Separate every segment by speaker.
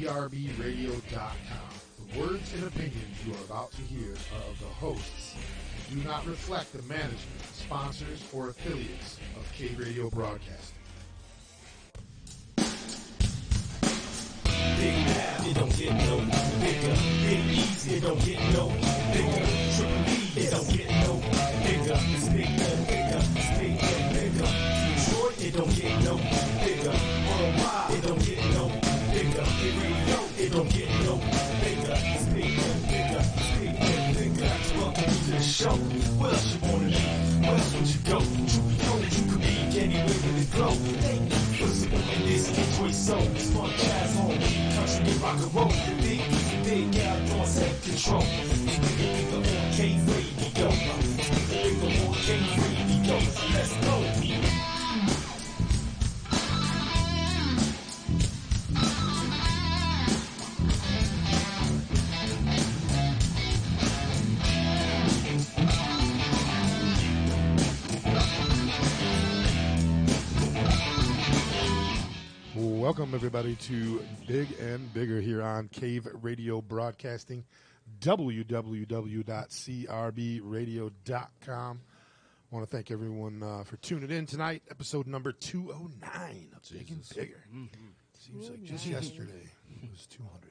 Speaker 1: CRBRadio.com. The words and opinions you are about to hear are of the hosts and do not reflect the management, sponsors, or affiliates of Cave Radio Broadcasting.
Speaker 2: Big now, it don't get no bigger. Big easy, it don't get no bigger. Triple B, it don't get no bigger. It's bigger, bigger, it's bigger, bigger. Detroit, it don't get no bigger. Worldwide, it don't get no bigger. Big radio, it don't get no bigger. It's bigger, bigger, it's bigger, bigger. Welcome to the show. Where else you wanna be? Where else would you go? You could be anywhere in the globe. Listen, in this Detroit soul, it's fun jazz home. Country and rock and roll, the big outdoors take control. Bigger on Cave Radio. Bigger on Cave Radio. Let's go.
Speaker 1: Welcome, everybody, to Big and Bigger here on Cave Radio Broadcasting, www.crbradio.com. I want to thank everyone for tuning in tonight, episode number 209 of Big and Bigger. Seems like just yesterday it was 200.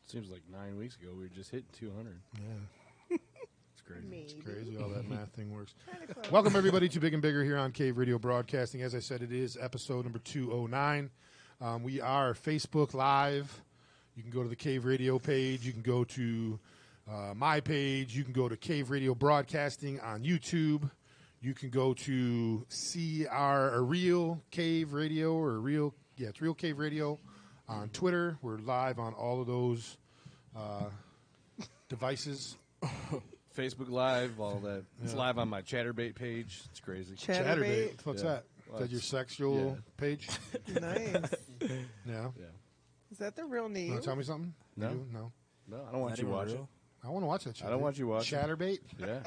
Speaker 3: Seems like 9 weeks ago we were just hitting 200.
Speaker 1: Yeah.
Speaker 3: It's crazy.
Speaker 1: It's crazy how that math thing works. Welcome, everybody, to Big and Bigger here on Cave Radio Broadcasting. As I said, it is episode number 209. We are Facebook Live. You can go to the Cave Radio page. You can go to my page. You can go to Cave Radio Broadcasting on YouTube. You can go to see our Real Cave Radio or it's Real Cave Radio on Twitter. We're live on all of those devices.
Speaker 3: Facebook Live, all that. It's live on my Chatterbait page. It's crazy.
Speaker 1: Chatterbait? What's
Speaker 3: Yeah.
Speaker 1: that? Is that your sexual page?
Speaker 4: Nice.
Speaker 1: Yeah.
Speaker 4: Is that the real name?
Speaker 1: You want to tell me something?
Speaker 3: No.
Speaker 1: You? No.
Speaker 3: No, I don't want you to watch it.
Speaker 1: I want to watch that shit.
Speaker 3: I don't want you watching.
Speaker 1: Chatterbait?
Speaker 3: Yeah.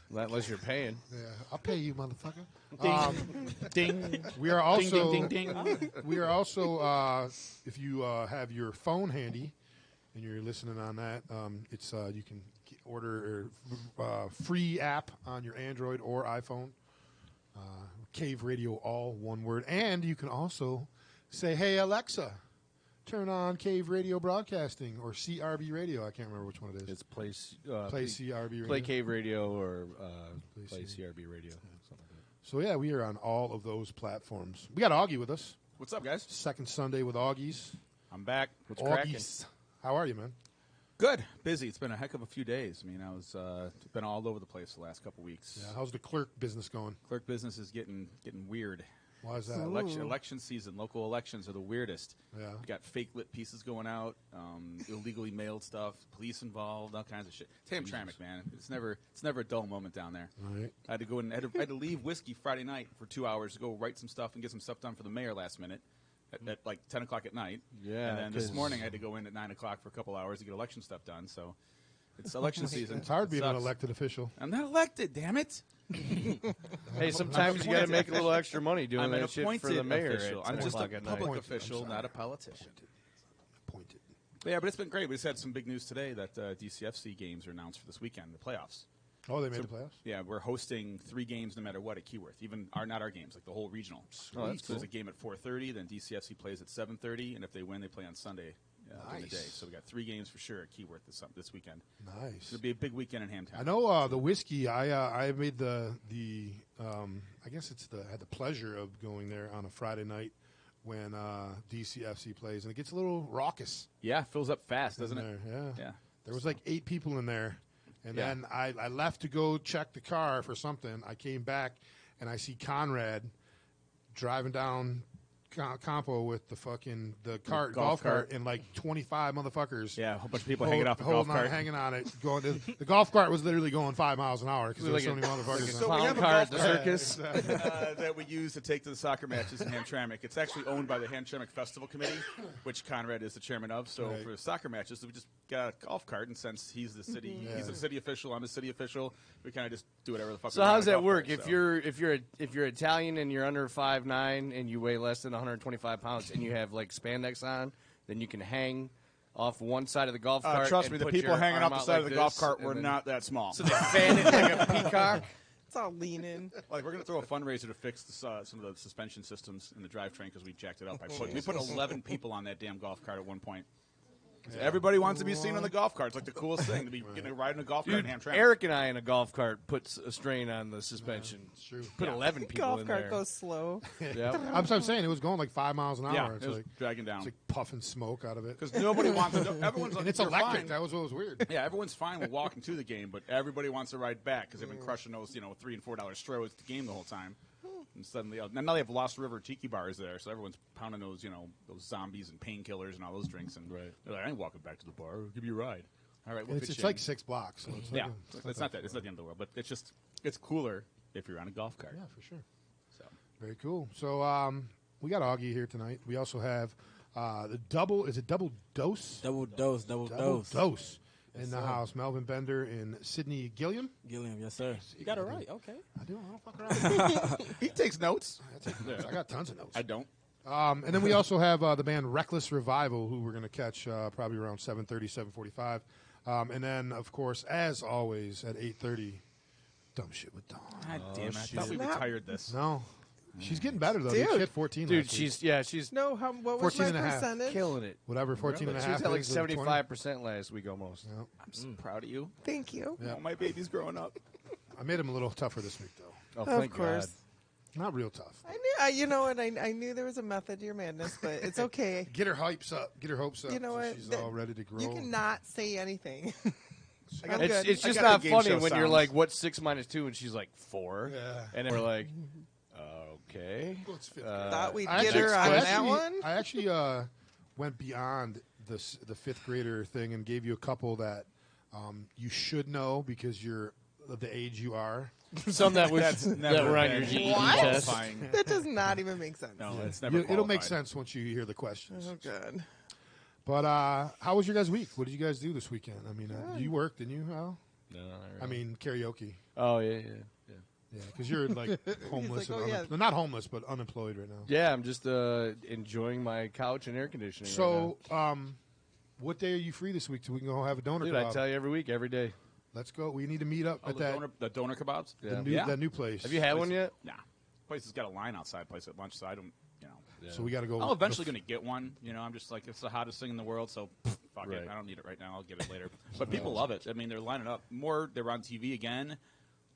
Speaker 3: Not unless you're paying.
Speaker 1: Yeah. I'll pay you, motherfucker.
Speaker 5: Ding.
Speaker 1: We are also,
Speaker 5: Ding, ding, ding, ding.
Speaker 1: We are also, if you have your phone handy and you're listening on that, it's you can order a free app on your Android or iPhone. Cave Radio, all one word. And you can also say, hey, Alexa, turn on Cave Radio Broadcasting or CRB Radio. I can't remember which one it is.
Speaker 3: It's Play
Speaker 1: CRB Radio.
Speaker 3: Play Cave Radio or Play CRB Radio. Something like that.
Speaker 1: So, yeah, we are on all of those platforms. We got Augie with us.
Speaker 6: What's up, guys?
Speaker 1: Second Sunday with Augies.
Speaker 6: I'm back.
Speaker 3: What's cracking?
Speaker 1: Augies. How are you, man?
Speaker 6: Good. Busy. It's been a heck of a few days. I mean, I was been all over the place the last couple weeks.
Speaker 1: Yeah, how's the clerk business going?
Speaker 6: Clerk business is getting weird.
Speaker 1: Why is that?
Speaker 6: Election season. Local elections are the weirdest.
Speaker 1: Yeah.
Speaker 6: You got fake lit pieces going out, illegally mailed stuff, police involved, all kinds of shit. Hamtramck, man. It's never a dull moment down there.
Speaker 1: All right.
Speaker 6: I had to go in. I had to leave Whiskey Friday night for 2 hours to go write some stuff and get some stuff done for the mayor last minute. At like 10 o'clock at night.
Speaker 3: Yeah.
Speaker 6: And then this morning I had to go in at 9 o'clock for a couple hours to get election stuff done. So it's election season.
Speaker 1: It's hard being an
Speaker 6: sucks.
Speaker 1: elected official.
Speaker 6: I'm not elected, damn it.
Speaker 3: Hey, sometimes you got to make a little extra money doing
Speaker 6: I'm an
Speaker 3: that shit
Speaker 6: appointed
Speaker 3: for the mayor.
Speaker 6: official.
Speaker 3: At
Speaker 6: I'm
Speaker 3: 10
Speaker 6: just a
Speaker 3: o'clock at night.
Speaker 6: public
Speaker 1: Appointed.
Speaker 6: official,
Speaker 1: I'm sorry.
Speaker 6: not a politician.
Speaker 1: Appointed.
Speaker 6: But yeah, but it's been great. We just had some big news today that DCFC games are announced for this weekend, the playoffs.
Speaker 1: Oh, they made the playoffs?
Speaker 6: Yeah, we're hosting 3 games no matter what at Keyworth. Even not our games, like the whole regional.
Speaker 3: Oh, that's
Speaker 6: So there's
Speaker 3: cool.
Speaker 6: a game at 4:30, then DCFC plays at 7:30, and if they win, they play on Sunday during the day.
Speaker 1: Nice.
Speaker 6: So we got 3 games for sure at Keyworth this weekend.
Speaker 1: Nice.
Speaker 6: It'll be a big weekend in Hamtown.
Speaker 1: I know the whiskey. I made the I guess had the pleasure of going there on a Friday night when DCFC plays, and it gets a little raucous.
Speaker 6: Yeah, fills up fast, doesn't
Speaker 1: in
Speaker 6: it?
Speaker 1: there. Yeah.
Speaker 6: Yeah.
Speaker 1: There was like 8 people in there, and
Speaker 6: Yeah.
Speaker 1: then I left to go check the car for something. I came back, and I see Conrad driving down Campo with the golf cart, and like 25 motherfuckers.
Speaker 6: Yeah, a whole bunch of people hanging off the golf cart.
Speaker 1: Hanging on it. Going to, the golf cart was literally going 5 miles an hour because there were so many motherfuckers.
Speaker 6: So
Speaker 1: on
Speaker 6: we
Speaker 1: it.
Speaker 6: have a
Speaker 3: car
Speaker 6: golf
Speaker 3: at the
Speaker 6: cart
Speaker 3: circus.
Speaker 6: that we use to take to the soccer matches in Hamtramck. It's actually owned by the Hamtramck Festival Committee, which Conrad is the chairman of. So
Speaker 1: Right.
Speaker 6: for soccer matches, we just got a golf cart, and since he's the city, he's a city official, I'm a city official, we kind of just do whatever the fuck.
Speaker 3: So
Speaker 6: we want
Speaker 3: how
Speaker 6: on
Speaker 3: does
Speaker 6: a
Speaker 3: that
Speaker 6: golf
Speaker 3: work?
Speaker 6: cart,
Speaker 3: If
Speaker 6: so.
Speaker 3: you're Italian and you're under 5'9" and you weigh less than 125 pounds and you have like spandex on, then you can hang off one side of the golf cart.
Speaker 6: Trust
Speaker 3: and
Speaker 6: me, the
Speaker 3: put
Speaker 6: people
Speaker 3: your
Speaker 6: hanging
Speaker 3: arm
Speaker 6: off the
Speaker 3: out
Speaker 6: side
Speaker 3: like
Speaker 6: of the
Speaker 3: this,
Speaker 6: golf cart
Speaker 3: and
Speaker 6: were
Speaker 3: then-
Speaker 6: not that small.
Speaker 3: So they fan it like a peacock.
Speaker 4: It's all leaning.
Speaker 6: Like we're gonna throw a fundraiser to fix some of the suspension systems in the drivetrain because we jacked it up. We put 11 people on that damn golf cart at one point. Everybody wants to be seen on the golf cart. It's like the coolest thing to be getting to ride in a golf cart
Speaker 3: Dude,
Speaker 6: in Hamtramck.
Speaker 3: Eric and I in a golf cart puts a strain on the suspension.
Speaker 1: It's true.
Speaker 3: Put 11 people
Speaker 4: Golf
Speaker 3: in
Speaker 4: cart
Speaker 3: there.
Speaker 4: goes slow.
Speaker 3: Yep.
Speaker 1: I'm saying it was going like 5 miles an hour.
Speaker 6: Yeah,
Speaker 1: it's
Speaker 6: it was
Speaker 1: like
Speaker 6: dragging down
Speaker 1: it's like puffing smoke out of it.
Speaker 6: because nobody wants to. Everyone's
Speaker 1: And it's
Speaker 6: they're
Speaker 1: electric.
Speaker 6: fine.
Speaker 1: That was what was weird.
Speaker 6: Yeah, everyone's fine with walking to the game, but everybody wants to ride back because they've been crushing those, $3 and $4 stros at the game the whole time. And suddenly, now they have Lost River Tiki bars there, so everyone's pounding those, those zombies and painkillers and all those drinks. And they're like, I ain't walking back to the bar. Give you a ride. All right, we'll
Speaker 1: And
Speaker 6: fit
Speaker 1: it's
Speaker 6: you in.
Speaker 1: like 6 blocks. So it's
Speaker 6: Yeah,
Speaker 1: like
Speaker 6: it's not that. It's not the end of the world, but it's cooler if you're on a golf cart.
Speaker 1: Yeah, for sure.
Speaker 6: So
Speaker 1: Very cool. So we got Augie here tonight. We also have the double. Is it double dose?
Speaker 5: Double dose.
Speaker 1: Double dose in the house. Melvin Bender and Sydney Gilliam.
Speaker 5: Gilliam, yes, sir. You got it right. Okay.
Speaker 1: I do. I don't fuck around.
Speaker 6: he takes notes.
Speaker 1: I take notes. I got tons of notes.
Speaker 6: I don't.
Speaker 1: And then we also have the band Reckless Revival, who we're going to catch probably around 7:30, 7:45. And then, of course, as always, at 8:30, Dumb Shit with Dawn.
Speaker 6: God damn it! I thought we
Speaker 4: Not-
Speaker 6: retired this.
Speaker 1: No. She's getting better, though.
Speaker 4: Dude.
Speaker 1: She hit 14
Speaker 3: Dude,
Speaker 1: last week.
Speaker 3: she's
Speaker 4: No, what
Speaker 1: 14
Speaker 4: was my
Speaker 1: and a half.
Speaker 4: percentage?
Speaker 3: killing it.
Speaker 1: Whatever, 14 and a
Speaker 3: She
Speaker 1: half.
Speaker 3: was at like
Speaker 1: is, or 20.
Speaker 3: 75% last week almost.
Speaker 1: Yeah.
Speaker 6: I'm so proud of you.
Speaker 4: Thank you.
Speaker 1: Yeah.
Speaker 6: Oh, my baby's growing up.
Speaker 1: I made him a little tougher this week, though.
Speaker 3: Oh,
Speaker 4: Of
Speaker 3: thank
Speaker 4: course.
Speaker 3: God.
Speaker 1: Not real tough.
Speaker 4: I knew. You know what? I knew there was a method to your madness, but it's okay.
Speaker 1: Get her hypes up. Get her hopes up.
Speaker 4: You know
Speaker 1: so
Speaker 4: what?
Speaker 1: She's
Speaker 4: That-
Speaker 1: all ready to grow.
Speaker 4: You cannot say anything. I'm
Speaker 3: It's,
Speaker 4: good.
Speaker 3: it's
Speaker 6: I
Speaker 3: just
Speaker 6: got the
Speaker 3: not
Speaker 6: game
Speaker 3: funny
Speaker 6: show
Speaker 3: when you're
Speaker 6: sounds.
Speaker 3: like, what's 6 minus 2? And she's like, 4.
Speaker 1: Yeah.
Speaker 3: And then we're like, okay.
Speaker 1: What's fifth
Speaker 4: Thought we'd
Speaker 1: I
Speaker 4: get her
Speaker 1: actually-
Speaker 4: on
Speaker 1: I
Speaker 4: that
Speaker 1: actually-
Speaker 4: one.
Speaker 1: I actually went beyond the 5th grader thing and gave you a couple that you should know because you're the age you are.
Speaker 3: Some that was
Speaker 6: That's
Speaker 3: that
Speaker 6: never
Speaker 3: were on
Speaker 6: been
Speaker 3: your GED
Speaker 4: What?
Speaker 3: test.
Speaker 6: qualifying.
Speaker 4: That does not even make sense.
Speaker 6: No, it's never.
Speaker 1: It'll make
Speaker 6: qualified.
Speaker 1: sense once you hear the questions.
Speaker 4: Oh, good.
Speaker 1: But how was your guys' week? What did you guys do this weekend? I mean, you worked, didn't you, Al?
Speaker 3: No, not really.
Speaker 1: I mean, karaoke.
Speaker 3: oh yeah.
Speaker 1: Yeah, because you're like homeless
Speaker 4: like,
Speaker 1: and
Speaker 4: oh, yeah.
Speaker 1: unemployed. Not homeless, but unemployed right now.
Speaker 3: Yeah, I'm just enjoying my couch and air conditioning.
Speaker 1: So, what day are you free this week so we can go have a donor
Speaker 3: dude,
Speaker 1: kebab?
Speaker 3: I tell you every week, every day.
Speaker 1: Let's go. We need to meet up
Speaker 6: Oh,
Speaker 1: at
Speaker 6: the
Speaker 1: that
Speaker 6: donor kebabs.
Speaker 3: Yeah.
Speaker 1: that new place.
Speaker 3: Have you had one yet?
Speaker 6: Nah, place has got a line outside. Place at lunch, so I don't.
Speaker 1: So we got to go.
Speaker 6: I'm eventually going to get one. I'm just like, it's the hottest thing in the world, so fuck
Speaker 3: Right.
Speaker 6: it. I don't need it right now. I'll get it later. But people love it. I mean, they're lining up. They're on TV again.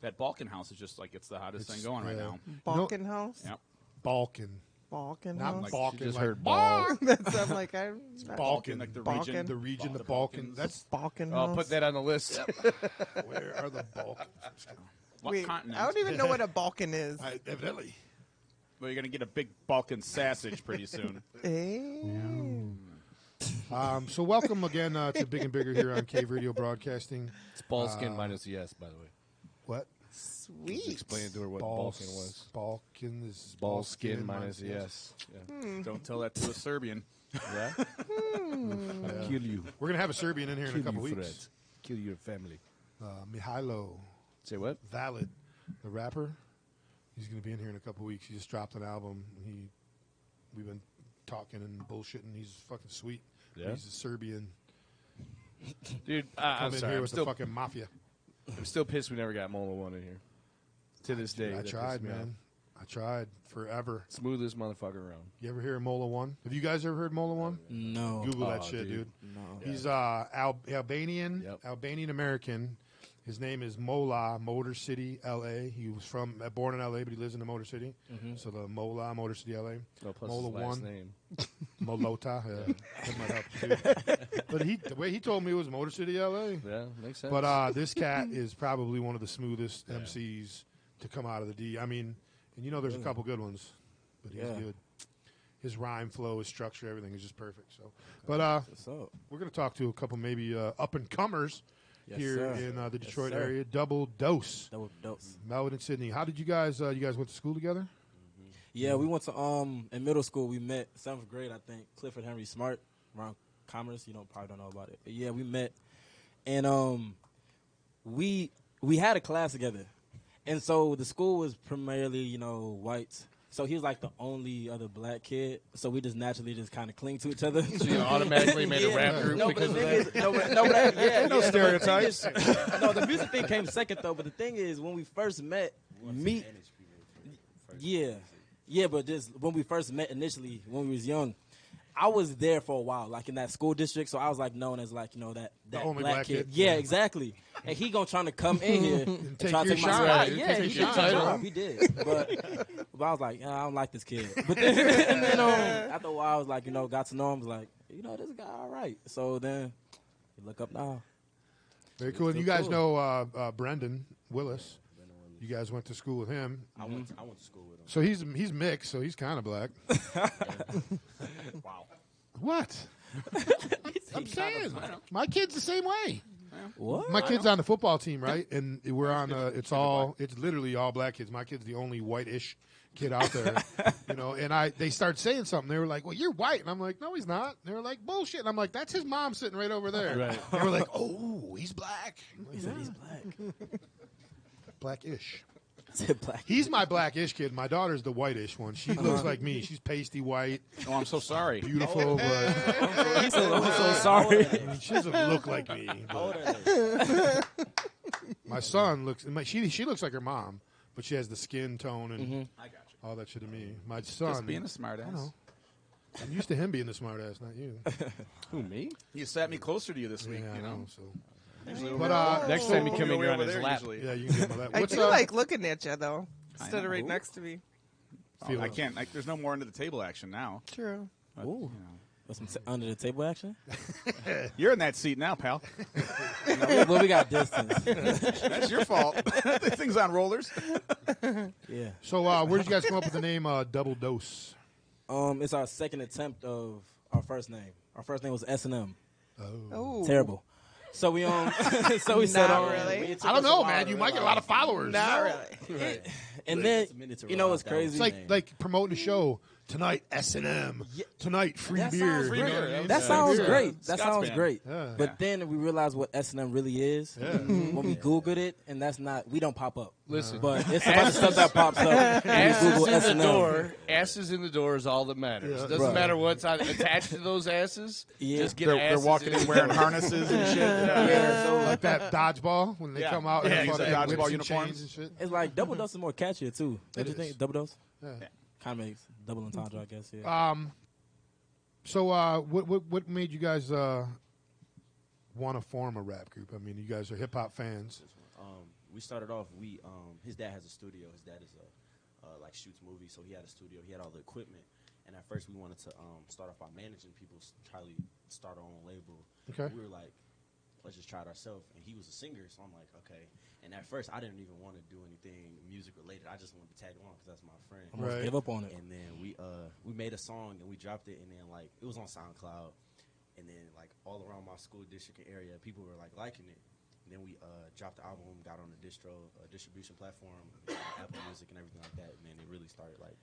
Speaker 6: That Balkan House is just like it's the hottest thing going right now.
Speaker 4: Balkan House?
Speaker 6: Yep.
Speaker 1: Balkan,
Speaker 4: Balkan
Speaker 1: not
Speaker 4: House?
Speaker 1: Balkan.
Speaker 3: She just
Speaker 1: like
Speaker 3: heard ball.
Speaker 4: That's, I'm like, I'm not-
Speaker 1: Balkan,
Speaker 6: like the
Speaker 4: Balkan.
Speaker 6: region.
Speaker 1: the region, the
Speaker 6: The
Speaker 1: Balkan.
Speaker 6: Balkans.
Speaker 1: That's
Speaker 4: Balkan
Speaker 3: I'll
Speaker 4: House.
Speaker 3: put that on the list.
Speaker 1: where are the Balkans?
Speaker 6: What
Speaker 4: Wait,
Speaker 6: continent?
Speaker 4: I don't even know what a Balkan is.
Speaker 1: Evidently.
Speaker 6: Well, you're going to get a big Balkan sausage pretty soon.
Speaker 1: So welcome again to Big and Bigger here on Cave Radio Broadcasting.
Speaker 3: It's ball skin minus the S, by the way.
Speaker 1: What?
Speaker 4: Sweet.
Speaker 3: Explain to her what
Speaker 1: Balls-
Speaker 3: Balkan was.
Speaker 1: Balkan is
Speaker 3: Ball skin minus the S. Yeah.
Speaker 6: Don't tell that to a Serbian.
Speaker 3: Yeah? I'll kill you.
Speaker 1: We're gonna have a Serbian in here in a
Speaker 3: Kill
Speaker 1: couple
Speaker 3: you,
Speaker 1: weeks.
Speaker 3: Fred. Kill your family.
Speaker 1: Mihailo
Speaker 3: Say what?
Speaker 1: Valid, the rapper. He's gonna be in here in a couple weeks. He just dropped an album. We've been talking and bullshitting. He's fucking sweet.
Speaker 3: Yeah?
Speaker 1: He's a Serbian.
Speaker 3: Dude,
Speaker 1: Come
Speaker 3: I'm
Speaker 1: in
Speaker 3: sorry.
Speaker 1: here
Speaker 3: I'm
Speaker 1: with
Speaker 3: still,
Speaker 1: the fucking mafia.
Speaker 3: I'm still pissed we never got Mola 1 in here. To this day.
Speaker 1: I
Speaker 3: that
Speaker 1: tried,
Speaker 3: pissed me off.
Speaker 1: man. I tried forever.
Speaker 3: Smoothest motherfucker around.
Speaker 1: You ever hear of Mola One? Have you guys ever heard Mola One?
Speaker 5: No.
Speaker 1: Google that
Speaker 3: Oh,
Speaker 1: shit, dude.
Speaker 5: No.
Speaker 1: He's Albanian,
Speaker 3: Yep.
Speaker 1: Albanian American. His name is Mola, Motor City, L.A. He was born in L.A., but he lives in the Motor City. So the Mola, Motor City, L.A.
Speaker 3: Oh, plus
Speaker 1: Mola
Speaker 3: his last
Speaker 1: One,
Speaker 3: name.
Speaker 1: Molota. Yeah, that might help too. But the way he told me it was Motor City, L.A.
Speaker 3: Yeah, makes sense.
Speaker 1: But this cat is probably one of the smoothest MCs to come out of the D. I mean, and there's a couple good ones, but he's
Speaker 5: Yeah.
Speaker 1: good. His rhyme flow, his structure, everything is just perfect. So, but
Speaker 5: What's up?
Speaker 1: we're going to talk to a couple maybe up and comers
Speaker 5: Yes,
Speaker 1: here
Speaker 5: sir.
Speaker 1: in the
Speaker 5: Yes,
Speaker 1: Detroit
Speaker 5: sir.
Speaker 1: area. Double Dose,
Speaker 5: Double dose.
Speaker 1: Melvin and Sydney. How did you guys? You guys went to school together?
Speaker 5: Yeah, we went to in middle school. We met 7th grade, I think. Clifford Henry Smart around Commerce. Probably don't know about it. But yeah, we met, and we had a class together, and so the school was primarily whites. So he was like the only other black kid. So we just naturally just kind of cling to each other.
Speaker 3: So you automatically made a rap group
Speaker 5: No, but
Speaker 3: because
Speaker 5: the
Speaker 3: of
Speaker 5: thing
Speaker 3: that?
Speaker 5: is, no,
Speaker 6: stereotypes.
Speaker 5: No, the music thing came second though. But the thing is, when we first met, but just when we first met initially, when we was young, I was there for a while, like in that school district. So I was like known as like that
Speaker 1: only
Speaker 5: black
Speaker 1: black kid.
Speaker 5: Yeah, exactly. And he gonna trying to come in here and
Speaker 1: take
Speaker 5: try to
Speaker 1: your
Speaker 5: take my
Speaker 1: shot.
Speaker 5: spot.
Speaker 1: Take
Speaker 5: Yeah,
Speaker 1: your
Speaker 5: he did.
Speaker 1: shot.
Speaker 5: He did. But I was like, I don't like this kid. But then, and then after a while, I was like, got to know him. I was like, this guy all right. So then you look up now.
Speaker 1: Very cool. And you
Speaker 5: Still
Speaker 1: guys
Speaker 5: cool.
Speaker 1: know Brendan Willis. You guys went to school with him.
Speaker 7: I went to school with him.
Speaker 1: So he's mixed, so he's kind of black.
Speaker 6: Wow.
Speaker 1: What? I'm saying. My kid's the same way.
Speaker 5: What?
Speaker 1: My kid's on the football team, right? And we're on. It's literally all black kids. My kid's the only white-ish kid out there, And they start saying something. They were like, "Well, you're white," and I'm like, "No, he's not." And they were like, "Bullshit," and I'm like, "That's his mom sitting right over there."
Speaker 3: Right.
Speaker 1: They were like, "Oh, he's black."
Speaker 5: He said he's black.
Speaker 1: Black-ish.
Speaker 5: Said black.
Speaker 1: He's my black-ish kid. My daughter's the white-ish one. She looks like me. She's pasty white,
Speaker 6: Oh, I'm so sorry.
Speaker 1: beautiful, but
Speaker 5: He said, I'm so sorry.
Speaker 1: I mean, she doesn't look like me. But my son looks. She looks like her mom, but she has the skin tone and
Speaker 6: I got you.
Speaker 1: all that shit to me. My son,
Speaker 6: Just being a smart ass.
Speaker 1: I know. I'm used to him being the smart ass, not you.
Speaker 3: Who, me?
Speaker 6: You sat me closer to you this week,
Speaker 1: Yeah, I
Speaker 6: you know.
Speaker 1: So.
Speaker 6: Usually
Speaker 1: But
Speaker 3: Next time you come in, you're on his lap.
Speaker 6: usually.
Speaker 1: Yeah, you can get my lap.
Speaker 4: I
Speaker 1: What's
Speaker 4: do like looking at you though, instead
Speaker 6: know.
Speaker 4: of right
Speaker 6: Ooh.
Speaker 4: next to me.
Speaker 6: Oh, I can't. There's no more under the table action now.
Speaker 4: True.
Speaker 6: But,
Speaker 5: Ooh.
Speaker 6: you know.
Speaker 5: What's some under the table action?
Speaker 6: You're in that seat now, pal.
Speaker 5: Well, we got distance.
Speaker 6: That's your fault. The thing's on rollers.
Speaker 5: Yeah.
Speaker 1: So where did you guys come up with the name Double Dose?
Speaker 5: It's our second attempt of our first name. Our first name was S&M.
Speaker 4: Oh,
Speaker 5: Terrible. So we so we said,
Speaker 4: Not really.
Speaker 5: it took
Speaker 1: I don't
Speaker 5: us a
Speaker 1: know,
Speaker 5: while
Speaker 1: man.
Speaker 5: to
Speaker 1: You might get a lot of followers.
Speaker 4: Not really.
Speaker 5: And then
Speaker 7: It's a minute to
Speaker 5: you know
Speaker 7: realize
Speaker 5: what's
Speaker 7: that was
Speaker 5: crazy?
Speaker 1: It's like promoting a show tonight. S&M tonight. Free
Speaker 5: That
Speaker 1: beer.
Speaker 5: sounds
Speaker 1: You know
Speaker 5: great.
Speaker 1: what I mean?
Speaker 5: That sounds
Speaker 1: Yeah.
Speaker 5: great. That
Speaker 6: Scott's
Speaker 5: sounds
Speaker 6: band.
Speaker 5: great.
Speaker 1: Yeah.
Speaker 5: But then we realized what S&M really is when we Googled it, and that's not. We don't pop up.
Speaker 3: Listen.
Speaker 5: But it's a bunch of stuff that pops up. when you Google
Speaker 3: Asses in the
Speaker 5: S&M.
Speaker 3: door. Asses in the door is all that matters.
Speaker 1: Yeah.
Speaker 3: Doesn't
Speaker 5: Right.
Speaker 3: matter what's attached to those asses.
Speaker 5: Yeah.
Speaker 3: Just get
Speaker 6: They're
Speaker 3: asses
Speaker 6: walking in wearing harnesses and shit.
Speaker 5: Yeah, so
Speaker 1: Like that dodgeball when they
Speaker 6: Yeah.
Speaker 1: come out
Speaker 6: Yeah,
Speaker 1: and
Speaker 6: exactly.
Speaker 1: fucking whips
Speaker 6: Dodgeball
Speaker 1: and
Speaker 6: uniforms.
Speaker 1: chains and shit.
Speaker 5: it's like Double Dose is more catchier too. Don't
Speaker 1: It
Speaker 5: you think?
Speaker 1: is.
Speaker 5: Double Dose
Speaker 1: Yeah.
Speaker 5: kind of makes double entendre, I guess. Yeah.
Speaker 1: So what made you guys want to form a rap group? I mean, you guys are hip hop fans.
Speaker 7: We started off. His dad has a studio. His dad is like shoots movies, so he had a studio. He had all the equipment. And at first, we wanted to start off by managing people, try to start our own label.
Speaker 1: Okay.
Speaker 7: We were like, let's just try it ourselves. And he was a singer, so I'm like, okay. And at first, I didn't even want to do anything music related. I just wanted to tag along because that's my friend.
Speaker 5: Almost
Speaker 1: Right.
Speaker 5: give up on it.
Speaker 7: And then we made a song and we dropped it, and then like it was on SoundCloud, and then like all around my school district and area, people were like liking it. And then we dropped the album, got on the distribution platform, Apple Music and everything like that. And then it really started like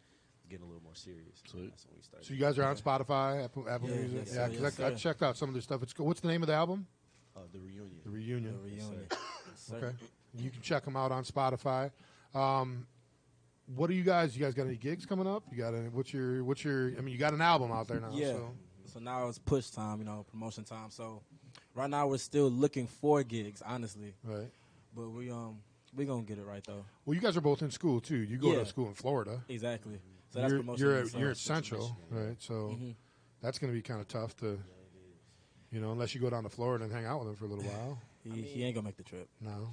Speaker 7: getting a little more serious.
Speaker 3: Sweet.
Speaker 7: That's when we started.
Speaker 1: So you guys are on Spotify, Apple
Speaker 5: Yeah,
Speaker 1: Music.
Speaker 5: yes,
Speaker 1: Yeah,
Speaker 5: sir,
Speaker 1: because
Speaker 5: yes,
Speaker 1: I
Speaker 5: sir.
Speaker 1: checked out some of their stuff. It's cool. What's the name of the album?
Speaker 7: The Reunion.
Speaker 1: The Reunion.
Speaker 5: The reunion.
Speaker 1: Okay. You can check them out on Spotify. What do you guys? You guys got any gigs coming up? You got any? What's your? I mean, you got an album out there now.
Speaker 5: Yeah.
Speaker 1: So.
Speaker 5: So now it's push time, promotion time. So right now we're still looking for gigs, honestly.
Speaker 1: Right.
Speaker 5: But we gonna get it right though.
Speaker 1: Well, you guys are both in school too. You go
Speaker 5: Yeah.
Speaker 1: to school in Florida.
Speaker 5: Exactly. So that's promotion.
Speaker 1: You're
Speaker 5: in itself.
Speaker 1: at Central, right? So that's going to be kind of tough to, unless you go down to Florida and hang out with him for a little while.
Speaker 5: He ain't gonna make the trip.
Speaker 1: No.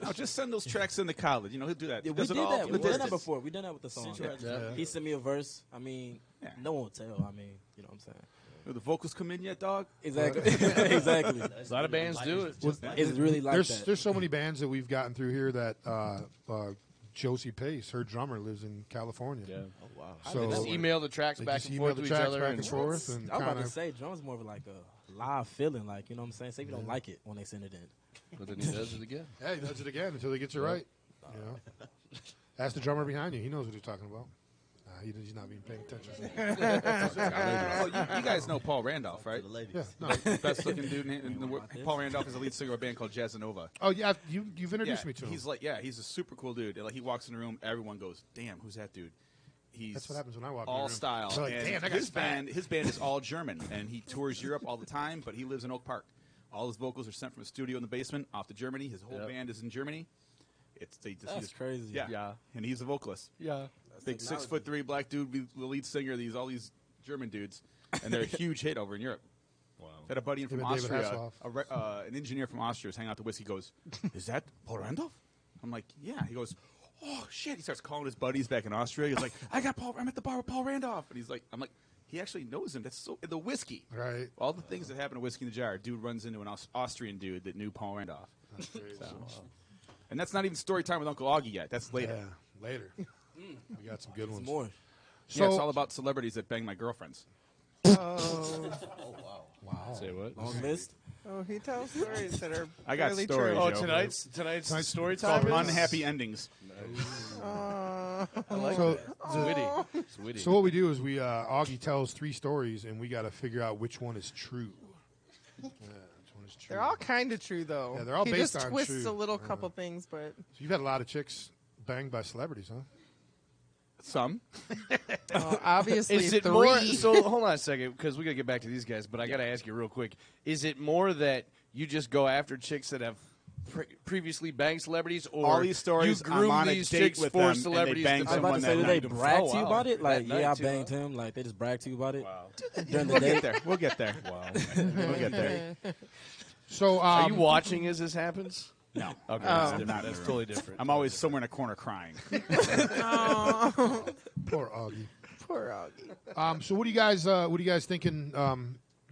Speaker 6: Now just send those tracks into college. He'll do that.
Speaker 5: Yeah,
Speaker 6: He
Speaker 5: we
Speaker 6: does
Speaker 5: did
Speaker 6: it all
Speaker 5: that.
Speaker 6: from
Speaker 5: We
Speaker 6: a
Speaker 5: did that
Speaker 6: distance.
Speaker 5: before. We did that with the song.
Speaker 3: Yeah.
Speaker 5: He sent me a verse. I mean,
Speaker 6: Yeah.
Speaker 5: no one will tell. I mean, you know what I'm saying?
Speaker 6: Do the vocals come in yet, dog?
Speaker 5: Exactly. Exactly.
Speaker 3: A lot of bands do it.
Speaker 5: It's really like that.
Speaker 1: There's so many bands that we've gotten through here that Josie Pace, her drummer, lives in California.
Speaker 3: Yeah.
Speaker 7: Oh wow.
Speaker 1: So
Speaker 3: Just email the tracks
Speaker 1: they
Speaker 3: back
Speaker 1: just
Speaker 3: and
Speaker 1: email
Speaker 3: forth
Speaker 1: the
Speaker 3: to each
Speaker 1: tracks
Speaker 3: other.
Speaker 1: back
Speaker 3: and
Speaker 1: and forth, and
Speaker 5: I was about
Speaker 1: kind
Speaker 5: to
Speaker 1: of.
Speaker 5: say, drums more of like a live feeling, like, you know what I'm saying? Say if you don't like it when they send it in.
Speaker 3: But then he does it again.
Speaker 1: Hey, he does it again until he gets it right. You know? Ask the drummer behind you. He knows what he's talking about. He's not being paying attention.
Speaker 6: Oh, you guys know Paul Randolph, right?
Speaker 7: To the ladies.
Speaker 1: Yeah, no.
Speaker 6: Best looking dude in the world. Paul Randolph is the lead singer of a band called Jazzanova.
Speaker 1: Oh yeah, you've introduced me to him.
Speaker 6: He's a super cool dude. Like he walks in the room, everyone goes, "Damn, who's that dude?" He's
Speaker 1: That's what happens when I walk in the
Speaker 6: all
Speaker 1: room.
Speaker 6: style.
Speaker 1: They're like,
Speaker 6: And
Speaker 1: damn, that guy's
Speaker 6: his band is all German, and he tours Europe all the time. But he lives in Oak Park. All his vocals are sent from a studio in the basement off to Germany. His whole band is in Germany.
Speaker 5: That's crazy.
Speaker 6: Yeah, and he's a vocalist.
Speaker 3: Yeah.
Speaker 6: Big 6'3" black dude, the lead singer. All these German dudes, and they're a huge hit over in Europe.
Speaker 3: Wow.
Speaker 6: Had a buddy in from
Speaker 1: Him and David
Speaker 6: Austria,
Speaker 1: Hasselhoff.
Speaker 6: an engineer from Austria, was hanging out the whiskey. Goes, "Is that Paul Randolph?" I'm like, "Yeah." He goes, "Oh shit!" He starts calling his buddies back in Austria. He's like, I'm at the bar with Paul Randolph," and I'm like, he actually knows him. That's so the whiskey,
Speaker 1: Right.
Speaker 6: All the things that happen to Whiskey in the Jar. Dude runs into an Austrian dude that knew Paul Randolph, and that's not even story time with Uncle Augie yet. That's later.
Speaker 1: Yeah, later. We got some good ones.
Speaker 5: More.
Speaker 6: Yeah, it's all about celebrities that bang my girlfriends.
Speaker 4: Oh,
Speaker 3: Say what?
Speaker 5: Long list.
Speaker 4: oh, he tells stories that are
Speaker 6: I got
Speaker 4: really
Speaker 6: stories.
Speaker 4: true.
Speaker 3: Oh,
Speaker 6: Joe.
Speaker 3: tonight's story
Speaker 6: Called
Speaker 3: time is
Speaker 6: Unhappy Endings.
Speaker 4: Oh.
Speaker 3: I like
Speaker 1: So,
Speaker 3: that. It's witty. It's witty.
Speaker 1: So what we do is Augie tells 3 stories, and we got to figure out which one is true. Yeah, which one is true.
Speaker 4: They're all kind of true, though.
Speaker 1: Yeah, they're all
Speaker 4: he
Speaker 1: based
Speaker 4: just
Speaker 1: on
Speaker 4: twists
Speaker 1: true.
Speaker 4: a little couple things, but
Speaker 1: So you've had a lot of chicks banged by celebrities, huh?
Speaker 6: Some.
Speaker 4: obviously
Speaker 3: Is it
Speaker 4: 3.
Speaker 3: more? So hold on a second, because we got to get back to these guys. But I got to ask you real quick: is it more that you just go after chicks that have previously banged celebrities, or
Speaker 6: All these stories,
Speaker 3: you groom
Speaker 6: I'm on a
Speaker 3: these
Speaker 6: date
Speaker 3: chicks
Speaker 6: with
Speaker 3: for
Speaker 6: them, and they
Speaker 3: celebrities?
Speaker 6: bang
Speaker 3: to
Speaker 5: I was about
Speaker 6: someone
Speaker 5: to
Speaker 6: that
Speaker 5: say, do they
Speaker 6: night.
Speaker 5: brag
Speaker 3: Oh,
Speaker 5: to you
Speaker 3: wow.
Speaker 5: about it? Like,
Speaker 3: That
Speaker 5: yeah, I
Speaker 3: night, too,
Speaker 5: banged him. Like, they just brag to you about it
Speaker 3: Wow.
Speaker 5: during the
Speaker 6: We'll
Speaker 5: day.
Speaker 6: get there. We'll get there.
Speaker 3: Wow.
Speaker 6: We'll get there.
Speaker 1: So
Speaker 3: Are you watching as this happens?
Speaker 6: No.
Speaker 3: Okay,
Speaker 4: Oh.
Speaker 3: that's different.
Speaker 6: Not
Speaker 3: That's
Speaker 6: really.
Speaker 3: totally different.
Speaker 6: I'm always somewhere in a corner crying.
Speaker 1: poor Augie?
Speaker 4: Poor Augie.
Speaker 1: So what are you guys thinking?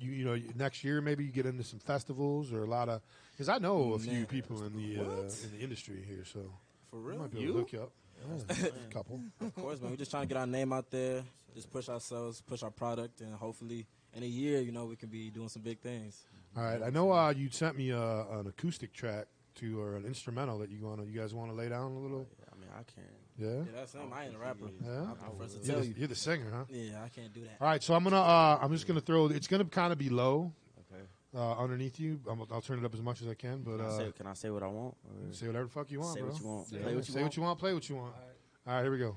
Speaker 1: You know, next year maybe you get into some festivals or a lot of because I know a few people in the industry here, so
Speaker 5: For
Speaker 1: I
Speaker 5: real?
Speaker 1: might be able to hook you up. Yeah, a couple.
Speaker 5: Of course, man. We're just trying to get our name out there, just push ourselves, push our product, and hopefully in a year, you know, we can be doing some big things.
Speaker 1: All right, I know you sent me an acoustic track or an instrumental that you guys want to lay down a little.
Speaker 7: I mean, I can't.
Speaker 1: Yeah.
Speaker 5: Yeah, that's him. I ain't a rapper.
Speaker 1: Yeah?
Speaker 5: I'm first to
Speaker 1: You're
Speaker 5: tell
Speaker 1: the,
Speaker 5: you.
Speaker 1: you're the singer, huh?
Speaker 5: Yeah, I can't do that.
Speaker 1: All right, so I'm just gonna throw. It's gonna kind of be low
Speaker 7: Okay.
Speaker 1: underneath you. I'll turn it up as much as I can, but
Speaker 7: Can I say what I want? Or
Speaker 1: say whatever the fuck you want,
Speaker 7: say
Speaker 1: bro.
Speaker 7: what you want.
Speaker 1: Yeah,
Speaker 7: Play what you
Speaker 1: say
Speaker 7: want.
Speaker 1: what you want. Play what you want. All right, here we go.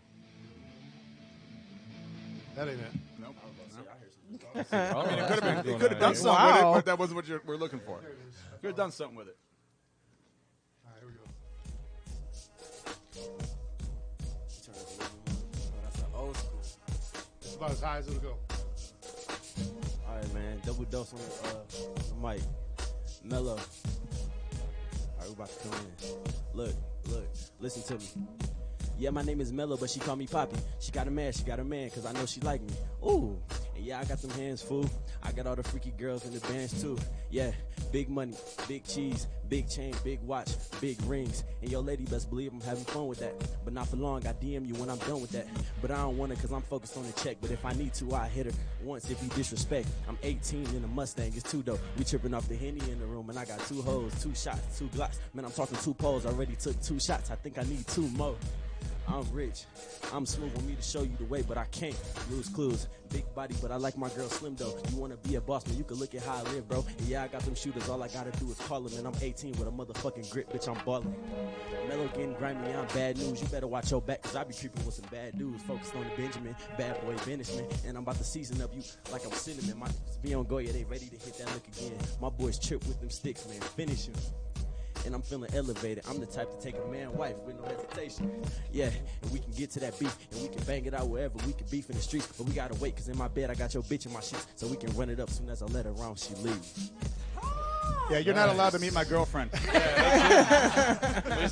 Speaker 1: That ain't it.
Speaker 6: Nope.
Speaker 3: Oh,
Speaker 6: I mean, it could have been.
Speaker 3: that's
Speaker 6: You
Speaker 3: going
Speaker 6: could have
Speaker 3: on
Speaker 6: done
Speaker 3: here.
Speaker 6: something
Speaker 4: Wow.
Speaker 6: with it, but that wasn't what we're looking for. Could have done something with it.
Speaker 1: All right, here we go.
Speaker 5: That's an old school.
Speaker 1: It's about as high as it'll go.
Speaker 7: All right, man. Double dose on the mic. Mellow. All right, we about to come in. Look, listen to me. Yeah, my name is Mellow, but she call me Poppy. She got a man, cause I know she like me. Ooh, and yeah, I got them hands, fool. I got all the freaky girls in the bands, too. Yeah, big money, big cheese, big chain, big watch, big rings. And your lady best believe I'm having fun with that. But not for long, I DM you when I'm done with that. But I don't want her cause I'm focused on the check. But if I need to, I hit her once if you disrespect. I'm 18 in a Mustang, it's 2 though. We tripping off the Henny in the room and I got 2 hoes, 2 shots, 2 Glocks. Man, I'm talking 2 poles, already took 2 shots. I think I need 2 more. I'm rich, I'm smooth, want me to show you the way, but I can't lose clues. Big body, but I like my girl slim though. You wanna be a boss, man, you can look at how I live, bro. And yeah, I got them shooters, all I gotta do is call them. And I'm 18 with a motherfucking grip, bitch, I'm ballin'. Mellow getting grimy, I'm bad news. You better watch your back, cause I be creeping with some bad dudes. Focused on the Benjamin, bad boy banishment. And I'm about to season up you like I'm cinnamon. My be on go, yeah, they ready to hit that lick again. My boys trip with them sticks, man, finish him. And I'm feeling elevated. I'm the type to take a man wife with no hesitation. Yeah, and we can get to that beef, and we can bang it out wherever we can beef in the streets. But we gotta wait, cause in my bed I got your bitch in my sheets, so we can run it up soon as I let her around, she leaves.
Speaker 6: Yeah, you're not allowed to meet my girlfriend.
Speaker 3: He's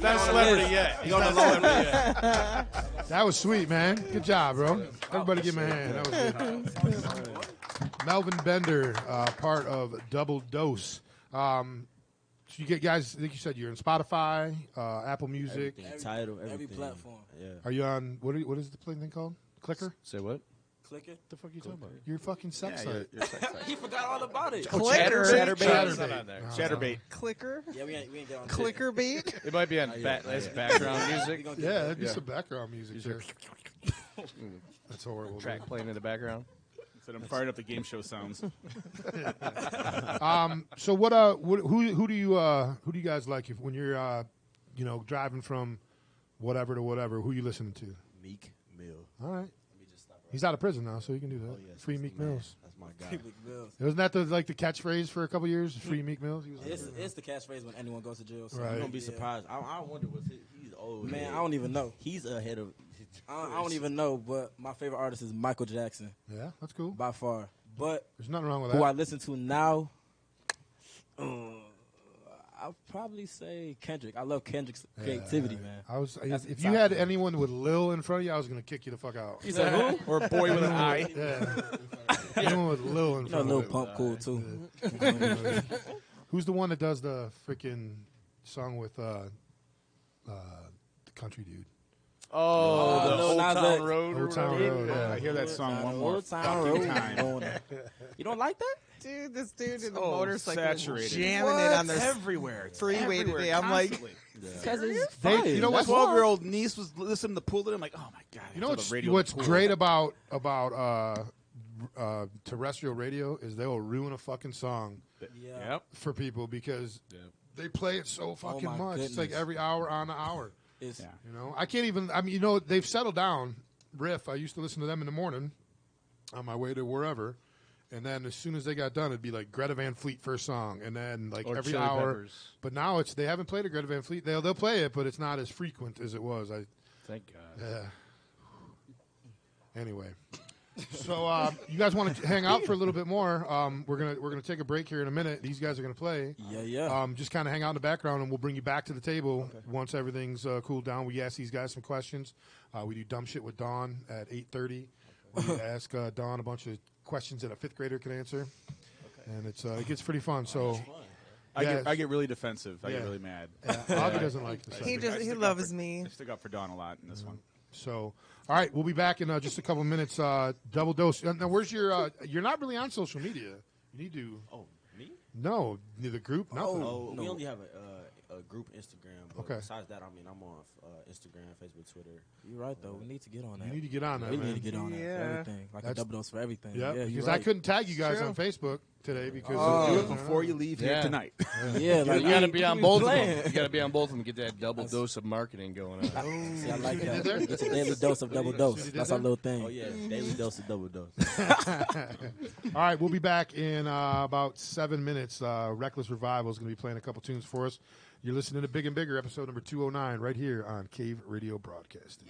Speaker 3: not a celebrity yet. He's not a celebrity yet.
Speaker 1: That was sweet, man. Good job, bro. Everybody give him a hand. That was good. Melvin Bender, part of Double Dose. So you get guys, I think you said you're on Spotify, Apple Music.
Speaker 7: Everything, title, everything.
Speaker 5: Every platform.
Speaker 7: Yeah.
Speaker 1: Are you on, what is the thing called? Clicker?
Speaker 3: Say what?
Speaker 5: Clicker.
Speaker 3: The fuck are you talking about?
Speaker 1: Your fucking sex
Speaker 6: Yeah,
Speaker 1: site.
Speaker 5: He forgot all about it.
Speaker 4: Clicker.
Speaker 3: Chatterbait. It's not on there.
Speaker 6: Chatterbait.
Speaker 4: Clicker.
Speaker 5: Yeah, we ain't get on
Speaker 4: Clicker beat.
Speaker 3: It might be on that's background music.
Speaker 5: We
Speaker 1: Yeah, that'd be
Speaker 3: Yeah.
Speaker 1: some background music there. That's horrible.
Speaker 3: Track playing in the background.
Speaker 6: Said I'm fired up the game show sounds.
Speaker 1: So who do you guys like if when you're driving from whatever to whatever? Who you listening to?
Speaker 7: Meek Mill.
Speaker 1: All right.
Speaker 7: Let me
Speaker 1: He's out of prison now, so he can do that.
Speaker 7: Oh, yes,
Speaker 1: Free
Speaker 7: that's
Speaker 1: Meek
Speaker 7: the man.
Speaker 1: Mills.
Speaker 7: That's my guy.
Speaker 1: Wasn't that the catchphrase for a couple years? Free Meek Mills. He was
Speaker 5: It's the catchphrase when anyone goes to jail. So
Speaker 1: Right.
Speaker 7: You're gonna be surprised. I wonder what's he's old.
Speaker 5: Man, I don't even know.
Speaker 7: He's ahead of.
Speaker 5: I don't even know, but my favorite artist is Michael Jackson
Speaker 1: yeah, that's cool.
Speaker 5: by far. But
Speaker 1: There's nothing wrong with
Speaker 5: who I
Speaker 1: that.
Speaker 5: listen to now, I'll probably say Kendrick. I love Kendrick's creativity, man.
Speaker 1: I was
Speaker 5: That's
Speaker 1: if you
Speaker 5: top
Speaker 1: had
Speaker 5: tier.
Speaker 1: anyone with Lil in front of you, I was gonna kick you the fuck out.
Speaker 5: He said who?
Speaker 6: Or a boy with an eye.
Speaker 1: Yeah, anyone with Lil in
Speaker 5: You know,
Speaker 1: front
Speaker 5: Lil
Speaker 1: of you.
Speaker 5: Pump cool too.
Speaker 1: Who's the one that does the freaking song with the country dude?
Speaker 3: Oh, the
Speaker 5: no,
Speaker 3: Old
Speaker 5: not
Speaker 3: Town
Speaker 5: that.
Speaker 3: Road.
Speaker 1: Old Town Road.
Speaker 6: I
Speaker 1: Yeah.
Speaker 6: hear that song one more
Speaker 5: Old Town
Speaker 6: fucking
Speaker 5: Road.
Speaker 6: time.
Speaker 5: You don't like that?
Speaker 4: Dude, this dude in the
Speaker 6: Oh,
Speaker 4: motorcycle
Speaker 6: saturated.
Speaker 4: jamming it on
Speaker 6: It's
Speaker 4: their
Speaker 6: everywhere. It's
Speaker 4: freeway
Speaker 6: everywhere,
Speaker 4: today. I'm like,
Speaker 6: constantly.
Speaker 5: Because it's
Speaker 1: They-
Speaker 5: fire.
Speaker 1: you know
Speaker 6: My
Speaker 1: what's
Speaker 6: 12-year-old niece was listening to the pool today. I'm like, oh my god.
Speaker 1: You know
Speaker 6: I saw
Speaker 1: what's
Speaker 6: the radio
Speaker 1: what's
Speaker 6: in the pool.
Speaker 1: great about terrestrial radio is they will ruin a fucking song
Speaker 5: Yeah.
Speaker 6: Yep.
Speaker 1: for people because they play it so fucking
Speaker 5: my
Speaker 1: much. It's like
Speaker 5: goodness.
Speaker 1: every hour on the hour.
Speaker 5: It's,
Speaker 6: Yeah.
Speaker 1: You know, I can't even. I mean, you know, they've settled down. Riff. I used to listen to them in the morning on my way to wherever, and then as soon as they got done, it'd be like Greta Van Fleet first song, and then like
Speaker 3: Or
Speaker 1: every
Speaker 3: Chili
Speaker 1: hour.
Speaker 3: Peppers.
Speaker 1: But now they haven't played a Greta Van Fleet. They'll play it, but it's not as frequent as it was.
Speaker 3: Thank God.
Speaker 1: Anyway, so you guys want to hang out for a little bit more? We're gonna take a break here in a minute. These guys are gonna play.
Speaker 5: yeah.
Speaker 1: Just kind of hang out in the background, and we'll bring you back to the table once everything's cooled down. We ask these guys some questions. We do dumb shit with Dawn at 8:30. We ask Dawn a bunch of questions that a fifth grader can answer, and it gets pretty fun. So
Speaker 6: I get really defensive. I
Speaker 1: Yeah.
Speaker 6: get really mad.
Speaker 1: Augie doesn't like the
Speaker 4: he
Speaker 1: subject.
Speaker 4: just he
Speaker 6: stick up
Speaker 4: loves
Speaker 6: for-
Speaker 4: me.
Speaker 6: I stick up for Dawn a lot in this one.
Speaker 1: So, all right, we'll be back in just a couple minutes. Double dose. Now, where's your? You're not really on social media. You need to.
Speaker 7: Oh, me?
Speaker 1: No, the group. Nothing.
Speaker 7: Oh,
Speaker 5: no.
Speaker 7: we only have a group Instagram. But
Speaker 1: Okay.
Speaker 7: Besides that, I mean, I'm on Instagram, Facebook, Twitter.
Speaker 5: You're right, though. We need to get on that.
Speaker 1: You need to get on that,
Speaker 5: we
Speaker 1: man.
Speaker 5: need to get on that
Speaker 4: Yeah.
Speaker 5: for everything. Like
Speaker 1: That's-
Speaker 5: a double dose for everything.
Speaker 1: Yeah,
Speaker 5: you're
Speaker 1: because
Speaker 5: right.
Speaker 1: I couldn't tag you guys
Speaker 4: True.
Speaker 1: on Facebook today because
Speaker 6: Do it before you leave here
Speaker 3: Yeah.
Speaker 6: tonight.
Speaker 5: Yeah, like
Speaker 3: You got to be on both of
Speaker 5: playing.
Speaker 3: them. You got to be on both of them. Get that double dose of marketing going on.
Speaker 5: See, I like
Speaker 1: See what you did
Speaker 5: that.
Speaker 1: there?
Speaker 5: It's a daily dose of double dose.
Speaker 1: what you did
Speaker 5: That's our
Speaker 1: there?
Speaker 5: little thing.
Speaker 7: Oh yeah, daily dose of double dose.
Speaker 1: All right, we'll be back in about 7 minutes. Reckless Revival is going to be playing a couple tunes for us. You're listening to Big and Bigger, episode number 209, right here on Cave Radio Broadcasting.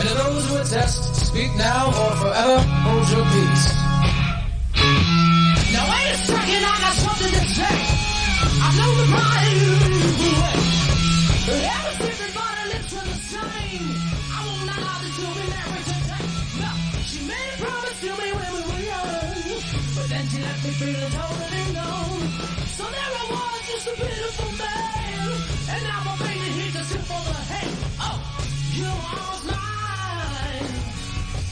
Speaker 8: And to those who attest, speak now or forever hold your peace. Now wait a second, I got something to say. I know the pride way. But ever since everybody lives to the same, I won't allow this to be married today. No, she made a promise to me when we were young, but then she left me feeling totally alone. So there I was, just a beautiful man, and now my baby he just hit for the head. Oh, you are mine,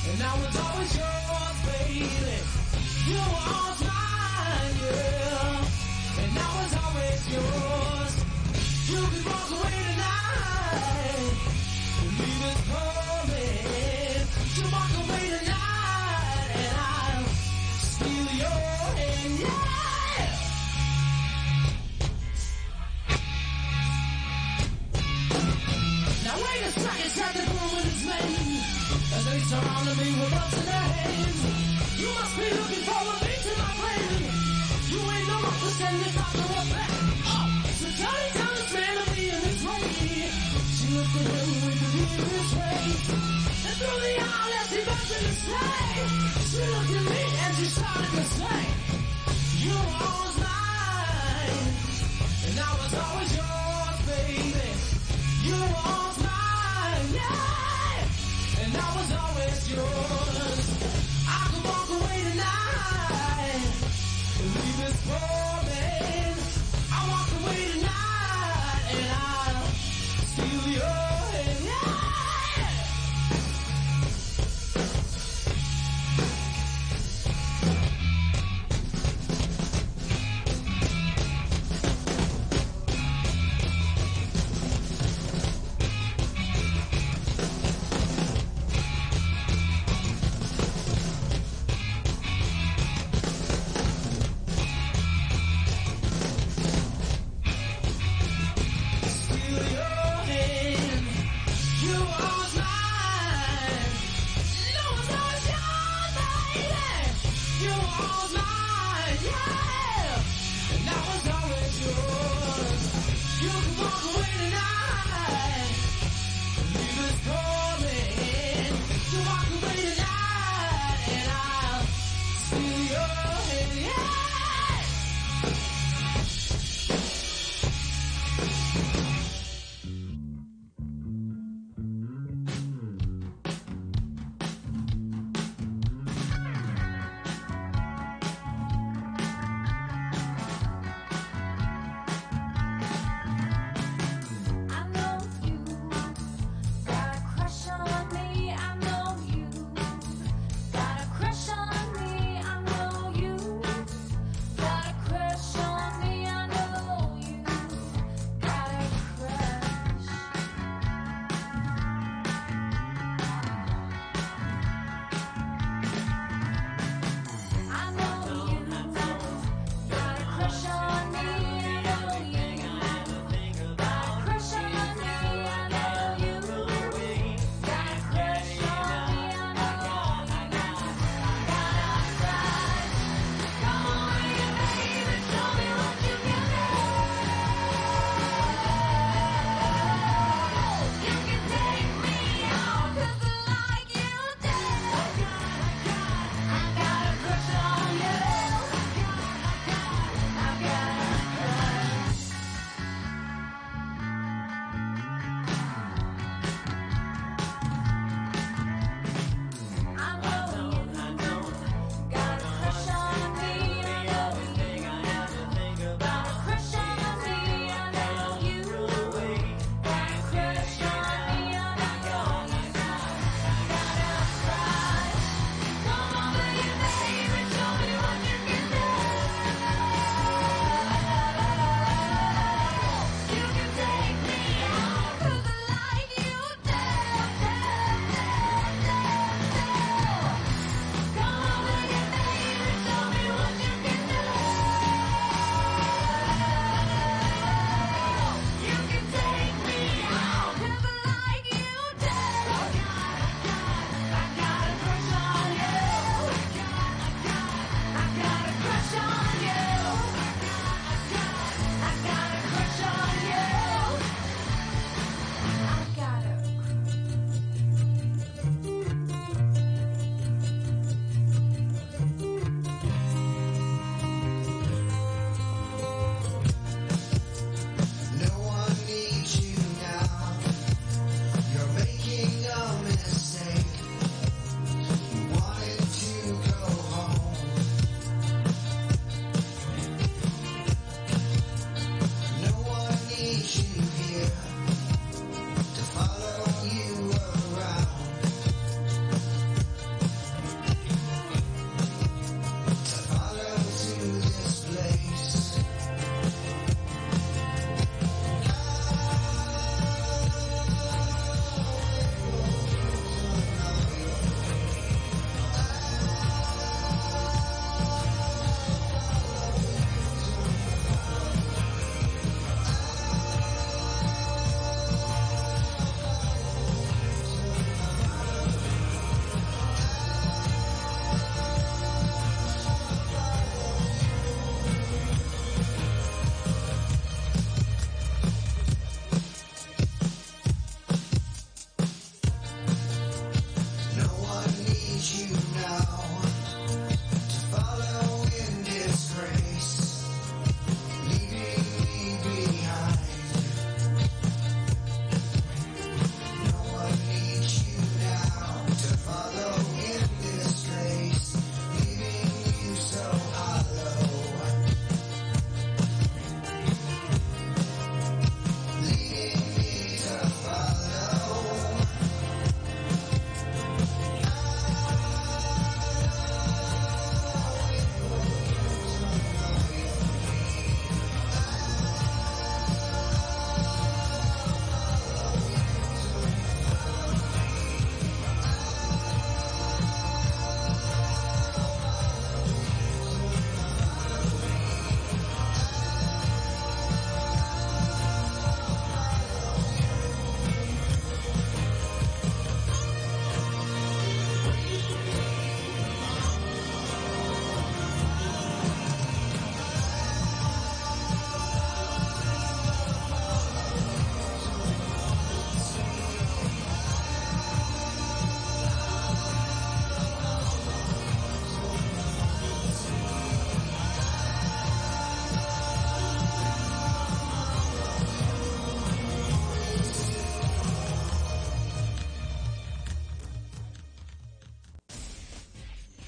Speaker 8: and now it's always yours, baby. You are mine, yeah, and now it's always yours. You can walk away tonight, and leave this moment. You walk away tonight, and I'll steal your hand, yeah. Now wait a second, check the room with his men, as they surrounded me with guns in their hands. You must be looking for a beat to my friend. You ain't no more pretending not to respect. Oh, so Johnny tell this man to be in his way. She looked at him with the beat in his face, and through the aisle as he ventured to say, she looked at me and she started to say, you were always mine, and now it's always yours, baby. You were always mine, yeah, and now it's always yours. I could walk away tonight and leave this moment. I walk away tonight and I'll steal your hand, yeah.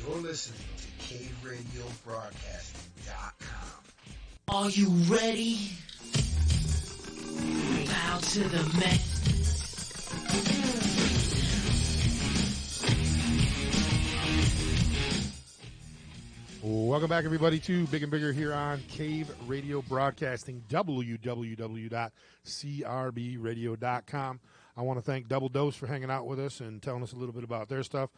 Speaker 9: You're listening to CaveRadioBroadcasting.com.
Speaker 8: Are you ready? Bow to the man.
Speaker 1: Welcome back, everybody, to Big and Bigger here on Cave Radio Broadcasting, www.crbradio.com. I want to thank Double Dose for hanging out with us and telling us a little bit about their stuff.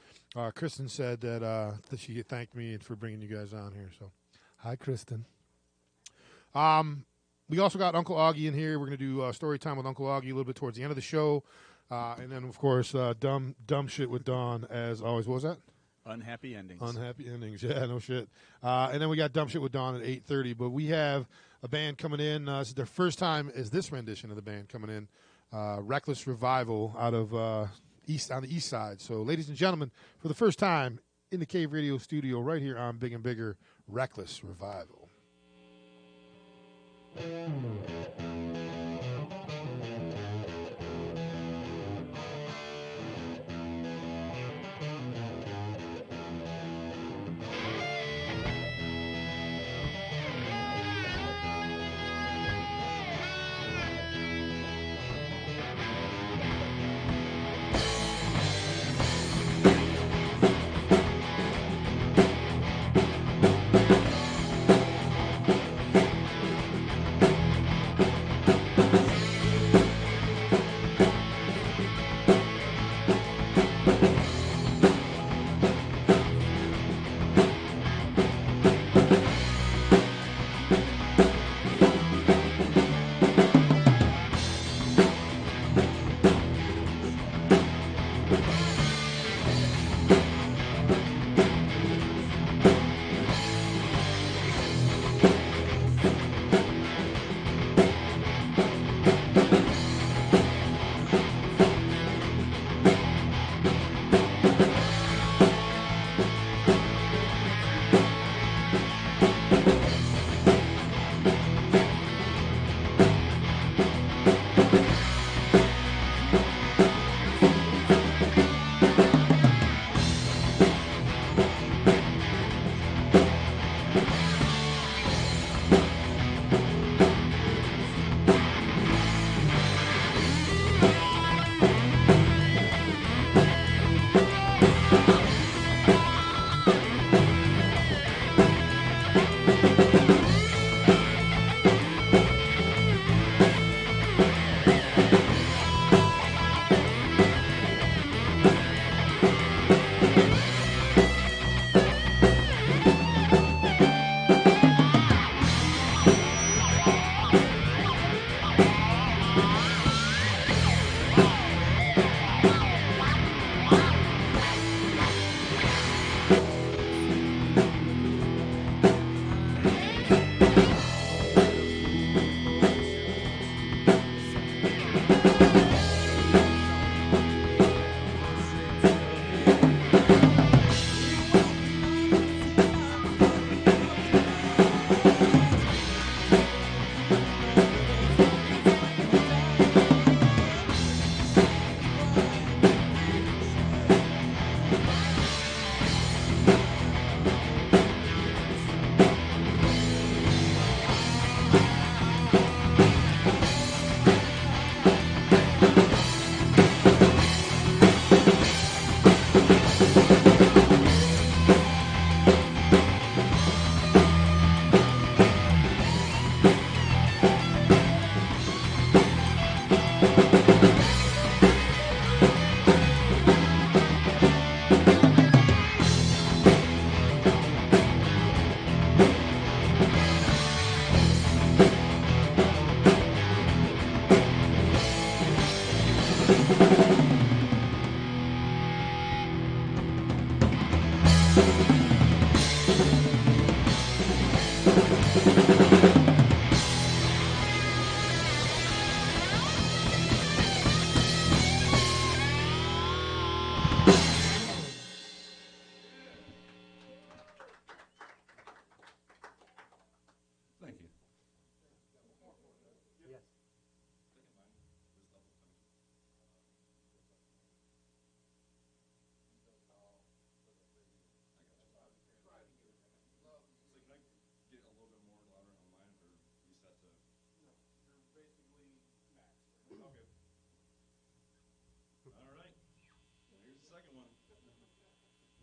Speaker 1: Kristen said that she thanked me for bringing you guys on here. So, hi, Kristen. We also got Uncle Augie in here. We're going to do story time with Uncle Augie a little bit towards the end of the show. And then, of course, dumb shit with Dawn, as always. What was that?
Speaker 6: Unhappy endings.
Speaker 1: Unhappy endings. Yeah, no shit. And then we got Dumb Shit with Dawn at 8:30. But we have a band coming in. This is their first time as this rendition of the band coming in. Reckless Revival out of on the east side. So, ladies and gentlemen, for the first time in the Cave Radio studio right here on Big and Bigger, Reckless Revival.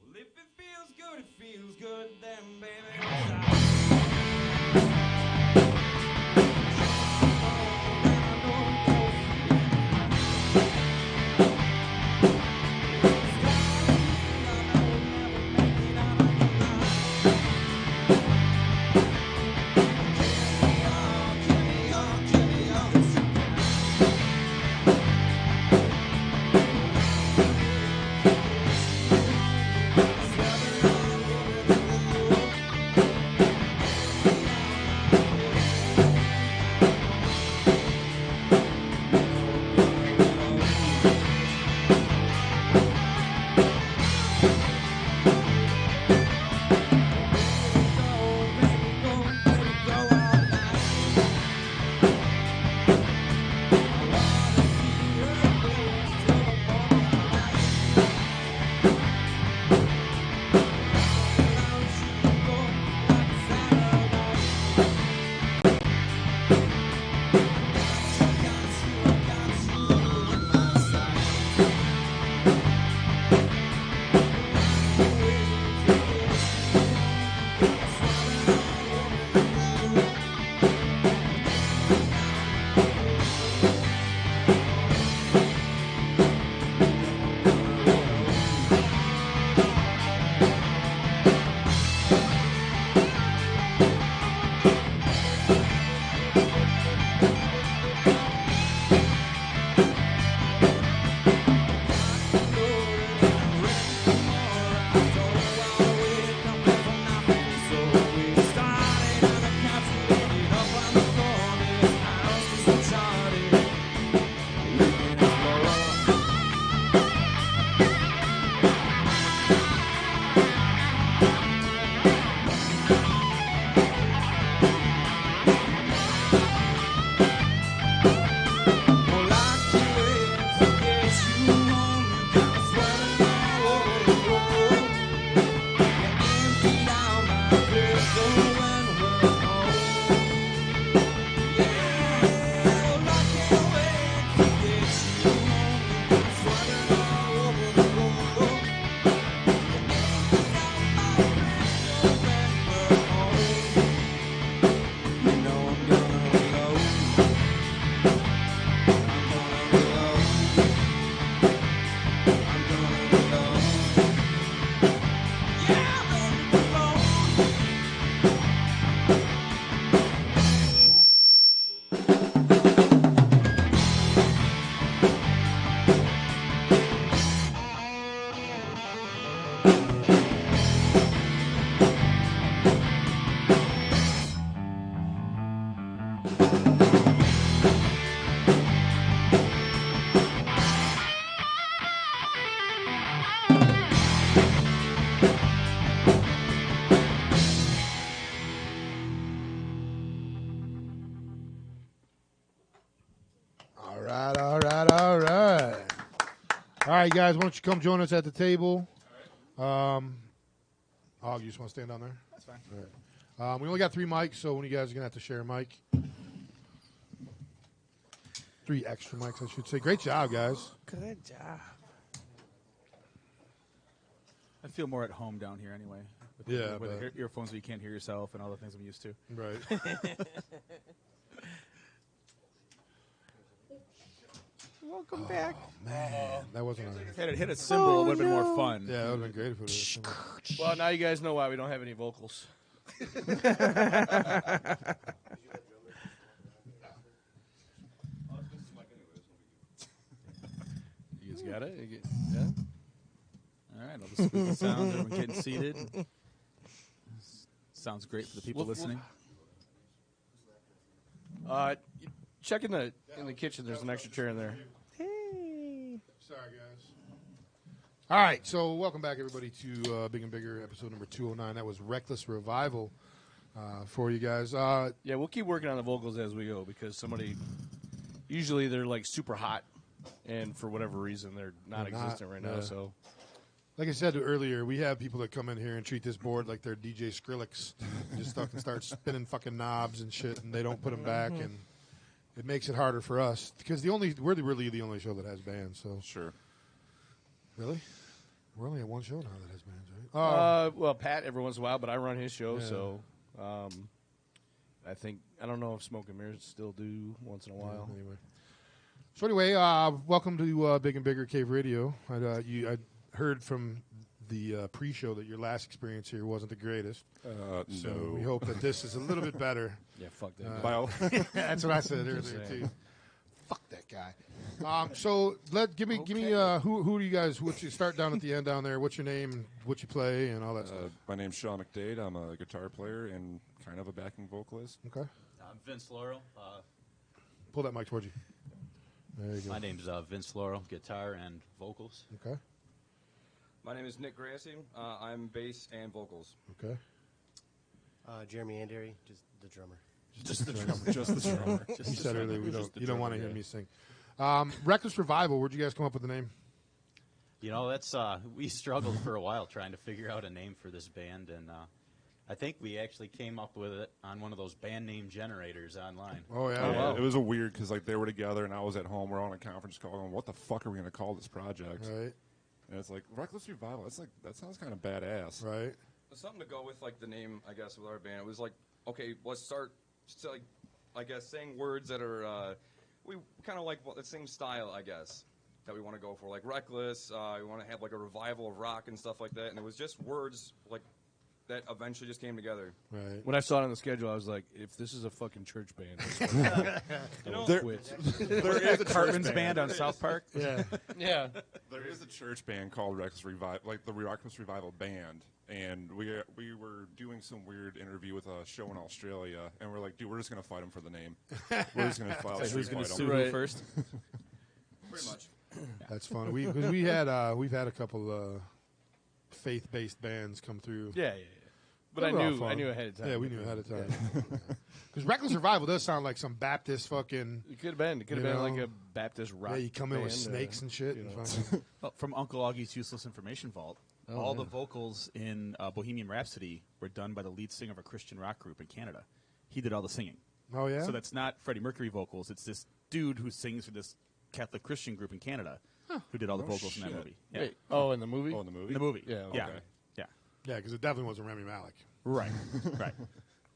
Speaker 2: Well, if it feels good, then baby, it's all.
Speaker 1: All right. All right, guys, why don't you come join us at the table? Og, you just want to stand down there?
Speaker 6: That's fine.
Speaker 1: All right. We only got 3 mics, so one of you guys are going to have to share a mic. 3 extra mics, I should say. Great job, guys.
Speaker 4: Good job.
Speaker 6: I feel more at home down here anyway.
Speaker 1: Yeah,
Speaker 6: with
Speaker 1: but-
Speaker 6: the earphones so you can't hear yourself and all the things I'm used to.
Speaker 1: Right.
Speaker 4: Welcome back.
Speaker 1: Man, that wasn't a...
Speaker 6: Had it hit a cymbal, it would have been more fun.
Speaker 1: Yeah, that would have been great if it was.
Speaker 3: Well, now you guys know why we don't have any vocals.
Speaker 6: You guys got it?
Speaker 3: Yeah.
Speaker 6: All right, I'll just scoot the sound. Everyone getting seated. Sounds great for the people listening.
Speaker 3: Check in the kitchen. There's an extra chair in there.
Speaker 4: Hey.
Speaker 1: Sorry, guys. All right, so welcome back, everybody, to Big and Bigger, episode number 209. That was Reckless Revival for you guys.
Speaker 3: Yeah, we'll keep working on the vocals as we go because usually they're like super hot, and for whatever reason they're not existent right now.
Speaker 1: yeah.
Speaker 3: So
Speaker 1: Like I said earlier, we have people that come in here and treat this board like they're DJ Skrillex. And just fucking start spinning fucking knobs and shit, and they don't put them back, and it makes it harder for us because we're really the only show that has bands. So
Speaker 6: Sure.
Speaker 1: really, We're only at one show now that has bands, right?
Speaker 3: Well, Pat every once in a while, but I run his show,
Speaker 1: Yeah.
Speaker 3: so I don't know if Smoke and Mirrors still do once in a while.
Speaker 1: Anyway. So anyway, welcome to Big and Bigger Cave Radio. I heard from the pre-show that your last experience here wasn't the greatest. So we hope that this is a little bit better.
Speaker 3: Yeah, fuck that.
Speaker 6: Well,
Speaker 1: That's what I said earlier too. Fuck that guy. So give me who do you guys? What's you start down at the end down there? What's your name? What you play and all that stuff?
Speaker 9: My name's Sean McDade. I'm a guitar player and kind of a backing vocalist.
Speaker 1: Okay,
Speaker 10: I'm Vince Laurel.
Speaker 1: pull that mic towards you. There you go.
Speaker 10: My name's Vince Laurel, guitar and vocals.
Speaker 1: Okay,
Speaker 11: My name is Nick Grassi. I'm bass and vocals.
Speaker 1: okay.
Speaker 12: Jeremy Andery, just the drummer.
Speaker 1: Just the drummer. Just the drummer.
Speaker 10: Just
Speaker 1: You
Speaker 10: the
Speaker 1: said
Speaker 10: drummer.
Speaker 1: earlier
Speaker 10: Just the
Speaker 1: you don't want to
Speaker 10: drummer,
Speaker 1: hear
Speaker 10: yeah.
Speaker 1: me sing. Reckless Revival. Where'd you guys come up with the name?
Speaker 10: You know, that's we struggled for a while trying to figure out a name for this band, and I think we actually came up with it on one of those band name generators online.
Speaker 1: Oh yeah.
Speaker 9: It was a weird because like they were together and I was at home. We're on a conference call going, "What the fuck are we going to call this project?"
Speaker 1: Right.
Speaker 9: And it's like Reckless Revival. That's like that sounds kind of badass.
Speaker 1: Right.
Speaker 11: Something to go with like the name, I guess, with our band. It was like, okay, let's start, like, I guess, saying words that are, we kind of like the same style, I guess, that we want to go for. Like Reckless, we want to have like a revival of rock and stuff like that. And it was just words like that eventually just came together.
Speaker 1: Right.
Speaker 3: When I saw it on the schedule, I was like, if this is a fucking church band, I'll quit.
Speaker 6: there is a Cartman's band on South Park.
Speaker 1: Yeah.
Speaker 3: Yeah.
Speaker 9: There is a church band called Reckless Revival, like the Reckless Revival band, and we were doing some weird interview with a show in Australia, and we're like, dude, we're just gonna fight them for the name. We're just gonna file a
Speaker 3: Who's
Speaker 9: street
Speaker 3: going
Speaker 9: fight
Speaker 3: to
Speaker 9: 'em.
Speaker 3: sue who first?
Speaker 11: Pretty much.
Speaker 1: That's fun. We've had a couple faith-based bands come through.
Speaker 3: Yeah. But
Speaker 1: They
Speaker 3: I
Speaker 1: were all
Speaker 3: knew
Speaker 1: fun.
Speaker 3: ahead of time.
Speaker 1: Yeah, we knew ahead of time. Because Reckless Revival does sound like some Baptist fucking.
Speaker 3: It could have been. It could have
Speaker 1: You
Speaker 3: been
Speaker 1: know,
Speaker 3: like a Baptist rock.
Speaker 1: Yeah, you come in with
Speaker 3: band,
Speaker 1: snakes and shit.
Speaker 3: you
Speaker 1: And
Speaker 3: know.
Speaker 1: fucking,
Speaker 6: Well, from Uncle Augie's Useless Information Vault,
Speaker 3: Oh,
Speaker 6: all
Speaker 3: yeah.
Speaker 6: the vocals in Bohemian Rhapsody were done by the lead singer of a Christian rock group in Canada. He did all the singing.
Speaker 1: oh yeah.
Speaker 6: So that's not Freddie Mercury vocals. It's this dude who sings for this Catholic Christian group in Canada who did all the vocals in that
Speaker 9: shit.
Speaker 6: movie. Yeah.
Speaker 3: Wait, oh, in the movie?
Speaker 9: Oh, in the movie.
Speaker 6: In the movie.
Speaker 3: Yeah,
Speaker 6: Yeah.
Speaker 9: okay.
Speaker 6: Yeah.
Speaker 1: Yeah, because it definitely wasn't Remy Malik.
Speaker 6: Right. Right.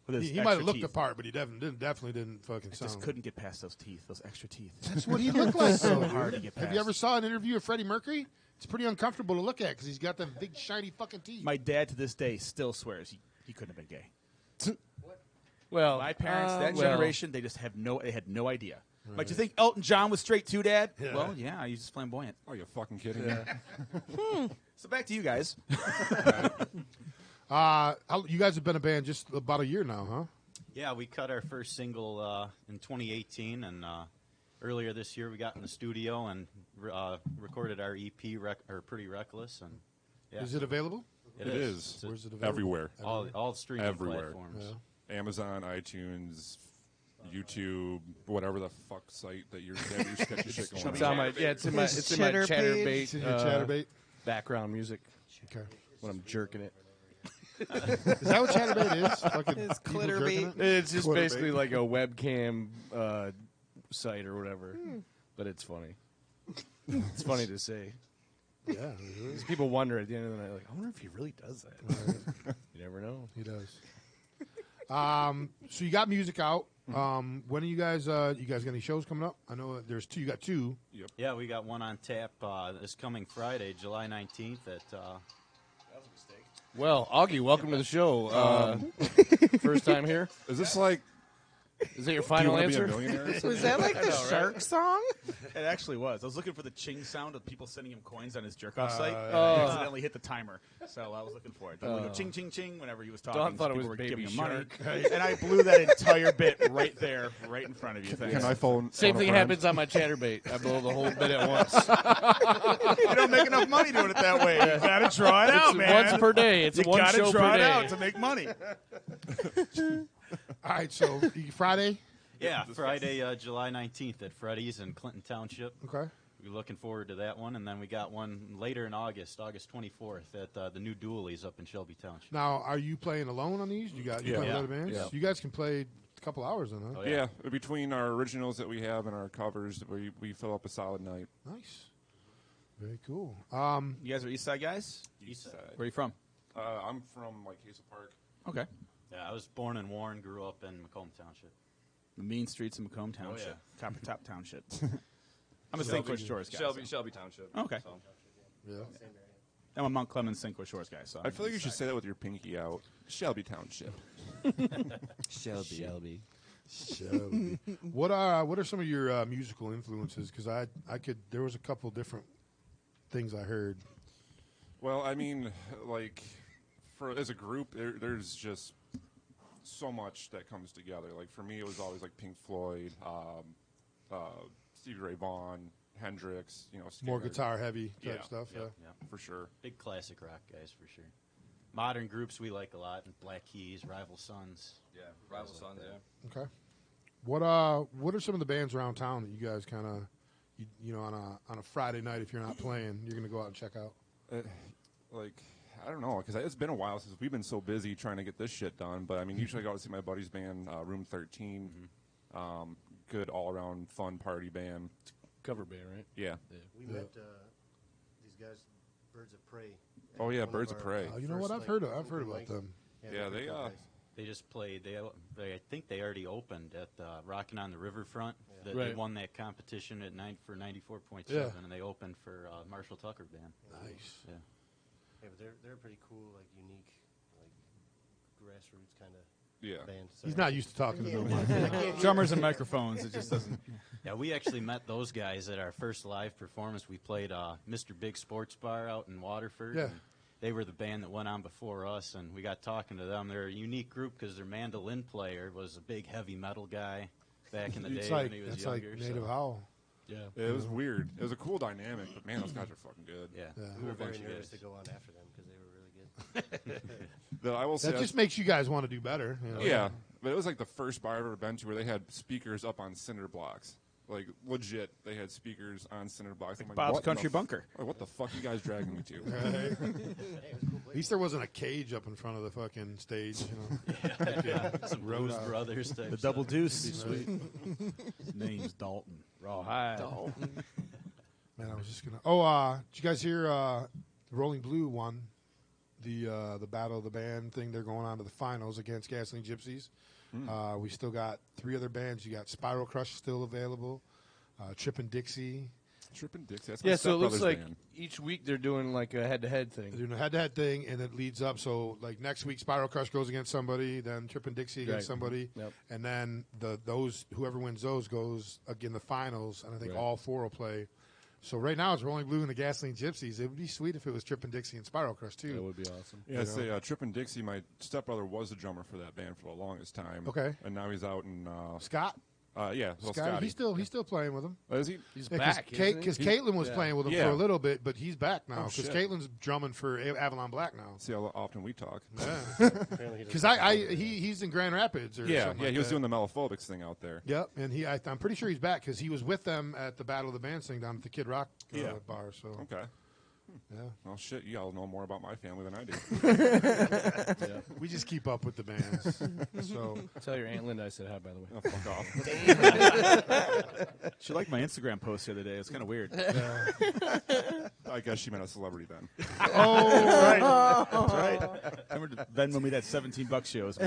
Speaker 6: With his
Speaker 1: He might have
Speaker 6: extra
Speaker 1: looked
Speaker 6: teeth.
Speaker 1: the part, but he definitely didn't fucking sound.
Speaker 6: Just couldn't get past those teeth, those extra teeth.
Speaker 1: That's what he looked like.
Speaker 6: So
Speaker 1: though,
Speaker 6: hard
Speaker 1: dude.
Speaker 6: to get
Speaker 1: Have you
Speaker 6: past.
Speaker 1: ever saw an interview of Freddie Mercury? It's pretty uncomfortable to look at because he's got them big shiny fucking teeth.
Speaker 6: My dad to this day still swears he couldn't have been gay.
Speaker 3: Well,
Speaker 6: My parents, that
Speaker 3: well,
Speaker 6: generation, they just had no idea. Like, do you think Elton John was straight too, Dad?
Speaker 1: Yeah.
Speaker 6: Well, yeah, he's just flamboyant.
Speaker 9: Are you fucking kidding me?
Speaker 6: So back to you guys.
Speaker 1: You guys have been a band just about a year now, huh?
Speaker 10: Yeah, we cut our first single in 2018, and earlier this year we got in the studio and recorded our EP, or Pretty Reckless, and yeah,
Speaker 1: Is it available?
Speaker 10: it
Speaker 9: is.
Speaker 1: Where's it available?
Speaker 9: Everywhere.
Speaker 10: all streaming
Speaker 9: Everywhere.
Speaker 10: platforms.
Speaker 1: Yeah.
Speaker 9: Amazon, iTunes, YouTube, whatever the fuck site that you're sketchy shit going
Speaker 3: It's
Speaker 9: on.
Speaker 3: on my it's in my
Speaker 4: His
Speaker 3: it's in my
Speaker 4: Cheddar page.
Speaker 3: Chatterbait
Speaker 1: It's in your Chatterbait.
Speaker 3: background music
Speaker 1: Okay.
Speaker 3: when I'm jerking it.
Speaker 1: Is that what Chatterbait is? Fucking
Speaker 4: His
Speaker 1: people
Speaker 4: Clitterbait.
Speaker 1: jerking it?
Speaker 3: It's just
Speaker 1: Twitter
Speaker 3: basically
Speaker 1: bait.
Speaker 3: like a webcam site or whatever, but it's funny. It's funny to say.
Speaker 1: Yeah, it is.
Speaker 3: 'Cause people wonder at the end of the night, like, I wonder if he really does that. You never know.
Speaker 1: He does. So you got music out. When are you guys? You guys got any shows coming up? I know there's two. You got two.
Speaker 10: Yeah, we got one on tap this coming Friday, July 19th at.
Speaker 3: Well, Augie, welcome to the show. First time here.
Speaker 9: Is this like?
Speaker 3: Is that your
Speaker 9: Do you
Speaker 3: final
Speaker 9: want to be a
Speaker 3: answer?
Speaker 9: millionaire? or something?
Speaker 4: Was that like the shark song?
Speaker 6: It actually was. I was looking for the ching sound of people sending him coins on his jerk-off site.
Speaker 3: Oh.
Speaker 6: I accidentally hit the timer, so I was looking for it. Then we go ching, ching, ching whenever he was talking.
Speaker 3: Dawn thought it
Speaker 6: people
Speaker 3: was
Speaker 6: were
Speaker 3: Baby
Speaker 6: giving him money.
Speaker 3: Shark.
Speaker 6: And I blew that entire bit right there, right in front of you. Thanks.
Speaker 9: Can I phone?
Speaker 3: Same
Speaker 9: phone a
Speaker 3: thing
Speaker 9: friend?
Speaker 3: happens on my Chatterbait. I blow the whole bit at once.
Speaker 6: You don't make enough money doing it that way. You gotta draw it out,
Speaker 3: It's
Speaker 6: man.
Speaker 3: once per day. It's
Speaker 6: you
Speaker 3: one
Speaker 6: gotta
Speaker 3: show
Speaker 6: draw
Speaker 3: per
Speaker 6: it
Speaker 3: day.
Speaker 6: out to make money.
Speaker 1: All right. So Friday.
Speaker 10: Yeah, Friday, July 19th at Freddy's in Clinton Township.
Speaker 1: Okay.
Speaker 10: We're looking forward to that one, and then we got one later in August 24th at the new Doolies up in Shelby Township.
Speaker 1: Now, are you playing alone on these? You playing with
Speaker 10: Yeah.
Speaker 1: other bands?
Speaker 10: Yeah.
Speaker 1: You guys can play a couple hours then, huh?
Speaker 10: Oh,
Speaker 9: Yeah, between our originals that we have and our covers, we fill up a solid night.
Speaker 1: Nice. Very cool.
Speaker 6: You guys are East Side guys?
Speaker 9: East Side.
Speaker 6: Where are you from?
Speaker 9: I'm from like Hazel Park.
Speaker 6: Okay.
Speaker 10: Yeah, I was born in Warren, grew up in Macomb Township.
Speaker 6: The mean streets of Macomb Township.
Speaker 10: yeah.
Speaker 6: Copper Top Township. I'm a St. Clair Shores guy.
Speaker 11: Shelby Township.
Speaker 6: Okay.
Speaker 11: So.
Speaker 1: Yeah.
Speaker 6: I'm a Mount Clemens St. Clair Shores guy. So
Speaker 9: I feel like you should say that with your pinky out. Shelby Township.
Speaker 5: Shelby.
Speaker 1: What are some of your musical influences? Because I could there was a couple different things I heard.
Speaker 9: Well, I mean, like, as a group, there's just so much that comes together. Like, for me, it was always like Pink Floyd, Stevie Ray Vaughan, Hendrix. You know,
Speaker 1: More
Speaker 9: Skinner.
Speaker 1: guitar heavy type
Speaker 9: Yeah.
Speaker 1: stuff. Yeah.
Speaker 9: For sure.
Speaker 10: Big classic rock guys for sure. Modern groups we like a lot. Black Keys, Rival Sons.
Speaker 11: Yeah, Rival Sons. Yeah.
Speaker 1: Okay. What are some of the bands around town that you guys kind of you know on a Friday night, if you're not playing, you're gonna go out and check out?
Speaker 9: Like, I don't know, because it's been a while since we've been so busy trying to get this shit done. But I mean, usually I go out to see my buddy's band, Room 13. Good all around fun party band.
Speaker 3: Cover band, right?
Speaker 9: Yeah.
Speaker 12: We met these guys, Birds of Prey.
Speaker 9: Oh,
Speaker 12: at
Speaker 9: yeah,
Speaker 12: one of
Speaker 9: Birds of
Speaker 12: our
Speaker 9: Prey.
Speaker 1: You know what? I've
Speaker 12: first,
Speaker 1: heard
Speaker 12: open
Speaker 1: about
Speaker 12: mics.
Speaker 1: them.
Speaker 9: Yeah,
Speaker 12: they're
Speaker 9: they
Speaker 12: good guys.
Speaker 10: They just played. They I think they already opened at Rockin' on the Riverfront.
Speaker 12: Yeah.
Speaker 10: They
Speaker 3: Right.
Speaker 10: won that competition at 94.7,
Speaker 1: Yeah.
Speaker 10: and they opened for Marshall Tucker Band.
Speaker 1: Nice.
Speaker 10: Yeah.
Speaker 12: Yeah, but they're pretty cool, like unique, like grassroots kind of
Speaker 9: Yeah.
Speaker 12: band.
Speaker 1: He's not used to talking to
Speaker 12: Yeah.
Speaker 1: nobody.
Speaker 6: drummers and microphones. It just doesn't.
Speaker 10: Yeah, we actually met those guys at our first live performance. We played Mr. Big Sports Bar out in Waterford.
Speaker 1: Yeah.
Speaker 10: And they were the band that went on before us, and we got talking to them. They're a unique group because their mandolin player was a big heavy metal guy back in the day
Speaker 1: It's
Speaker 10: when
Speaker 1: like
Speaker 10: he was
Speaker 1: that's
Speaker 10: younger.
Speaker 1: like Native
Speaker 10: so,
Speaker 1: Howl.
Speaker 3: Yeah.
Speaker 9: It was weird. It was a cool dynamic, but man, those guys are fucking good.
Speaker 10: yeah,
Speaker 1: Yeah.
Speaker 12: We were very
Speaker 10: bunch of
Speaker 12: nervous
Speaker 10: guys.
Speaker 12: to go on after them because they were really good.
Speaker 9: That I will say.
Speaker 1: That just makes you guys want to do better. You know?
Speaker 9: yeah, but it was like the first bar I've ever been to where they had speakers up on cinder blocks. Like, legit, they had speakers on cinder blocks. I'm like,
Speaker 6: Bob's
Speaker 9: what in
Speaker 6: Country
Speaker 9: the
Speaker 6: Bunker.
Speaker 9: Like, what the fuck you guys dragging me to?
Speaker 1: At least there wasn't a cage up in front of the fucking stage. You know?
Speaker 10: Yeah, some Blues
Speaker 1: out.
Speaker 10: Brothers type
Speaker 6: The double
Speaker 10: stuff.
Speaker 6: deuce. Sweet. His name's Dalton. Rawhide.
Speaker 1: Man, I was just gonna. Did you guys hear Rolling Blue won the Battle of the Band thing? They're going on to the finals against Gasoline Gypsies. We still got 3 other bands. You got Spiral Crush still available. Trippin' Dixie.
Speaker 9: Trippin' Dixie. That's my
Speaker 3: Yeah, so it looks
Speaker 9: stepbrother's
Speaker 3: like
Speaker 9: band.
Speaker 3: each week they're doing like a head-to-head thing.
Speaker 1: They're doing a head-to-head thing, and it leads up. So, like next week, Spiral Crush goes against somebody, then Trippin' Dixie against
Speaker 3: Right.
Speaker 1: somebody,
Speaker 3: Yep.
Speaker 1: and then whoever wins those goes again the finals. And I think
Speaker 3: Right.
Speaker 1: all 4 will play. So right now it's Rolling Blue and the Gasoline Gypsies. It would be sweet if it was Trippin' Dixie and Spiral Crush too.
Speaker 3: That would be awesome.
Speaker 9: Yeah, I'd say Trippin' Dixie, my stepbrother was the drummer for that band for the longest time.
Speaker 1: Okay.
Speaker 9: And now he's out in...
Speaker 1: Scott.
Speaker 9: Yeah, well,
Speaker 1: Scott,
Speaker 9: Scotty.
Speaker 1: he's still playing with them.
Speaker 9: Oh, is he?
Speaker 3: He's back.
Speaker 1: Because Caitlin was
Speaker 3: Yeah.
Speaker 1: playing with him
Speaker 9: Yeah.
Speaker 1: for a little bit, but he's back now
Speaker 9: Oh,
Speaker 1: because
Speaker 9: shit.
Speaker 1: Caitlin's drumming for Avalon Black now.
Speaker 9: See how often we talk.
Speaker 12: Apparently he
Speaker 1: Because
Speaker 12: doesn't-
Speaker 1: he's in Grand Rapids or
Speaker 9: Yeah,
Speaker 1: something
Speaker 9: yeah,
Speaker 1: like
Speaker 9: he was
Speaker 1: that.
Speaker 9: doing the Mellophobics thing out there.
Speaker 1: Yep, and I'm pretty sure he's back because he was with them at the Battle of the Bands thing down at the Kid Rock bar. So
Speaker 9: Okay.
Speaker 1: yeah,
Speaker 9: Well, shit, you all know more about my family than I do.
Speaker 1: we just keep up with the bands. So
Speaker 3: Tell your Aunt Linda I said hi, by the way.
Speaker 9: Oh, fuck off.
Speaker 6: She liked my Instagram post the other day. It's kind of weird.
Speaker 9: I guess she meant a celebrity then.
Speaker 6: That's right. Remember to Venmo me that $17 shows.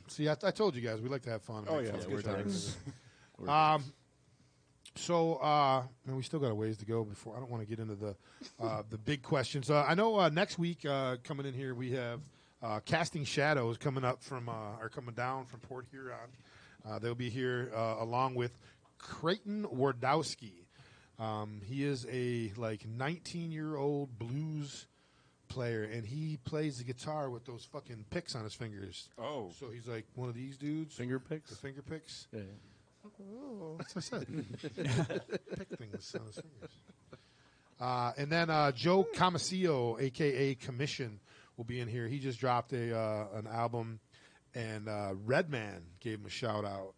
Speaker 1: see, I told you guys we like to have fun. and
Speaker 9: Oh,
Speaker 1: make
Speaker 9: yeah,
Speaker 1: fun
Speaker 9: it's
Speaker 1: of
Speaker 9: good
Speaker 1: each other.
Speaker 9: times.
Speaker 1: So, man, we still got a ways to go before. I don't want to get into the big questions. I know next week coming in here we have Casting Shadows coming up coming down from Port Huron. They'll be here along with Creighton Wardowski. He is a 19-year-old blues player, and he plays the guitar with those fucking picks on his fingers.
Speaker 9: Oh.
Speaker 1: So he's like one of these dudes.
Speaker 3: Finger picks?
Speaker 1: The finger picks.
Speaker 3: Yeah.
Speaker 1: That's what I said. Pick things on his fingers. And then Joe Camasillo, a.k.a. Commission, will be in here. He just dropped an album, and Redman gave him a shout-out.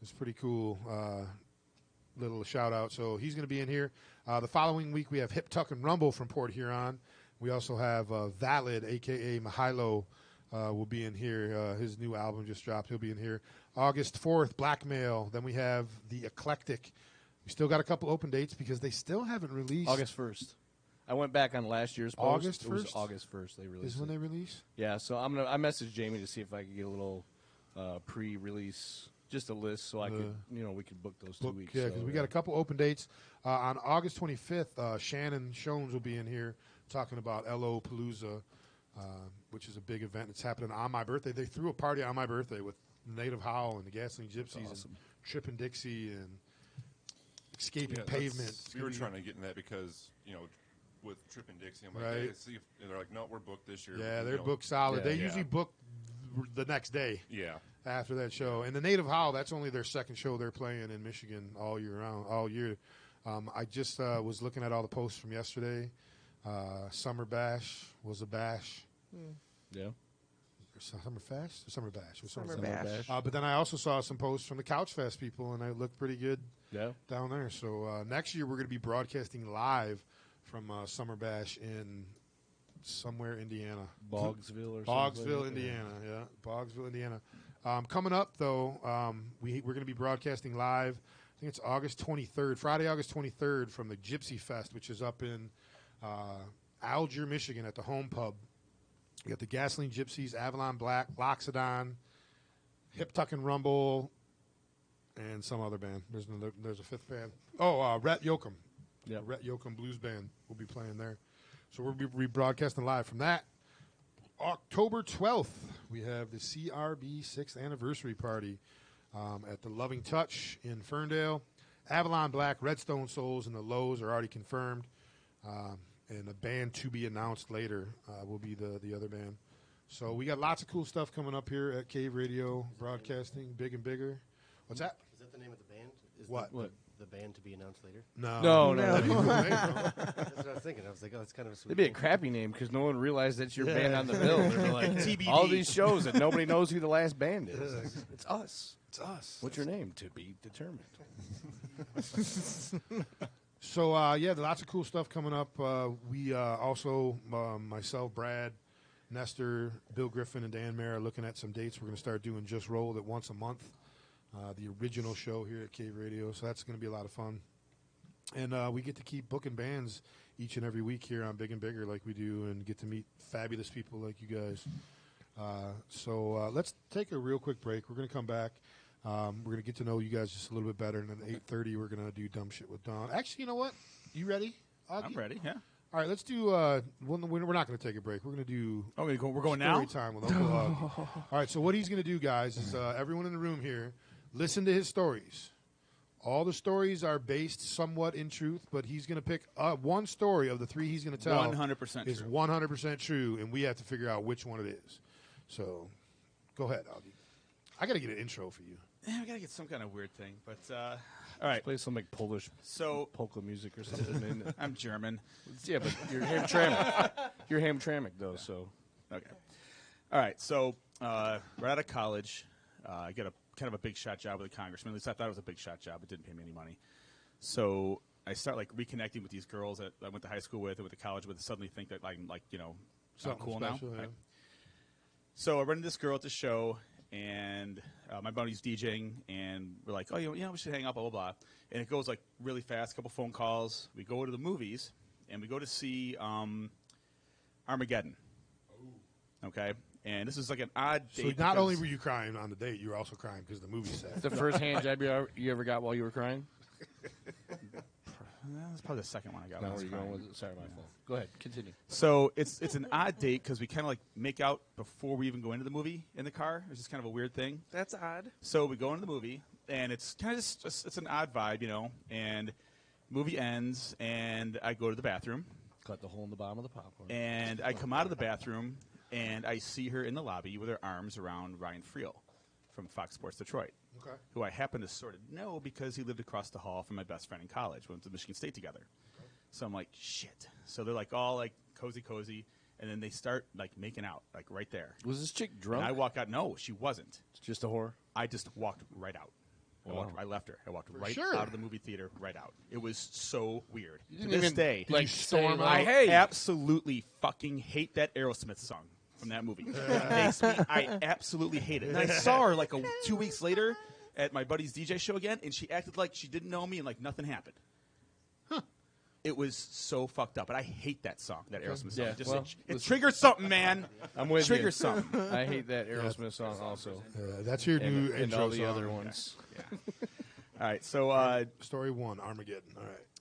Speaker 1: It's pretty cool little shout-out. So he's going to be in here. The following week, we have Hip Tuck and Rumble from Port Huron. We also have Valid, a.k.a. Mahilo, will be in here. His new album just dropped. He'll be in here. August 4th, Blackmail. Then we have The Eclectic We still got a couple open dates because they still haven't released.
Speaker 3: August 1st. I went back on last year's post.
Speaker 1: August
Speaker 3: It was
Speaker 1: 1st?
Speaker 3: August 1st they released
Speaker 1: Is when
Speaker 3: it.
Speaker 1: they release?
Speaker 3: Yeah, so I messaged Jamie to see if I could get a little pre-release, just a list, so I could, we could book those 2 weeks.
Speaker 1: Yeah, because we got a couple open dates. On August 25th, Shannon Shones will be in here talking about LO Palooza, which is a big event. It's happening on my birthday. They threw a party on my birthday with Native Howl and the Gasoline Gypsies and Trippin' Dixie and Escaping Pavement.
Speaker 9: We were trying to get in that because, with Trippin' Dixie, I'm like,
Speaker 1: Right.
Speaker 9: hey, see if, and they're like, no, we're booked this year.
Speaker 1: Yeah, they're booked solid. They usually book the next day.
Speaker 9: Yeah.
Speaker 1: After that show, and the Native Howl, that's only their second show they're playing in Michigan all year. I just was looking at all the posts from yesterday. Summer Bash was a bash.
Speaker 3: Yeah.
Speaker 1: Summer Fest or Summer Bash? It was
Speaker 4: Summer Bash.
Speaker 1: But then I also saw some posts from the Couch Fest people, and they looked pretty good down there. So next year we're going to be broadcasting live from Summer Bash in somewhere Indiana.
Speaker 3: Bogsville or
Speaker 1: Bogsville,
Speaker 3: something.
Speaker 1: Indiana. Yeah, Bogsville, Indiana. Coming up, though, we're going to be broadcasting live. I think it's August 23rd, Friday, August 23rd, from the Gypsy Fest, which is up in Alger, Michigan, at the Home Pub. You got the Gasoline Gypsies, Avalon Black, Loxodon, Hip Tuck and Rumble, and some other band. There's a fifth band. Oh, Rhett Yoakum.
Speaker 3: Yeah,
Speaker 1: Rhett Yoakum Blues Band will be playing there. So we'll be rebroadcasting live from that. October 12th, we have the CRB 6th anniversary party at the Loving Touch in Ferndale. Avalon Black, Redstone Souls, and the Lows are already confirmed. And a band to be announced later will be the other band. So we got lots of cool stuff coming up here at Cave Radio Broadcasting, big and bigger. What's that?
Speaker 12: Is that the name of the band? Is
Speaker 1: What?
Speaker 12: The band to be announced later?
Speaker 3: No.
Speaker 1: That'd be a cool name, bro.
Speaker 12: That's what I was thinking. I was like, oh, that's kind of a sweet
Speaker 3: It'd be a
Speaker 12: name.
Speaker 3: crappy name because no one realized that's your band on the bill. They're like,
Speaker 6: TBD.
Speaker 3: all these shows and nobody knows who the last band is. It's us.
Speaker 1: It's us.
Speaker 3: What's your name? To be determined.
Speaker 1: So, lots of cool stuff coming up. We also, myself, Brad, Nestor, Bill Griffin, and Dan Mayer are looking at some dates. We're going to start doing Just Roll It once a month, the original show here at Cave Radio. So that's going to be a lot of fun. And we get to keep booking bands each and every week here on Big and Bigger like we do and get to meet fabulous people like you guys. So let's take a real quick break. We're going to come back. We're going to get to know you guys just a little bit better. And then at 8:30, we're going to do Dumb Shit with Don. Actually, you know what? You ready, Augie?
Speaker 6: I'm ready, yeah.
Speaker 1: All right, let's do we're not going to take a break. We're going to do
Speaker 6: we're going
Speaker 1: story
Speaker 6: now?
Speaker 1: time with Uncle Augie. All right, so what he's going to do, guys, is everyone in the room here, listen to his stories. All the stories are based somewhat in truth, but he's going to pick one story of the three he's going to tell
Speaker 6: 100%
Speaker 1: is
Speaker 6: true.
Speaker 1: 100% true, and we have to figure out which one it is. So go ahead, Augie. I got to get an intro for you.
Speaker 6: Yeah, we got to get some kind of weird thing. But, all right.
Speaker 3: Play some like Polish polka music or something.
Speaker 6: I'm German.
Speaker 3: Yeah, but you're Hamtramck. You're Hamtramck, though, so.
Speaker 6: Okay. All right. So, right out of college, I got a kind of a big shot job with a congressman. At least I thought it was a big shot job. It didn't pay me any money. So I start like reconnecting with these girls that I went to high school with and went to college with, and suddenly think that I'm like, sound
Speaker 1: Something
Speaker 6: cool
Speaker 1: special,
Speaker 6: now.
Speaker 1: yeah.
Speaker 6: Right. So I run into this girl at the show, and my buddy's DJing, and we're like, oh, we should hang out, blah, blah, blah. And it goes like really fast, a couple phone calls. We go to the movies, and we go to see Armageddon. Okay? And this is like an odd
Speaker 1: So
Speaker 6: date.
Speaker 1: not
Speaker 6: because-
Speaker 1: only were you crying on the date, you were also crying because the movie sad.
Speaker 3: The first hand job you ever got while you were crying?
Speaker 6: That's probably the second one I got.
Speaker 3: No,
Speaker 6: when I was
Speaker 3: where you going
Speaker 6: crying.
Speaker 3: with it? Sorry, my fault. Go ahead, continue.
Speaker 6: So it's an odd date because we kind of like make out before we even go into the movie in the car. It's just kind of a weird thing.
Speaker 4: That's odd.
Speaker 6: So we go into the movie, and it's kind of just it's an odd vibe, and movie ends, and I go to the bathroom.
Speaker 3: Cut the hole in the bottom of the popcorn.
Speaker 6: And I come out of the bathroom, and I see her in the lobby with her arms around Ryan Friel from Fox Sports Detroit,
Speaker 1: Okay.
Speaker 6: who I happen to sort of know because he lived across the hall from my best friend in college. We went to Michigan State together. Okay. So I'm like, shit. So they're like all like cozy, and then they start like making out like right there.
Speaker 3: Was this chick drunk?
Speaker 6: And I walk out. No, she wasn't.
Speaker 3: It's just a whore?
Speaker 6: I just walked right out.
Speaker 3: Wow.
Speaker 6: I left her. I walked
Speaker 1: For
Speaker 6: right
Speaker 1: sure.
Speaker 6: out of the movie theater, right out. It was so weird.
Speaker 3: You
Speaker 6: To
Speaker 3: didn't
Speaker 6: this
Speaker 3: even,
Speaker 6: day,
Speaker 3: like,
Speaker 1: storm
Speaker 3: say,
Speaker 1: out?
Speaker 3: like,
Speaker 6: I
Speaker 3: hey.
Speaker 6: absolutely fucking hate that Aerosmith song from that movie. It makes me, I absolutely hate it. And I saw her like 2 weeks later, at my buddy's DJ show again, and she acted like she didn't know me and like nothing happened. It was so fucked up, but I hate that song, that Aerosmith song.
Speaker 3: Yeah,
Speaker 6: Just,
Speaker 3: well,
Speaker 6: it triggers something, man.
Speaker 3: I'm with
Speaker 6: triggers
Speaker 3: you.
Speaker 6: something.
Speaker 3: I hate that Aerosmith song also.
Speaker 1: That's your new
Speaker 3: and
Speaker 1: intro
Speaker 3: all the
Speaker 1: song.
Speaker 3: other ones.
Speaker 6: Yeah. All right, so
Speaker 1: story 1, Armageddon.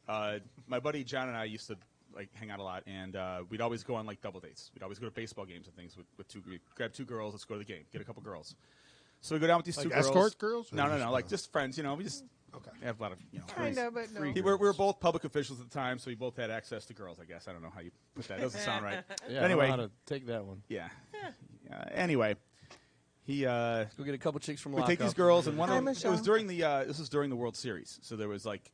Speaker 1: All right.
Speaker 6: My buddy John and I used to like hang out a lot, and we'd always go on like double dates. We'd always go to baseball games and things with two. We'd grab 2 girls. Let's go to the game. Get a couple girls. So we go down with these
Speaker 1: Like
Speaker 6: 2 girls.
Speaker 1: escort girls? Or
Speaker 6: No,
Speaker 1: just,
Speaker 6: like just friends. You know, we just
Speaker 1: Okay.
Speaker 6: have a lot of
Speaker 4: Kinda, but no.
Speaker 6: We were both public officials at the time, so we both had access to girls. I guess I don't know how you put that. It doesn't sound right.
Speaker 3: Yeah,
Speaker 6: But anyway,
Speaker 3: I don't know how to take that one.
Speaker 6: yeah. Anyway, he
Speaker 3: Go get a couple chicks from
Speaker 6: we take
Speaker 3: lockup.
Speaker 6: these girls, and one
Speaker 4: Hi,
Speaker 6: of them, it
Speaker 4: Michelle.
Speaker 6: was during the this was during the World Series, so there was like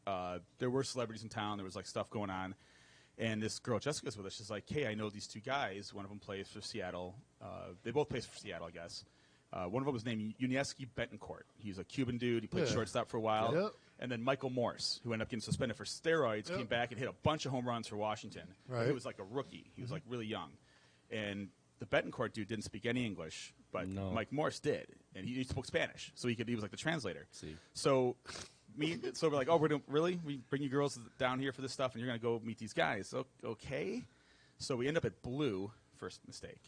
Speaker 6: there were celebrities in town, there was like stuff going on, and this girl Jessica's with us. She's like, hey, I know these 2 guys. One of them plays for Seattle. They both play for Seattle, I guess. One of them was named Unieski Betancourt. He's a Cuban dude. He played
Speaker 1: Yeah.
Speaker 6: shortstop for a while.
Speaker 1: Yep.
Speaker 6: And then Michael Morse, who ended up getting suspended for steroids, came back and hit a bunch of home runs for Washington.
Speaker 1: Right.
Speaker 6: He was like a rookie. He was like really young. And the Betancourt dude didn't speak any English, but
Speaker 3: No.
Speaker 6: Mike Morse did, and he spoke Spanish, so he was like the translator.
Speaker 3: See.
Speaker 6: So we're like, oh, really? We bring you girls down here for this stuff, and you're gonna go meet these guys? Okay. So we end up at Blue. First mistake.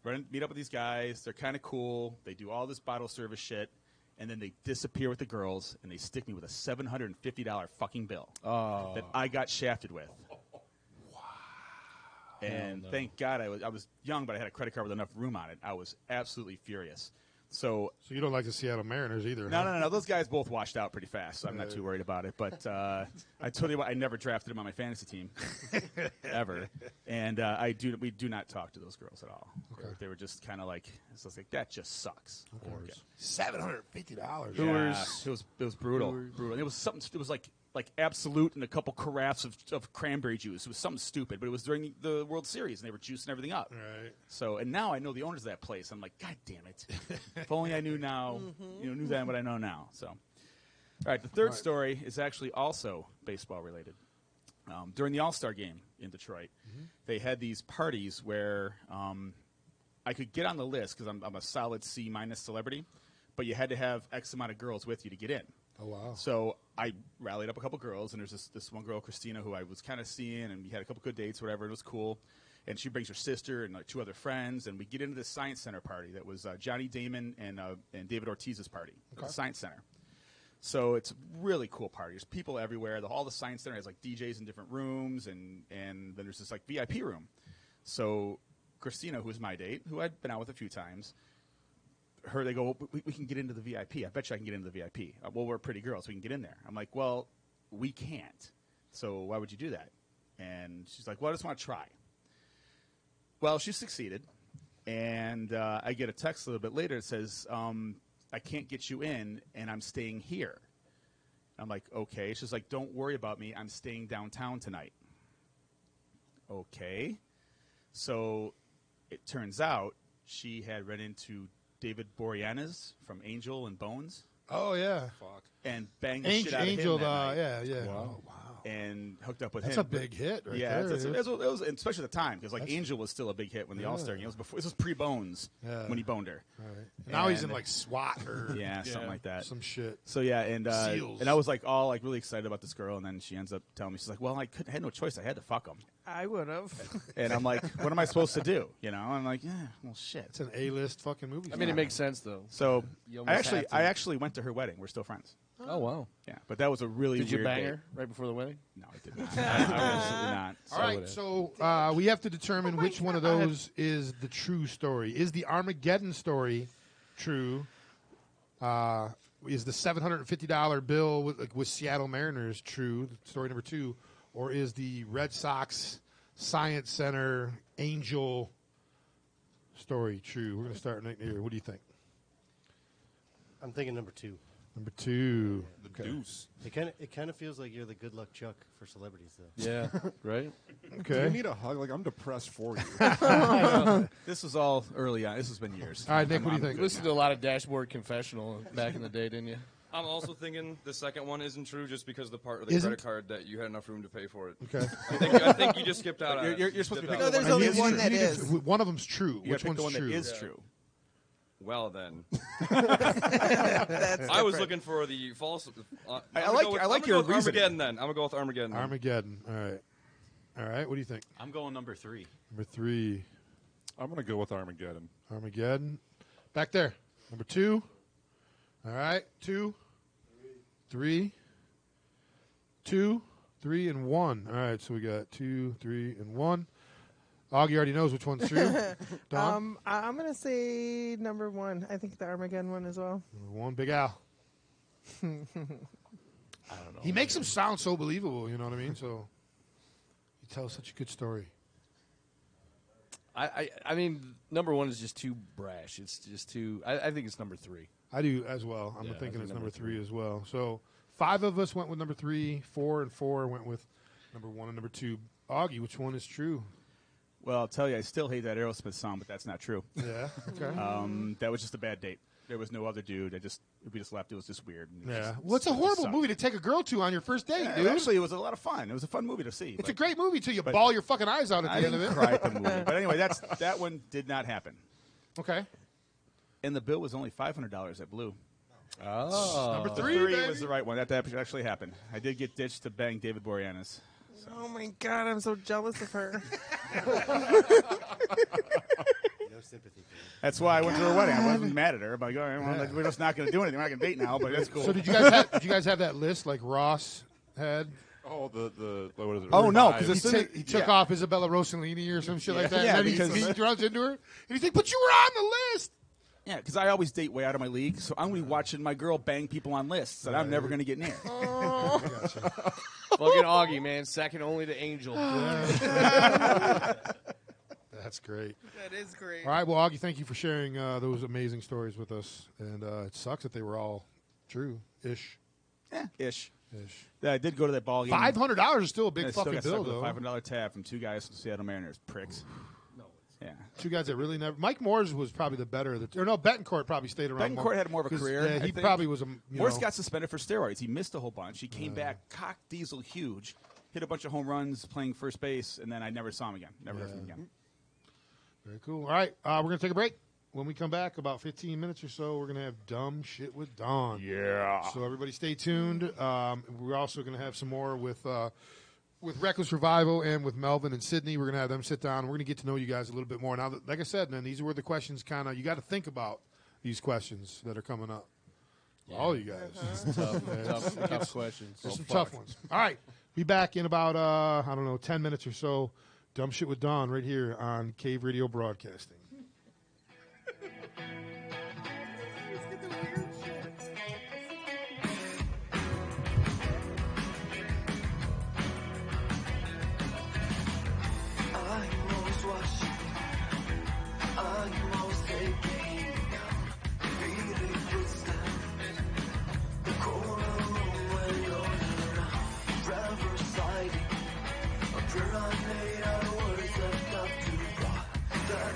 Speaker 6: Meet up with these guys. They're kind of cool. They do all this bottle service shit, and then they disappear with the girls, and they stick me with a $750 fucking bill that I got shafted with. And thank God I was young, but I had a credit card with enough room on it. I was absolutely furious. So
Speaker 1: you don't like the Seattle Mariners either?
Speaker 6: no. Those guys both washed out pretty fast, so I'm not too worried about it. But I told you what, I never drafted them on my fantasy team ever, and we do not talk to those girls at all.
Speaker 1: Okay.
Speaker 6: They were just kind of like, so I was like, that just sucks. Okay.
Speaker 1: $750.
Speaker 6: Yeah, it was brutal. Brutal. It was something. It was like Absolute and a couple carafes of cranberry juice. It was something stupid, but it was during the World Series, and they were juicing everything up.
Speaker 1: Right.
Speaker 6: So, and now I know the owners of that place. I'm like, God damn it! If only I knew now. Knew then what I know now. So, all right. The third story is actually also baseball related. During the All-Star game in Detroit, they had these parties where I could get on the list because I'm a solid C- celebrity, but you had to have X amount of girls with you to get in.
Speaker 1: Oh, wow.
Speaker 6: So I rallied up a couple girls, and there's this one girl, Christina, who I was kind of seeing, and we had a couple good dates, whatever. It was cool. And she brings her sister and like 2 other friends, and we get into this Science Center party that was Johnny Damon and David Ortiz's party at the Science Center. So it's a really cool party. There's people everywhere. All the Science Center has like DJs in different rooms, and then there's this like VIP room. So Christina, who was my date, who I'd been out with a few times, they go, well, we can get into the VIP. I bet you I can get into the VIP. Well, we're pretty girls. We can get in there. I'm like, well, we can't. So why would you do that? And she's like, well, I just want to try. Well, she succeeded. And I get a text a little bit later that says, I can't get you in, and I'm staying here. I'm like, okay. She's like, don't worry about me. I'm staying downtown tonight. Okay. So it turns out she had run into David Boreanaz from Angel and Bones.
Speaker 1: Oh, yeah.
Speaker 6: Fuck. And banged the shit out
Speaker 1: Angel,
Speaker 6: of him that night.
Speaker 1: yeah.
Speaker 6: Wow. Oh, wow. And hooked up with
Speaker 1: That's
Speaker 6: him.
Speaker 1: a big hit right
Speaker 6: yeah,
Speaker 1: there.
Speaker 6: it was, especially at the time, because like Angel was still a big hit when the All-Star game. This was pre-Bones when he boned her.
Speaker 1: Right. Now he's in like SWAT or
Speaker 6: something like that.
Speaker 1: Some shit.
Speaker 6: So yeah, and
Speaker 1: SEALs.
Speaker 6: I was like all like really excited about this girl, and then she ends up telling me, she's like, well, I had no choice. I had to fuck him.
Speaker 4: I would have.
Speaker 6: And I'm like, what am I supposed to do? You know, I'm like, yeah, well, shit.
Speaker 1: It's an A-list fucking movie.
Speaker 3: I mean, it makes sense though.
Speaker 6: So
Speaker 3: You
Speaker 6: I
Speaker 3: almost have to.
Speaker 6: actually went to her wedding. We're still friends.
Speaker 3: Oh wow.
Speaker 6: Yeah, but that was a really
Speaker 3: Did you
Speaker 6: weird
Speaker 3: bang
Speaker 6: date.
Speaker 3: her right before the wedding?
Speaker 6: No, I did not. Absolutely not.
Speaker 1: All right, so we have to determine which one of those is the true story. Is the Armageddon story true? Is the $750 bill with Seattle Mariners true? Story number 2, or is the Red Sox Science Center Angel story true? We're going to start right here. What do you think?
Speaker 12: I'm thinking number 2.
Speaker 1: Number 2.
Speaker 9: The Deuce.
Speaker 12: It kind of feels like you're the good luck Chuck for celebrities, though.
Speaker 3: Yeah, right?
Speaker 9: Do
Speaker 1: Okay.
Speaker 9: you need a hug? Like, I'm depressed for you.
Speaker 6: This was all early on. This has been years.
Speaker 1: All right, Nick, what do you
Speaker 6: I'm
Speaker 1: think?
Speaker 6: good
Speaker 3: Listened to a lot of Dashboard Confessional back in the day, didn't you?
Speaker 11: I'm also thinking the second one isn't true just because the part of the
Speaker 1: Isn't?
Speaker 11: credit card that you had enough room to pay for it.
Speaker 1: Okay.
Speaker 11: I think you just skipped out on it.
Speaker 6: You're supposed to be
Speaker 11: Skipped
Speaker 6: picking
Speaker 11: out
Speaker 4: No,
Speaker 11: on
Speaker 4: there's
Speaker 11: it.
Speaker 4: only one that
Speaker 1: You need
Speaker 4: is.
Speaker 1: to- one of them's true.
Speaker 6: You
Speaker 1: Which
Speaker 6: gotta pick
Speaker 1: one's
Speaker 6: the one
Speaker 1: true?
Speaker 6: that is true.
Speaker 11: Well then,
Speaker 4: That's
Speaker 11: I was
Speaker 4: different.
Speaker 11: looking for the false.
Speaker 6: I like your reasoning.
Speaker 11: Armageddon. Then I'm gonna go with Armageddon. then.
Speaker 1: Armageddon. All right. What do you think?
Speaker 10: I'm going number 3.
Speaker 1: Number 3,
Speaker 9: I'm going to go with Armageddon.
Speaker 1: Armageddon. Back there. Number 2. All right. 2, 3, 2, 3, and 1. All right. So we got 2, 3, and 1. Augie already knows which one's true. Don?
Speaker 4: I'm gonna say number 1. I think the Armageddon one as well.
Speaker 1: Number 1, Big Al.
Speaker 3: I don't know.
Speaker 1: He makes him sound so believable. You know what I mean? So he tells such a good story.
Speaker 3: I mean, number 1 is just too brash. It's just too. I think it's number 3.
Speaker 1: I do as well. I'm
Speaker 3: Yeah, I
Speaker 1: thinking
Speaker 3: think
Speaker 1: it's
Speaker 3: number
Speaker 1: number 3
Speaker 3: 3.
Speaker 1: as well. So 5 of us went with number 3. 4 and 4 went with number 1 and number 2. Augie, which one is true?
Speaker 6: Well, I'll tell you, I still hate that Aerosmith song, but that's not true.
Speaker 1: Yeah. Okay.
Speaker 6: That was just a bad date. There was no other dude. We just left. It was just weird. It was
Speaker 1: Yeah.
Speaker 6: just-
Speaker 1: Well, it's a
Speaker 6: it just
Speaker 1: horrible
Speaker 6: sucked.
Speaker 1: movie to take a girl to on your first date,
Speaker 6: Yeah,
Speaker 1: dude.
Speaker 6: actually, it was a lot of fun. It was a fun movie to see.
Speaker 1: It's
Speaker 6: but
Speaker 1: a great movie till you
Speaker 6: but-
Speaker 1: bawl your fucking eyes out at
Speaker 6: I
Speaker 1: the end of
Speaker 6: didn't
Speaker 1: it.
Speaker 6: cry at the movie. But anyway, that one did not happen.
Speaker 1: Okay.
Speaker 6: And the bill was only $500 at Blue.
Speaker 3: Oh,
Speaker 1: Number
Speaker 6: The
Speaker 1: 3,
Speaker 6: three
Speaker 1: baby.
Speaker 6: was the right one. That actually happened. I did get ditched to bang David Boreanaz.
Speaker 4: Oh my God, I'm so jealous of her.
Speaker 12: No sympathy for you.
Speaker 6: That's why I went to her wedding. I wasn't mad at her. But we're just not going to do anything. We're not going to date now, but that's cool.
Speaker 1: So did you guys have that list like Ross had?
Speaker 9: Oh, the what is it?
Speaker 6: Oh, no,
Speaker 9: Revive.
Speaker 6: 'cause
Speaker 1: He,
Speaker 6: as soon
Speaker 1: took-
Speaker 6: as-
Speaker 1: he took
Speaker 6: yeah.
Speaker 1: off Isabella Rossellini or some shit like that.
Speaker 6: Yeah,
Speaker 1: and then
Speaker 6: because-
Speaker 1: he runs into her and he's like, "But you were on the list."
Speaker 6: Yeah, because I always date way out of my league, so I'm going to be watching my girl bang people on lists that I'm never going to get near.
Speaker 3: fucking Augie, man, second only to Angel.
Speaker 1: That's great.
Speaker 4: That is great.
Speaker 1: All right, well, Augie, thank you for sharing those amazing stories with us. And it sucks that they were all true-ish.
Speaker 6: Yeah, ish. Yeah, I did go to that ball game.
Speaker 1: $500 is still a big
Speaker 6: I still
Speaker 1: fucking
Speaker 6: got stuck
Speaker 1: bill,
Speaker 6: with a
Speaker 1: though.
Speaker 6: $500 tab from 2 guys from Seattle Mariners. Pricks. Yeah.
Speaker 1: 2 guys that really never. Mike Moores was probably the better. Or no, Bettencourt probably stayed around.
Speaker 6: Bettencourt had more of a
Speaker 1: 'cause,
Speaker 6: career.
Speaker 1: Yeah,
Speaker 6: I
Speaker 1: he
Speaker 6: think.
Speaker 1: probably was a.
Speaker 6: Morse got suspended for steroids. He missed a whole bunch. He came back, cock diesel huge, hit a bunch of home runs playing first base, and then I never saw him again. Never heard from him again.
Speaker 1: Very cool. All right, we're going to take a break. When we come back, about 15 minutes or so, we're going to have Dumb Shit with Don.
Speaker 9: Yeah.
Speaker 1: So everybody stay tuned. We're also going to have some more with Reckless Revival and with Melvin and Sydney. We're going to have them sit down. We're going to get to know you guys a little bit more. Now, like I said, man, these were the questions kind of, you got to think about these questions that are coming up. All you guys.
Speaker 3: Tough questions.
Speaker 1: There's some tough ones. All right. Be back in about, 10 minutes or so. Dumb Shit with Don right here on Cave Radio Broadcasting.
Speaker 8: Prayer I made out of words that got too far. That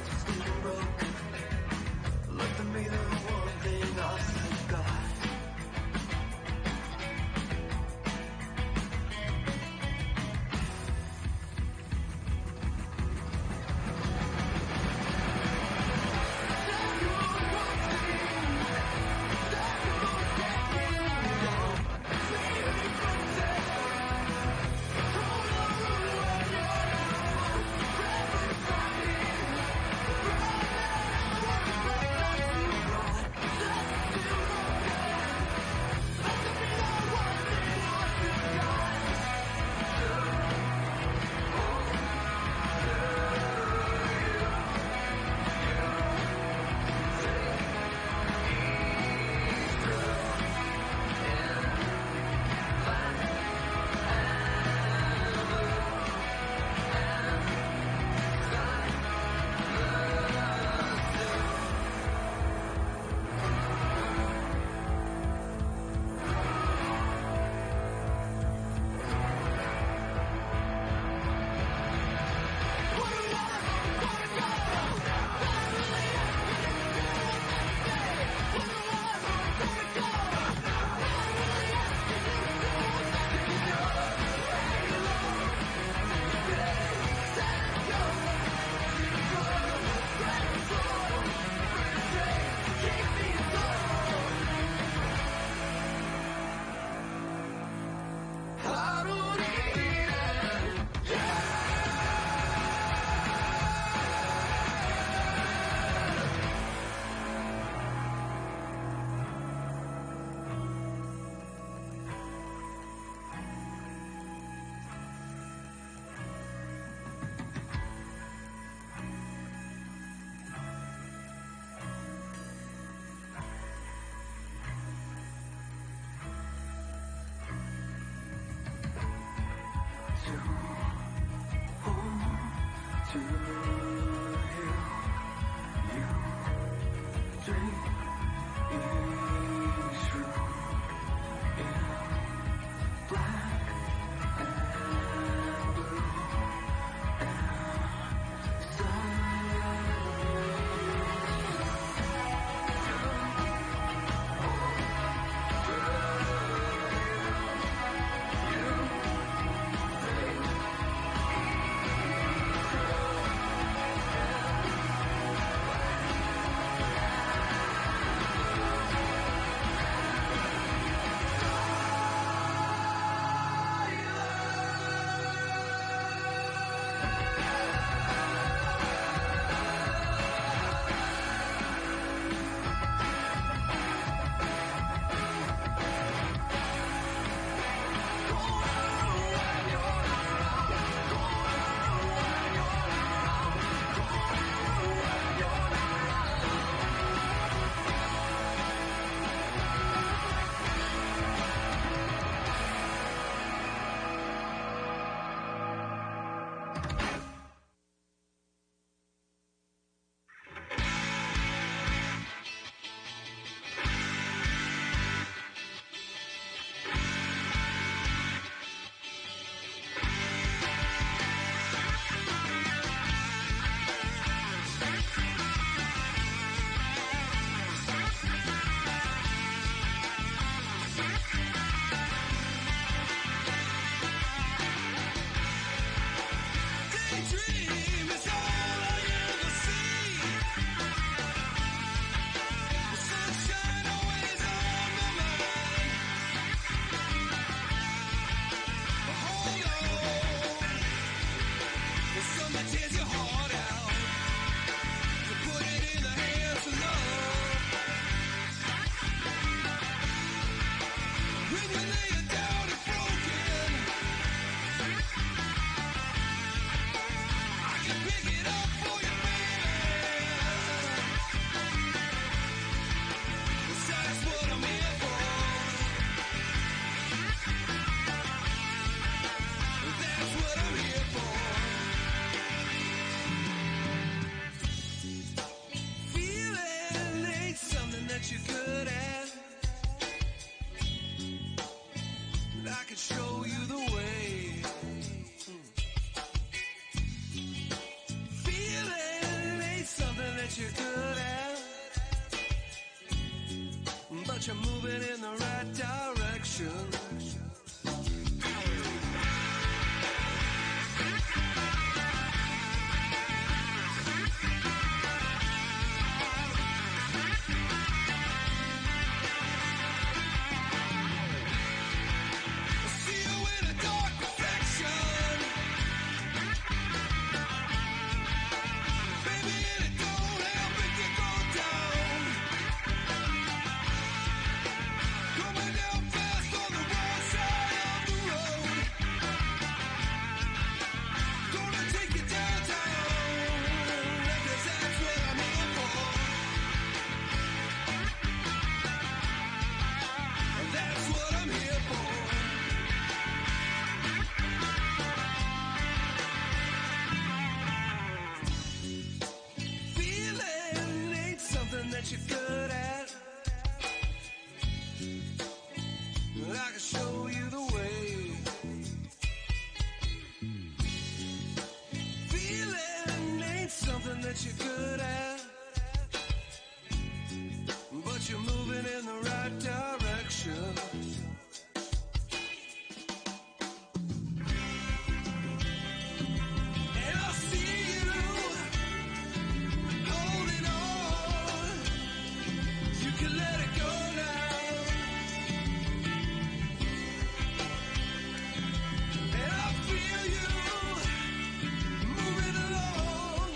Speaker 2: but you're moving in the right direction. That you're good at, I can show you the way. Feeling ain't something that you're good at, but you're moving in the right direction. And I see you holding on. You can let it go now. And I feel you moving along.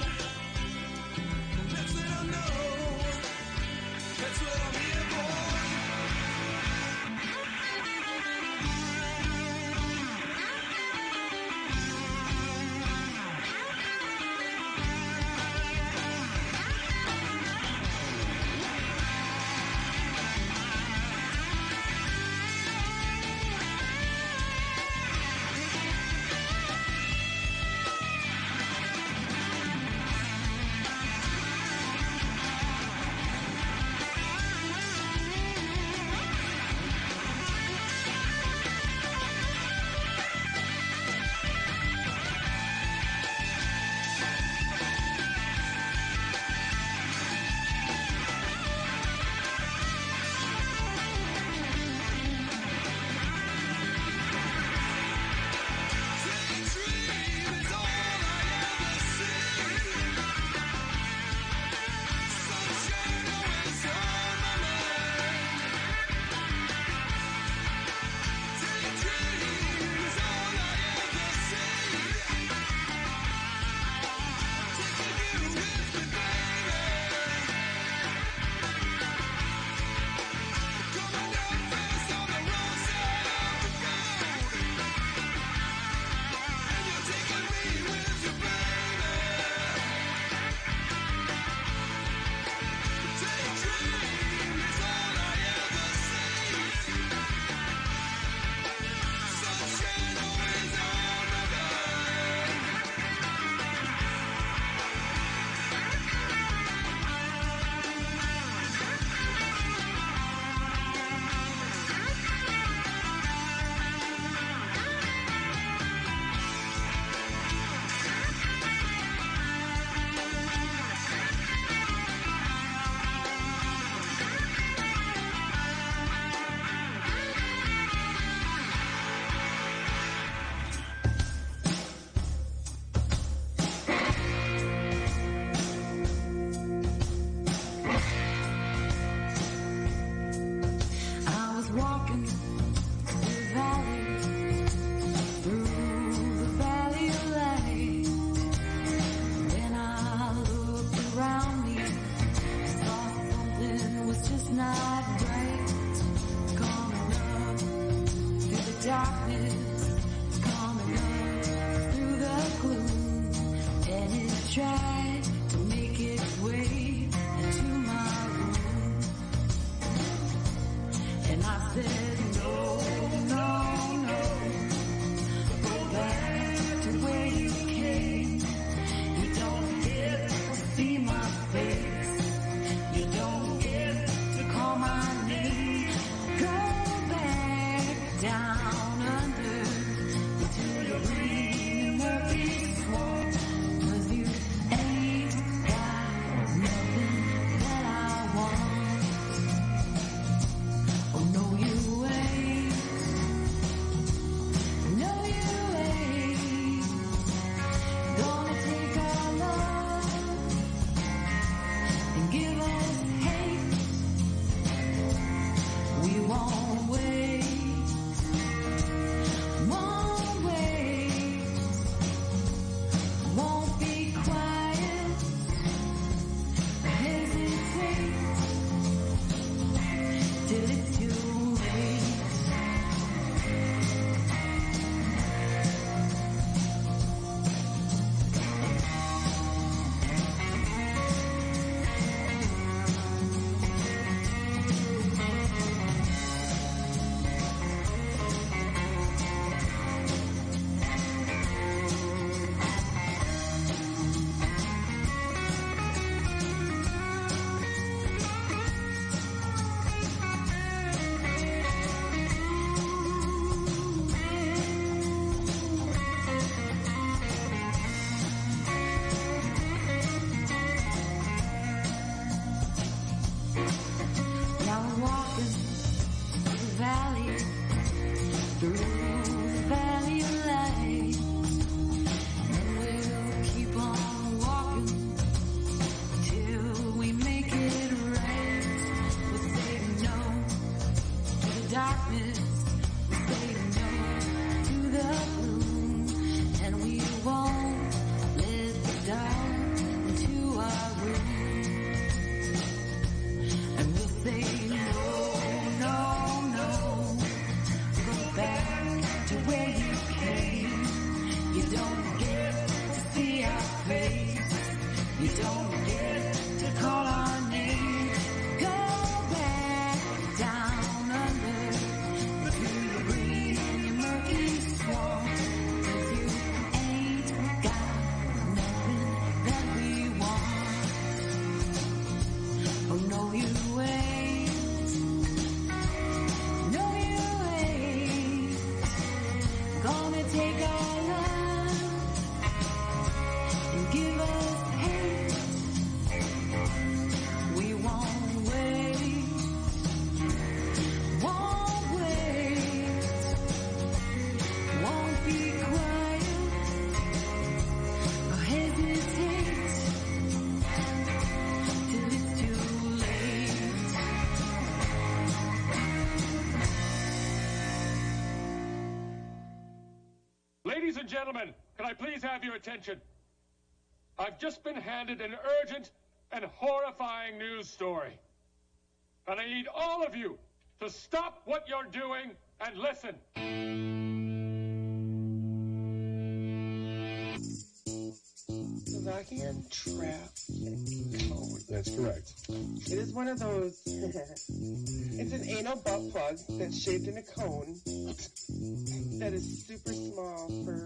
Speaker 13: gentlemen, can I please have your attention? I've just been handed an urgent and horrifying news story. And I need all of you to stop what you're doing and listen.
Speaker 14: Slovakian trap cone. That's correct. It is one of those. It's an anal butt plug that's shaped in a cone that is super small for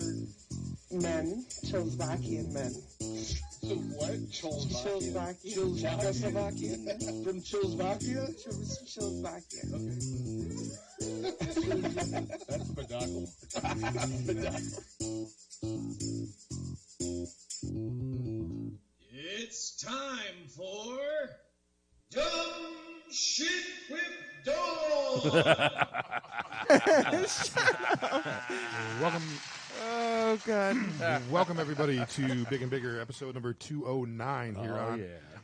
Speaker 14: men, Czechoslovakian men.
Speaker 15: What?
Speaker 14: Czechoslovakian.
Speaker 15: Czechoslovakian? From Czechoslovakia?
Speaker 14: Czechoslovakia.
Speaker 15: That's Badakle. Badakle.
Speaker 2: It's time for Dumb Shit with Dawn.
Speaker 1: Welcome.
Speaker 4: Oh, God.
Speaker 1: Welcome, everybody, to Big and Bigger, episode number 209 here on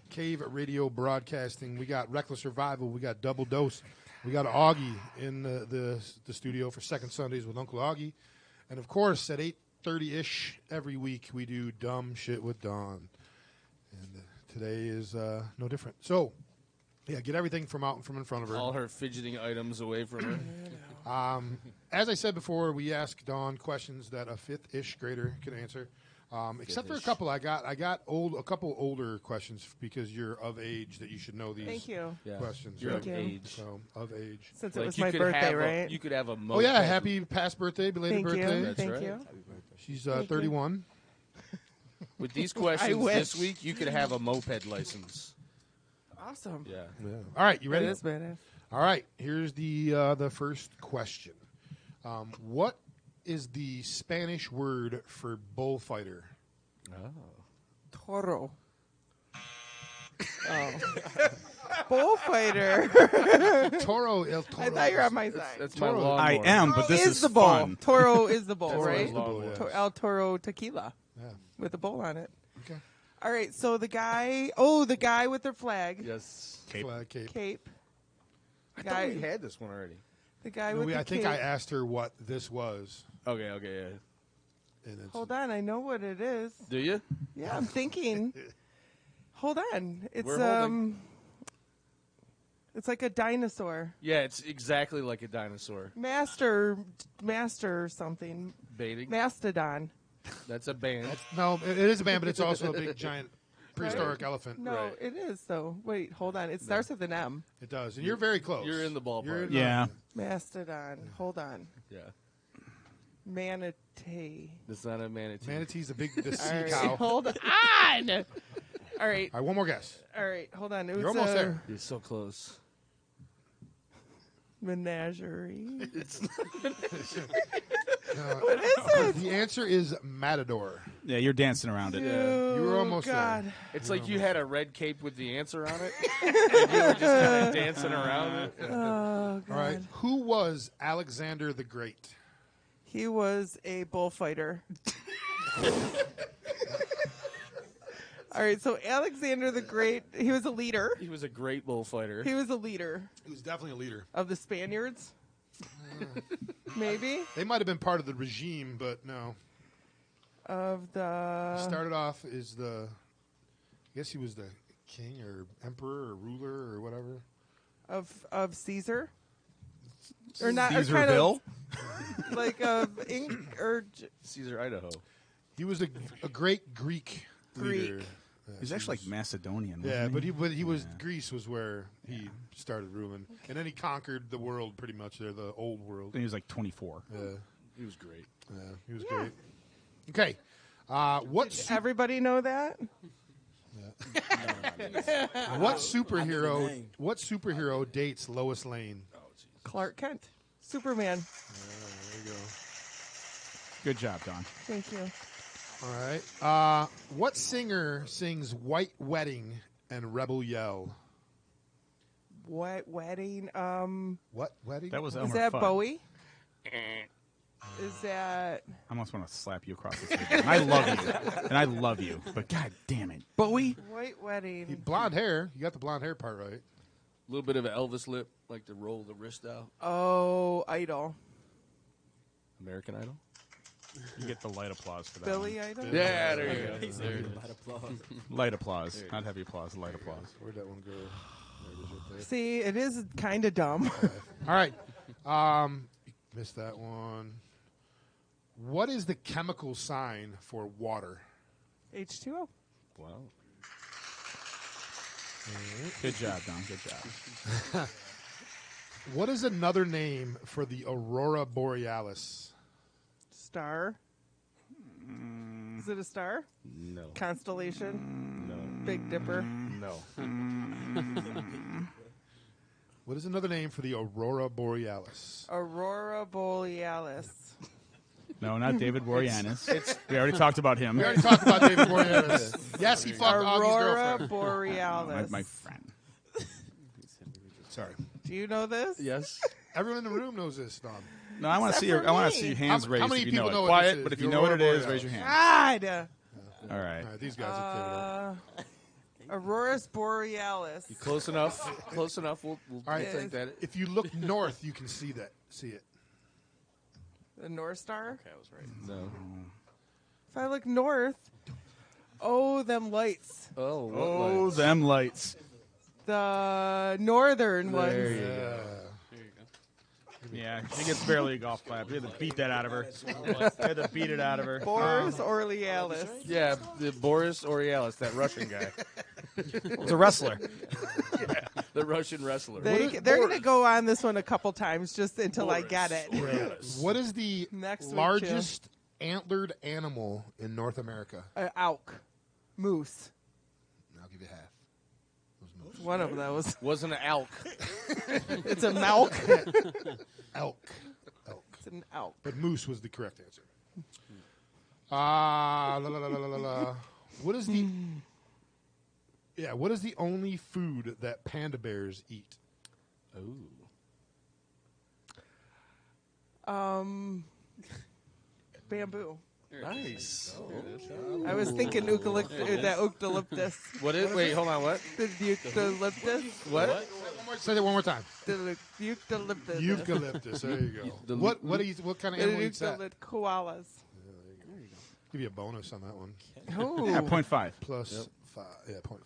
Speaker 1: Cave Radio Broadcasting. We got Reckless Survival. We got Double Dose. We got Augie in the studio for Second Sundays with Uncle Augie. And, of course, at 8:30-ish every week, we do Dumb Shit with Dawn. And today is no different. So, yeah, get everything from out from in front of her.
Speaker 3: All her fidgeting items away from her.
Speaker 1: As I said before, we ask Dawn questions that a fifth-ish grader can answer. Except for a couple, I got a couple older questions because you're of age that you should know these.
Speaker 4: Thank you.
Speaker 1: Questions.
Speaker 3: You're
Speaker 1: right?
Speaker 3: of age.
Speaker 1: So of age.
Speaker 4: Since it was my birthday, right?
Speaker 3: You could have a.
Speaker 1: Oh yeah, happy past birthday, belated
Speaker 4: Thank you.
Speaker 1: birthday.
Speaker 3: That's
Speaker 4: Thank
Speaker 3: right.
Speaker 4: you.
Speaker 1: She's
Speaker 4: Thank you.
Speaker 1: 31.
Speaker 3: With these questions
Speaker 4: wish.
Speaker 3: this week, you could have a moped license.
Speaker 4: Awesome.
Speaker 3: Yeah.
Speaker 1: All right, you ready?
Speaker 4: That is badass.
Speaker 1: All right, here's the first question. What is the Spanish word for bullfighter?
Speaker 4: Toro. Oh. Bullfighter.
Speaker 1: Toro el Toro.
Speaker 4: I thought you were on my side.
Speaker 3: That's my
Speaker 1: Toro.
Speaker 3: lawnmower.
Speaker 6: I am, but this is
Speaker 4: the bull.
Speaker 6: fun.
Speaker 4: Toro is the bull,
Speaker 3: That's
Speaker 4: right?
Speaker 3: my lawnmower.
Speaker 1: Yes.
Speaker 4: El Toro Tequila.
Speaker 1: Yeah.
Speaker 4: With a bull on it.
Speaker 1: Okay.
Speaker 4: All right, so the guy with the flag.
Speaker 3: Yes.
Speaker 1: Flag cape.
Speaker 4: Cape.
Speaker 3: I thought we had this one already.
Speaker 4: The guy
Speaker 1: No,
Speaker 4: with the
Speaker 1: I think
Speaker 4: cape.
Speaker 1: I asked her what this was.
Speaker 3: Okay, yeah.
Speaker 1: And it's,
Speaker 4: Hold on, I know what it is.
Speaker 3: Do you?
Speaker 4: Yeah, I'm thinking. Hold on. It's
Speaker 3: We're holding.
Speaker 4: it's like a dinosaur.
Speaker 3: Yeah, it's exactly like a dinosaur.
Speaker 4: Master something.
Speaker 3: Baiting.
Speaker 4: Mastodon.
Speaker 3: That's a band.
Speaker 1: no, it is a band, but it's also a big, giant, prehistoric elephant.
Speaker 4: No,
Speaker 3: Right.
Speaker 4: it is though. Wait, hold on. It starts with an M.
Speaker 1: It does, and you're very close.
Speaker 3: You're in the ballpark.
Speaker 1: You're in
Speaker 6: Yeah.
Speaker 4: Mastodon. Hold on.
Speaker 3: Yeah.
Speaker 4: Manatee.
Speaker 3: That's not a manatee.
Speaker 1: Manatee's the
Speaker 4: All
Speaker 1: sea
Speaker 4: right,
Speaker 1: cow.
Speaker 4: hold on. All right.
Speaker 1: All right, one more guess.
Speaker 4: All right, hold on. It was
Speaker 1: You're almost
Speaker 4: a
Speaker 1: there.
Speaker 3: You're so close.
Speaker 4: menagerie.
Speaker 1: What is it? The answer is matador.
Speaker 6: Yeah, you're dancing around it.
Speaker 1: You were almost
Speaker 4: God.
Speaker 1: there.
Speaker 3: It's like you had a red cape with the answer on it, and you were just kind of dancing around it.
Speaker 4: Oh, God.
Speaker 1: All right, who was Alexander the Great?
Speaker 4: He was a bullfighter. All right, so Alexander the Great, he was a leader.
Speaker 3: He was a great bullfighter.
Speaker 4: He was a leader
Speaker 1: He was definitely a leader.
Speaker 4: of the Spaniards. Maybe
Speaker 1: They might have been part of the regime, but no.
Speaker 4: of
Speaker 1: He
Speaker 4: the
Speaker 1: started off as I guess he was the king or emperor or ruler or whatever.
Speaker 4: of Caesar, or not?
Speaker 6: Caesar
Speaker 4: or kind
Speaker 6: Bill?
Speaker 4: of like of
Speaker 3: Caesar, Idaho.
Speaker 1: He was a great Greek leader.
Speaker 4: Greek.
Speaker 1: Yeah,
Speaker 6: He's
Speaker 1: he
Speaker 6: actually
Speaker 1: was-
Speaker 6: like Macedonian.
Speaker 1: Yeah,
Speaker 6: wasn't
Speaker 1: but he was Greece was where he started ruling, and then he conquered the world pretty much. There, the old world.
Speaker 6: He was like 24.
Speaker 1: Yeah,
Speaker 3: He was great.
Speaker 1: he was great. Okay, what
Speaker 4: everybody know that?
Speaker 1: what superhero dates Lois Lane?
Speaker 4: Clark Kent, Superman.
Speaker 1: There you go.
Speaker 6: Good job, Don.
Speaker 4: Thank you.
Speaker 1: All right. What singer sings "White Wedding" and "Rebel Yell"?
Speaker 4: What wedding?
Speaker 1: What wedding?
Speaker 6: That was
Speaker 4: Is
Speaker 6: Elmer
Speaker 4: that
Speaker 6: Fudd.
Speaker 4: Bowie? Is that
Speaker 6: I almost want to slap you across the table. And I love you. And I love you. But god damn it. Bowie?
Speaker 4: White Wedding?
Speaker 1: Blonde hair. You got the blonde hair part right.
Speaker 3: A little bit of an Elvis lip, like to roll the wrist out.
Speaker 4: Oh, Idol.
Speaker 3: American Idol.
Speaker 16: You get the light applause for that.
Speaker 4: Billy
Speaker 16: one.
Speaker 4: item?
Speaker 3: Yeah, there you go.
Speaker 5: He said
Speaker 3: There.
Speaker 5: light applause.
Speaker 16: Light applause, not heavy applause. Light applause.
Speaker 1: Where'd that one go? There it is right there.
Speaker 4: See, it is kind of dumb.
Speaker 1: All right. Missed that one. What is the chemical sign for water?
Speaker 4: H2O.
Speaker 3: Wow.
Speaker 16: Good job, Don. Good job.
Speaker 1: What is another name for the aurora borealis?
Speaker 4: Star. Is it a star?
Speaker 3: No.
Speaker 4: Constellation?
Speaker 3: No.
Speaker 4: Big Dipper?
Speaker 3: No.
Speaker 1: What is another name for the aurora borealis?
Speaker 4: Aurora Borealis.
Speaker 16: No, not David Boreanaz. We already talked about him.
Speaker 1: We already talked about David Boreanaz. Yes, he fucked Augie's
Speaker 4: Aurora
Speaker 1: girlfriend.
Speaker 4: Borealis.
Speaker 16: My friend.
Speaker 1: Sorry.
Speaker 4: Do you know this?
Speaker 3: Yes.
Speaker 1: Everyone in the room knows this, Don.
Speaker 16: No, I want to see your. I want to see hands raised.
Speaker 1: How many
Speaker 16: if you
Speaker 1: people
Speaker 16: know
Speaker 1: know
Speaker 16: it.
Speaker 1: what this
Speaker 16: Quiet,
Speaker 1: is?
Speaker 16: but if
Speaker 1: The
Speaker 16: you know what it
Speaker 1: Aurora
Speaker 16: is, raise your hand.
Speaker 4: God.
Speaker 16: All right.
Speaker 1: All right, these guys will figure it out.
Speaker 4: Aurora Borealis.
Speaker 3: Close enough. Close enough. We'll
Speaker 1: All right,
Speaker 3: take that.
Speaker 1: if you look north, you can see it.
Speaker 4: The North Star?
Speaker 3: Okay, I was right. No.
Speaker 4: If I look north, oh, them lights.
Speaker 3: Oh, what
Speaker 16: Oh,
Speaker 3: lights?
Speaker 16: them lights.
Speaker 4: The northern ones.
Speaker 3: There you go.
Speaker 16: Yeah, she gets barely a golf clap. We had to beat that out of her. We had to beat it out of her.
Speaker 4: Boris Borealis.
Speaker 3: Yeah, the Boris Borealis, that Russian guy.
Speaker 16: It's a wrestler.
Speaker 3: Yeah, the Russian wrestler.
Speaker 4: They're going to go on this one a couple times just until I get it.
Speaker 1: What is the
Speaker 4: Next week,
Speaker 1: largest antlered animal in North America?
Speaker 4: Auk. Moose.
Speaker 1: I'll give you half.
Speaker 4: One of those.
Speaker 3: Wasn't an elk.
Speaker 4: It's a milk.
Speaker 1: Elk.
Speaker 4: It's an elk.
Speaker 1: But moose was the correct answer. What is the what is the only food that panda bears eat?
Speaker 4: Bamboo.
Speaker 3: Nice.
Speaker 4: I was thinking eucalyptus.
Speaker 3: What is? Wait, hold on. What?
Speaker 4: The eucalyptus.
Speaker 3: What?
Speaker 1: Say that one more time.
Speaker 4: The eucalyptus.
Speaker 1: Eucalyptus. There you go. What kind of animal eats that?
Speaker 4: Koalas.
Speaker 1: Give you a bonus on that one.
Speaker 4: Ooh.
Speaker 16: Yeah, 0.5.
Speaker 1: Plus 5. Yeah, 0.5.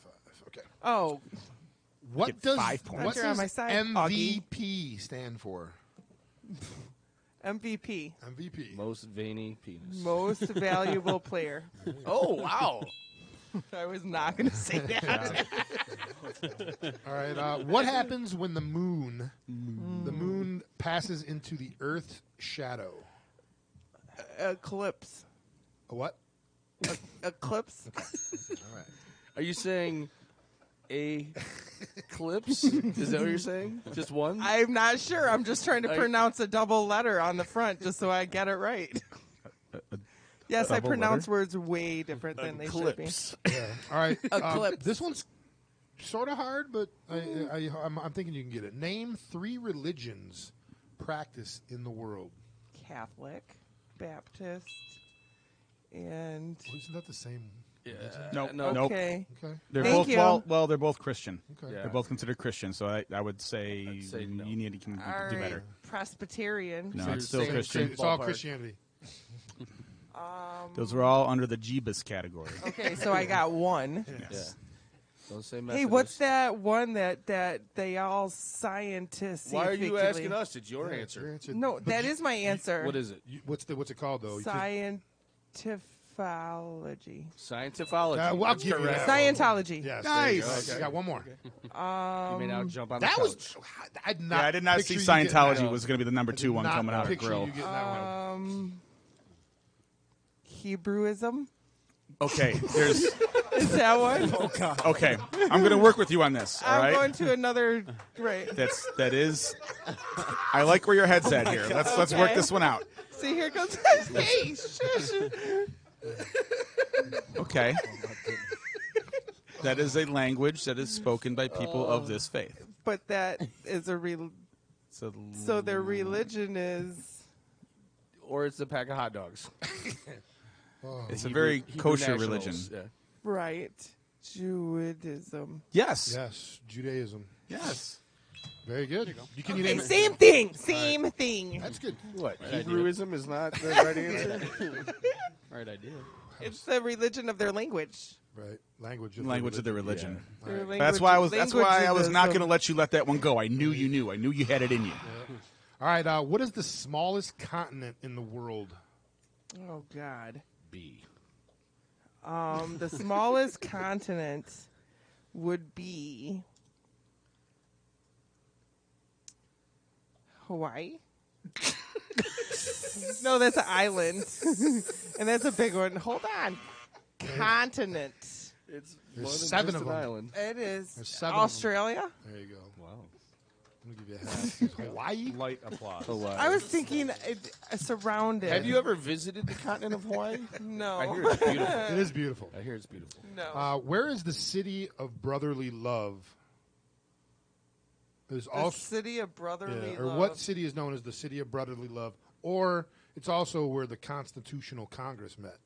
Speaker 1: Okay.
Speaker 4: Oh.
Speaker 1: What
Speaker 16: Get
Speaker 1: does
Speaker 16: 5 points.
Speaker 1: what
Speaker 4: You're on
Speaker 1: does
Speaker 4: my side,
Speaker 1: MVP stand for?
Speaker 4: MVP.
Speaker 1: MVP.
Speaker 3: Most veiny penis.
Speaker 4: Most valuable player.
Speaker 3: Oh, wow.
Speaker 4: I was not going to say that.
Speaker 1: All right. What happens when the moon passes into the Earth's shadow?
Speaker 4: Eclipse.
Speaker 1: A what?
Speaker 4: Eclipse.
Speaker 1: All right.
Speaker 3: Are you saying a clips? Is that what you're saying? Just one?
Speaker 4: I'm not sure. I'm just trying to pronounce a double letter on the front just so I get it right. Yes, I pronounce words way different than they should be.
Speaker 1: Yeah. All right.
Speaker 4: Eclipse.
Speaker 1: This one's sort of hard, but I'm thinking you can get it. Name 3 religions practiced in the world.
Speaker 4: Catholic, Baptist, and...
Speaker 1: Isn't that the same?
Speaker 3: Yeah.
Speaker 16: Nope.
Speaker 4: Okay.
Speaker 1: Okay.
Speaker 16: They're
Speaker 4: Thank
Speaker 16: both
Speaker 4: you.
Speaker 16: well, they're both Christian.
Speaker 1: Okay.
Speaker 3: Yeah.
Speaker 16: They're both considered Christian, so I would say,
Speaker 3: no.
Speaker 16: you need to do
Speaker 4: All right.
Speaker 16: better.
Speaker 4: Presbyterian.
Speaker 16: No,
Speaker 3: So
Speaker 16: it's still
Speaker 3: same-
Speaker 16: Christian.
Speaker 1: It's all
Speaker 3: Ballpark.
Speaker 1: Christianity.
Speaker 16: Those were all under the Jeebus category.
Speaker 4: Okay, so I got one.
Speaker 3: Yes. Don't say
Speaker 4: Hey,
Speaker 3: Methodist.
Speaker 4: what's that one that they all scientists?
Speaker 3: Why are you asking us? It's your
Speaker 1: Yeah,
Speaker 3: answer.
Speaker 1: your answer.
Speaker 4: No,
Speaker 1: But
Speaker 4: that is my answer.
Speaker 3: What is it?
Speaker 1: What's it called though?
Speaker 4: Scientiphology.
Speaker 3: Scientiphology.
Speaker 1: I'll
Speaker 3: That's
Speaker 1: give you
Speaker 3: correct.
Speaker 1: that.
Speaker 4: Scientology.
Speaker 1: Yes.
Speaker 16: Nice.
Speaker 1: There you go. I got one more.
Speaker 3: You may now jump on
Speaker 1: That
Speaker 3: the
Speaker 1: was.
Speaker 3: couch.
Speaker 1: I did not.
Speaker 16: Yeah, I did not
Speaker 1: picture
Speaker 16: see
Speaker 1: you getting
Speaker 16: Scientology
Speaker 1: that.
Speaker 16: was going to be the number
Speaker 1: I
Speaker 16: 2
Speaker 1: did
Speaker 16: one
Speaker 1: not
Speaker 16: coming out of the
Speaker 1: picture
Speaker 16: grill.
Speaker 1: you getting that one.
Speaker 4: Hebrewism.
Speaker 16: Okay, there's.
Speaker 4: Is that one?
Speaker 16: Okay, I'm going to work with you on this. All
Speaker 4: I'm
Speaker 16: right.
Speaker 4: going to another. Right.
Speaker 16: That is. I like where your head's at here. Let's work
Speaker 4: Okay.
Speaker 16: this one out.
Speaker 4: See, here goes. Hey, shush.
Speaker 16: Okay. That is a language that is spoken by people of this faith.
Speaker 4: But that is a real. So their religion is.
Speaker 3: Or it's a pack of hot dogs.
Speaker 16: It's a very kosher
Speaker 3: nationals,
Speaker 16: religion.
Speaker 3: Yeah.
Speaker 4: Right. Judaism.
Speaker 16: Yes.
Speaker 1: Yes. Judaism.
Speaker 16: Yes.
Speaker 1: Very good. You can you
Speaker 4: Okay,
Speaker 1: name it?
Speaker 4: same thing. Same thing.
Speaker 1: That's good.
Speaker 3: What?
Speaker 1: Right idea.
Speaker 3: Hebrewism is not the right answer?
Speaker 10: Right idea.
Speaker 4: It's the religion of their language.
Speaker 1: Right. Language
Speaker 16: Language of the religion.
Speaker 4: Their
Speaker 16: Right.
Speaker 4: language-
Speaker 16: That's why I was not
Speaker 4: languageism.
Speaker 16: going to let you let that one go. I knew you knew. I knew you had it in you.
Speaker 1: All right. What is the smallest continent in the world?
Speaker 4: Oh God.
Speaker 16: B.
Speaker 4: The smallest continent would be Hawaii. No, that's an island, and that's a big one. Hold on, continent.
Speaker 3: It's
Speaker 1: There's
Speaker 3: more than
Speaker 1: 7
Speaker 3: just
Speaker 1: of
Speaker 3: an
Speaker 1: them.
Speaker 3: island.
Speaker 4: It is
Speaker 1: There's 7 of them.
Speaker 4: Australia.
Speaker 1: There you go.
Speaker 10: Wow.
Speaker 1: I'm gonna give you a half. Hawaii.
Speaker 12: Light applause.
Speaker 4: I was thinking surrounded.
Speaker 3: Have you ever visited the continent of Hawaii?
Speaker 4: No.
Speaker 3: I hear it's beautiful.
Speaker 1: It is beautiful.
Speaker 3: I hear it's beautiful.
Speaker 4: No.
Speaker 1: Where is the city of brotherly love? There's
Speaker 4: The
Speaker 1: also
Speaker 4: city of brotherly
Speaker 1: or
Speaker 4: love.
Speaker 1: what city is known as the city of brotherly love? Or it's also where the Constitutional Congress met.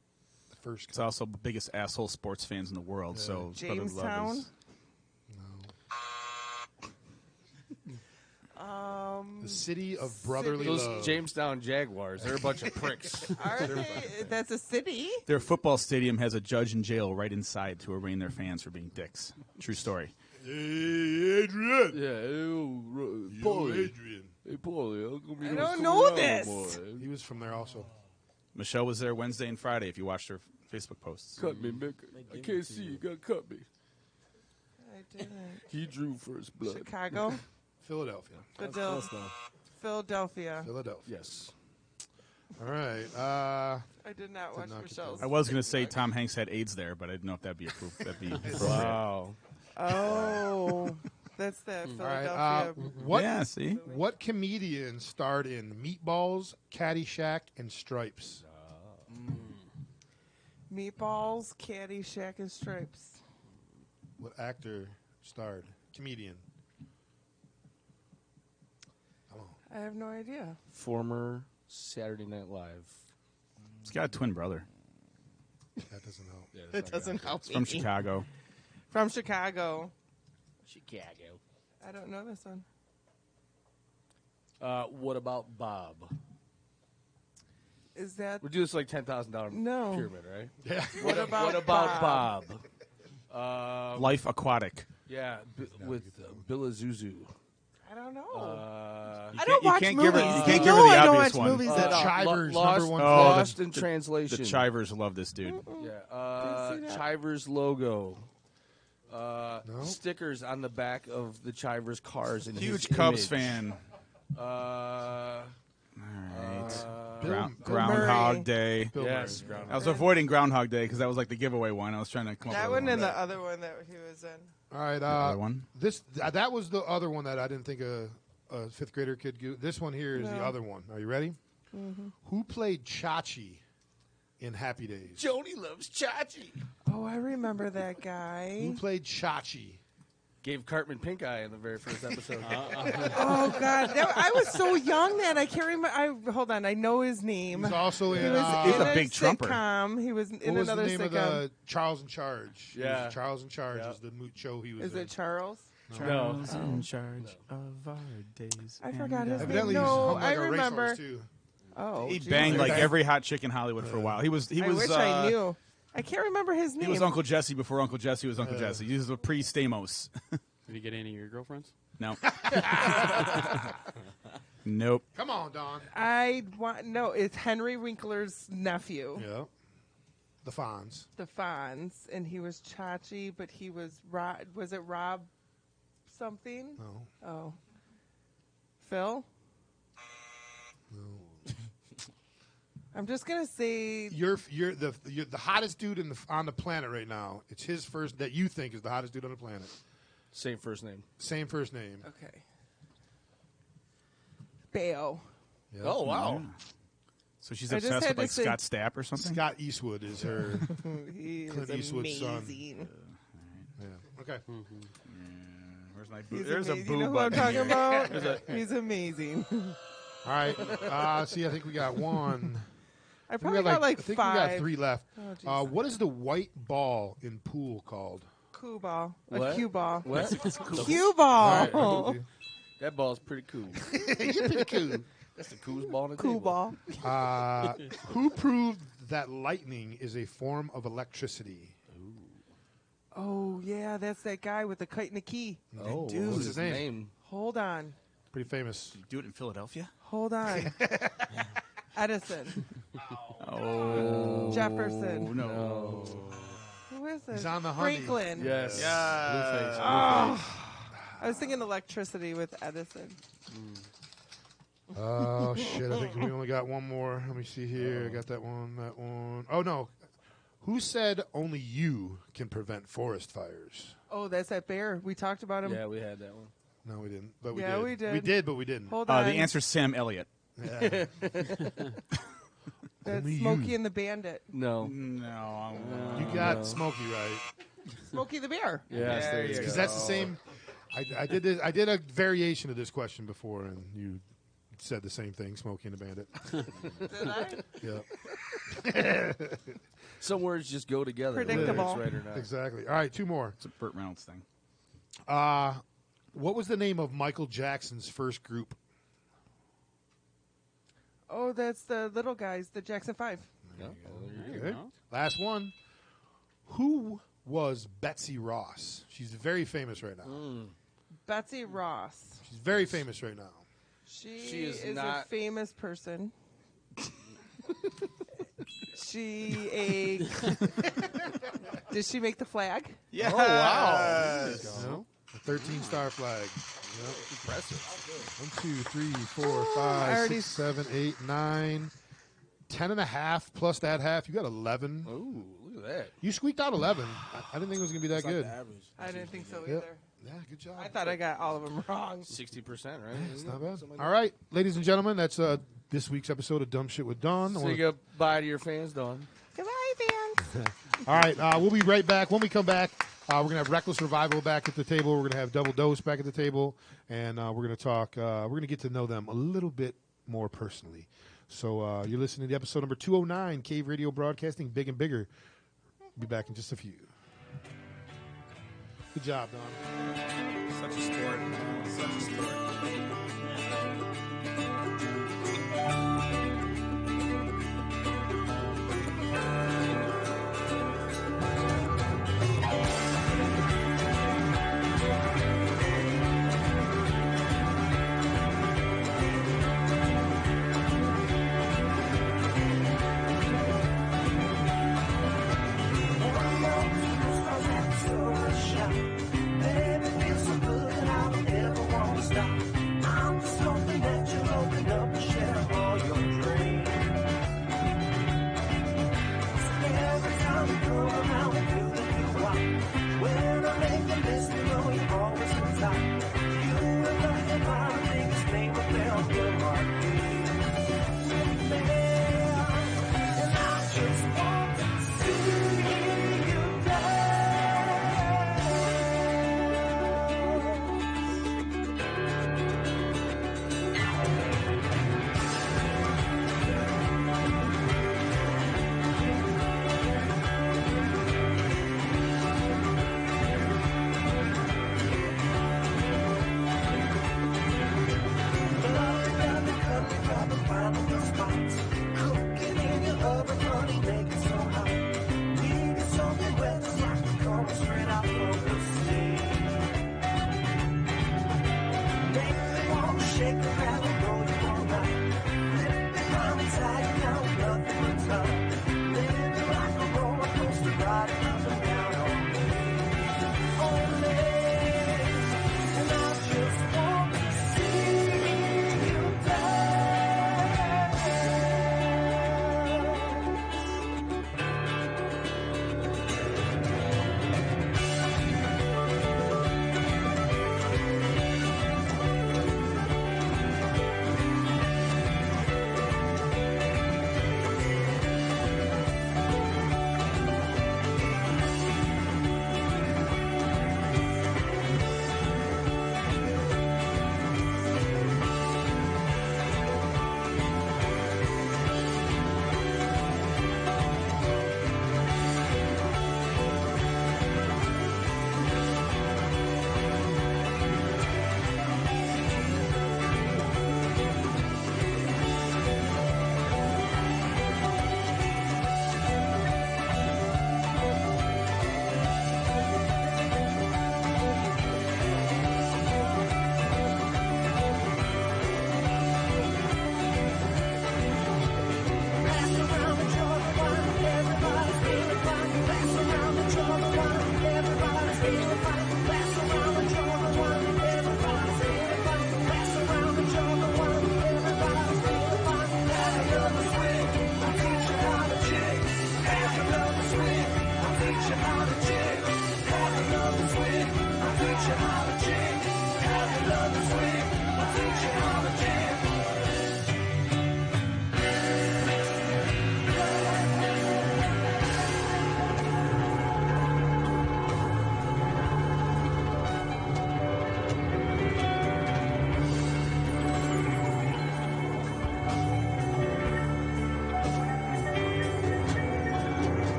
Speaker 1: The first.
Speaker 16: It's also the biggest asshole sports fans in the world. So Brotherly Love
Speaker 4: Jamestown.
Speaker 16: is-
Speaker 1: The city of brotherly
Speaker 3: Those
Speaker 1: love.
Speaker 3: Jamestown Jaguars, they're a bunch of pricks.
Speaker 4: Are they? That's a city.
Speaker 16: Their football stadium has a judge in jail right inside to arraign their fans for being dicks. True story.
Speaker 1: Hey, Adrian.
Speaker 3: Yeah,
Speaker 1: Yo, Adrian.
Speaker 3: Hey, Paulie, how come you
Speaker 4: I
Speaker 3: don't
Speaker 4: don't
Speaker 3: stick
Speaker 4: know
Speaker 3: around,
Speaker 4: this.
Speaker 3: boy?
Speaker 1: He was from there also.
Speaker 16: Michelle was there Wednesday and Friday if you watched her Facebook posts.
Speaker 3: Cut me, Mick. I can't see you. Gotta cut me.
Speaker 4: I didn't.
Speaker 3: He drew first blood.
Speaker 4: Chicago.
Speaker 1: Philadelphia.
Speaker 4: Philadelphia.
Speaker 1: Philadelphia.
Speaker 3: Yes.
Speaker 1: All right.
Speaker 4: I did not watch
Speaker 1: not get
Speaker 4: Michelle's.
Speaker 16: I was going to say Tom Hanks had AIDS there, but I didn't know if that'd be approved. That'd be appropriate.
Speaker 3: Wow.
Speaker 4: Oh, that's the
Speaker 1: All right.
Speaker 4: Philadelphia.
Speaker 1: What?
Speaker 16: Yeah, see?
Speaker 1: What comedian starred in Meatballs, Caddyshack, and Stripes?
Speaker 4: Meatballs, Caddyshack, and Stripes.
Speaker 1: What actor starred? Comedian.
Speaker 4: I have no idea.
Speaker 3: Former Saturday Night Live.
Speaker 16: He's got a twin brother.
Speaker 1: That doesn't help.
Speaker 4: It doesn't help
Speaker 16: He's from
Speaker 4: me.
Speaker 16: Chicago.
Speaker 4: From Chicago.
Speaker 3: Chicago.
Speaker 4: I don't know this one.
Speaker 3: What about Bob?
Speaker 4: Is that
Speaker 3: We do this like $10,000
Speaker 4: No.
Speaker 3: pyramid, right?
Speaker 1: Yeah.
Speaker 4: What about
Speaker 3: Bob?
Speaker 16: Life Aquatic.
Speaker 3: Yeah, with Bill Azuzu.
Speaker 4: I don't know.
Speaker 16: You
Speaker 4: I don't watch
Speaker 16: can't
Speaker 4: movies.
Speaker 16: give her, you
Speaker 4: You
Speaker 16: can't give
Speaker 4: know
Speaker 16: her the
Speaker 4: I don't
Speaker 16: obvious
Speaker 4: watch
Speaker 16: one.
Speaker 4: movies at all.
Speaker 1: Chivers,
Speaker 3: Lost,
Speaker 1: number one.
Speaker 3: Lost in
Speaker 16: the
Speaker 3: Translation.
Speaker 16: The Chivers love this dude.
Speaker 3: Yeah,
Speaker 4: Didn't see that.
Speaker 3: Chivers logo.
Speaker 1: No?
Speaker 3: Stickers on the back of the Chivers cars. In
Speaker 16: Huge
Speaker 3: his
Speaker 16: Cubs
Speaker 3: image.
Speaker 16: fan.
Speaker 3: All
Speaker 16: right.
Speaker 1: Bill
Speaker 16: Groundhog
Speaker 4: Murray.
Speaker 16: Day.
Speaker 1: Bill
Speaker 3: Yes,
Speaker 1: Murray.
Speaker 16: I was avoiding Groundhog Day because that was like the giveaway one. I was trying to come up
Speaker 4: That
Speaker 16: with
Speaker 4: one
Speaker 16: a
Speaker 4: and the other one that he was in.
Speaker 1: All right.
Speaker 16: other one.
Speaker 1: That was the other one that I didn't think a fifth grader could do. This one here is the
Speaker 4: No.
Speaker 1: other one. Are you ready?
Speaker 4: Mm-hmm.
Speaker 1: Who played Chachi in Happy Days?
Speaker 3: Joni loves Chachi.
Speaker 4: Oh, I remember that
Speaker 1: Who
Speaker 4: guy.
Speaker 1: played Chachi?
Speaker 3: Gave Cartman pink eye in the very first episode.
Speaker 4: Oh God, I was so young then. I can't remember. Hold on, I know his name.
Speaker 1: He's also in.
Speaker 4: He was
Speaker 16: He's
Speaker 4: in
Speaker 16: a big trumper.
Speaker 4: sitcom. He was in
Speaker 1: what was the
Speaker 4: another
Speaker 1: name
Speaker 4: sitcom.
Speaker 1: of the Charles in Charge? He was
Speaker 3: Yeah.
Speaker 1: Charles in Charge
Speaker 3: Yeah.
Speaker 1: is the show he was
Speaker 4: Is
Speaker 1: in.
Speaker 4: it Charles?
Speaker 3: No.
Speaker 16: in charge of our days.
Speaker 4: I forgot his
Speaker 1: Evidently,
Speaker 4: name.
Speaker 1: he's
Speaker 4: No,
Speaker 1: hung like
Speaker 4: I
Speaker 1: a
Speaker 4: remember.
Speaker 1: racehorse too.
Speaker 4: Oh,
Speaker 16: He
Speaker 4: geez.
Speaker 16: banged like
Speaker 1: Okay.
Speaker 16: every hot chick in Hollywood for a while. He was.
Speaker 4: I wish I knew. I can't remember his name.
Speaker 16: He was Uncle Jesse before Uncle Jesse was Uncle Jesse. He was a pre-Stamos.
Speaker 10: Did you get any of your girlfriends?
Speaker 16: No. Nope.
Speaker 1: Come on, Don.
Speaker 4: No, it's Henry Winkler's nephew,
Speaker 1: Yeah. The Fonz.
Speaker 4: the Fonz, and he was Chachi, but he was Rob. Was it Rob something?
Speaker 1: No.
Speaker 4: Oh, Phil.
Speaker 1: No.
Speaker 4: I'm just gonna say
Speaker 1: You're the hottest dude on the planet right now. It's his first that you think is the hottest dude on the planet.
Speaker 3: Same first name.
Speaker 1: Same first name.
Speaker 4: okay. Bayo.
Speaker 1: Yeah.
Speaker 3: Oh, wow.
Speaker 16: So she's
Speaker 4: I just
Speaker 16: obsessed
Speaker 4: had
Speaker 16: with
Speaker 4: to
Speaker 16: like
Speaker 4: say-
Speaker 16: Scott Stapp or something.
Speaker 1: Scott Eastwood is her.
Speaker 4: He
Speaker 1: Clint
Speaker 4: is
Speaker 1: Eastwood's son.
Speaker 4: amazing.
Speaker 1: Yeah. Okay.
Speaker 16: Where's my boo?
Speaker 4: He's
Speaker 16: There's
Speaker 4: amazing.
Speaker 16: a boo
Speaker 4: You know who I'm
Speaker 16: button
Speaker 4: talking
Speaker 16: here.
Speaker 4: about? He's amazing.
Speaker 1: All right. See, I think we got one.
Speaker 4: I
Speaker 1: think
Speaker 4: probably
Speaker 1: we
Speaker 4: got like
Speaker 1: I think
Speaker 4: five.
Speaker 1: we got 3 left.
Speaker 4: Oh, geez.
Speaker 1: What is the white ball in pool called?
Speaker 4: Cue ball. A
Speaker 3: What?
Speaker 4: cue ball.
Speaker 3: What?
Speaker 4: Cue ball.
Speaker 1: All right,
Speaker 3: That ball's pretty cool.
Speaker 1: You're pretty cool.
Speaker 3: That's the coolest ball in the
Speaker 4: Cool
Speaker 3: table.
Speaker 4: ball.
Speaker 1: Who proved that lightning is a form of electricity?
Speaker 4: Oh, yeah, that's that guy with the kite and the key.
Speaker 3: Oh,
Speaker 4: Dude.
Speaker 1: What's his name?
Speaker 4: Hold on.
Speaker 1: Pretty famous.
Speaker 16: Do it in Philadelphia?
Speaker 4: Hold on. Edison.
Speaker 16: Oh.
Speaker 4: Jefferson.
Speaker 16: No.
Speaker 4: Who is it?
Speaker 1: He's on the honey.
Speaker 4: Franklin.
Speaker 3: Yes.
Speaker 16: Yeah.
Speaker 4: I was thinking electricity with Edison.
Speaker 1: Oh, shit. I think we only got one more. Let me see here. I got that one. Oh, no. Who said only you can prevent forest fires?
Speaker 4: Oh, that's that bear. We talked about him.
Speaker 3: Yeah, we had that one.
Speaker 1: No, we didn't. But we
Speaker 4: Yeah,
Speaker 1: did.
Speaker 4: we did.
Speaker 1: We did, but we didn't.
Speaker 4: Hold on.
Speaker 16: The answer's Sam Elliott.
Speaker 1: Yeah.
Speaker 4: That's
Speaker 1: Only
Speaker 4: Smokey
Speaker 1: you.
Speaker 4: and the Bandit.
Speaker 3: No.
Speaker 16: No.
Speaker 1: You got Smokey right.
Speaker 4: Smokey the Bear.
Speaker 3: Yes, there you go.
Speaker 1: Because that's the same. I did a variation of this question before, and you said the same thing, Smokey and the Bandit.
Speaker 4: Did I?
Speaker 1: Yeah.
Speaker 3: Some words just go together.
Speaker 4: Predictable.
Speaker 3: Whether it's right or not.
Speaker 1: Exactly. All right, two more.
Speaker 16: It's a Burt Reynolds thing.
Speaker 1: What was the name of Michael Jackson's first group?
Speaker 4: Oh, that's the little guys, the Jackson 5.
Speaker 1: Okay. Last one. Who was Betsy Ross? She's very famous right now.
Speaker 4: Betsy Ross.
Speaker 1: She's very famous right now.
Speaker 4: She
Speaker 3: is
Speaker 4: is
Speaker 3: not-
Speaker 4: a famous person. Did she make the flag?
Speaker 16: Yeah.
Speaker 1: Oh, wow. No? A 13-star flag. Yep.
Speaker 3: Impressive.
Speaker 1: 1, 2, 3, 4, 5, 6, 7, 8, 9, 10.5 plus that half. You got 11.
Speaker 3: Ooh, look at that.
Speaker 1: You squeaked out 11. I didn't think it was going to be that
Speaker 5: Like
Speaker 1: good.
Speaker 5: the average.
Speaker 4: I didn't think so
Speaker 1: Yep.
Speaker 4: either.
Speaker 1: Yeah, good job.
Speaker 4: I thought I got all of them wrong.
Speaker 3: 60%, right?
Speaker 1: It's not bad. All right, ladies and gentlemen, that's this week's episode of Dumb Shit with Dawn. I
Speaker 3: Say
Speaker 1: wanna-
Speaker 3: goodbye to your fans, Dawn.
Speaker 4: Goodbye, fans.
Speaker 1: All right, we'll be right back. When we come back, we're going to have Reckless Revival back at the table. We're going to have Double Dose back at the table. And we're going to talk, we're going to get to know them a little bit more personally. So you're listening to episode number 209, Cave Radio Broadcasting, Big and Bigger. Be back in just a few. Good job, Don.
Speaker 16: Such a sport. Such a sport.
Speaker 8: I'm something that you'll open up and share all your dreams.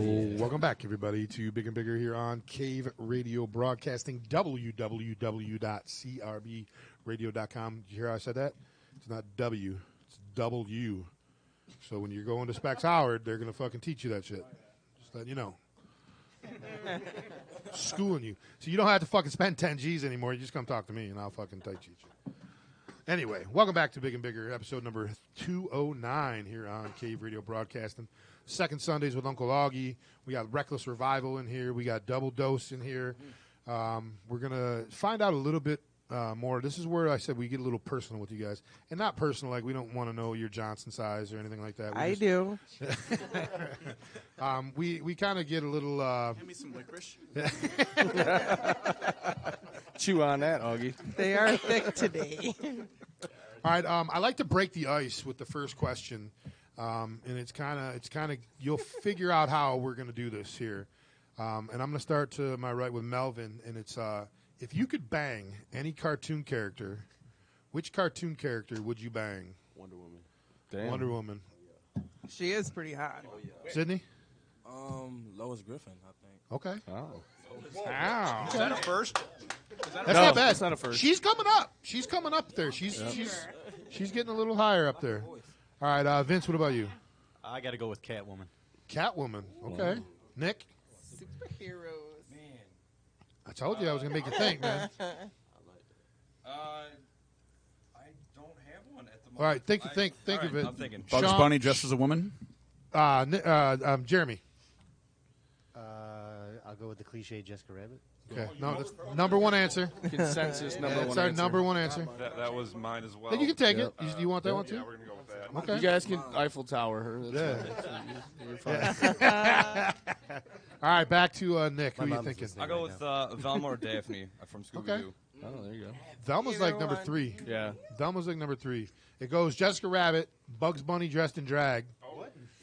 Speaker 1: Welcome back, everybody, to Big and Bigger here on Cave Radio Broadcasting, www.crbradio.com. Did you hear how I said that? It's not W, it's W. So when you're going to Specs Howard, they're going to fucking teach you that shit. Just letting you know. Schooling you. So you don't have to fucking spend 10 G's anymore. You just come talk to me, and I'll fucking teach you. Anyway, welcome back to Big and Bigger, episode number 209 here on Cave Radio Broadcasting. Second Sundays with Uncle Augie. We got Reckless Revival in here. We got Double Dose in here. We're going to find out a little bit more. This is where I said we get a little personal with you guys. And not personal, like we don't want to know your Johnson size or anything like that.
Speaker 4: I do.
Speaker 1: We kind of get a little...
Speaker 6: Hand me some licorice.
Speaker 3: Chew on that, Augie.
Speaker 4: They are thick today.
Speaker 1: All right, I like to break the ice with the first question, and it's kind of you'll figure out how we're going to do this here, and I'm going to start to my right with Melvin, and it's if you could bang any cartoon character, which cartoon character would you bang?
Speaker 7: Wonder Woman.
Speaker 3: Damn.
Speaker 1: Wonder Woman.
Speaker 4: She is pretty hot.
Speaker 1: Sydney?
Speaker 5: Lois Griffin, I think.
Speaker 1: Okay.
Speaker 3: Oh.
Speaker 1: Wow.
Speaker 6: Is that a first?
Speaker 1: That's not bad.
Speaker 3: That's not a first.
Speaker 1: She's coming up. She's coming up there. She's getting a little higher up there. All right, Vince, what about you?
Speaker 10: I got to go with Catwoman.
Speaker 1: Catwoman. Okay. Nick?
Speaker 4: Superheroes.
Speaker 12: Man.
Speaker 1: I told you I was going to make you think, man.
Speaker 11: I don't have one at the moment.
Speaker 1: All right, think
Speaker 11: All
Speaker 1: of
Speaker 11: right,
Speaker 1: it.
Speaker 11: I'm thinking.
Speaker 6: Bugs
Speaker 1: Sean-
Speaker 6: Bunny dressed as a woman.
Speaker 1: Jeremy.
Speaker 12: I'll go with the cliche Jessica Rabbit.
Speaker 1: Okay. No, that's number one answer.
Speaker 3: Consensus number
Speaker 1: That's
Speaker 3: one
Speaker 1: our
Speaker 3: answer.
Speaker 1: number one answer.
Speaker 9: That was mine as well.
Speaker 1: Then you can take it. You want that one too?
Speaker 9: Yeah, we're gonna go with that.
Speaker 1: Okay.
Speaker 3: You guys can Eiffel Tower her. That's
Speaker 1: Yeah.
Speaker 3: You're fine.
Speaker 1: All right, back to Nick. Who
Speaker 12: My
Speaker 1: are you
Speaker 12: mom's
Speaker 1: thinking?
Speaker 12: listening.
Speaker 11: I'll go with Velma or Daphne from Scooby-Doo.
Speaker 1: Okay.
Speaker 3: Oh, there you go.
Speaker 1: Velma's
Speaker 4: Either
Speaker 1: like number
Speaker 4: one.
Speaker 1: 3.
Speaker 3: Yeah.
Speaker 1: Velma's like number 3. It goes Jessica Rabbit, Bugs Bunny dressed in drag,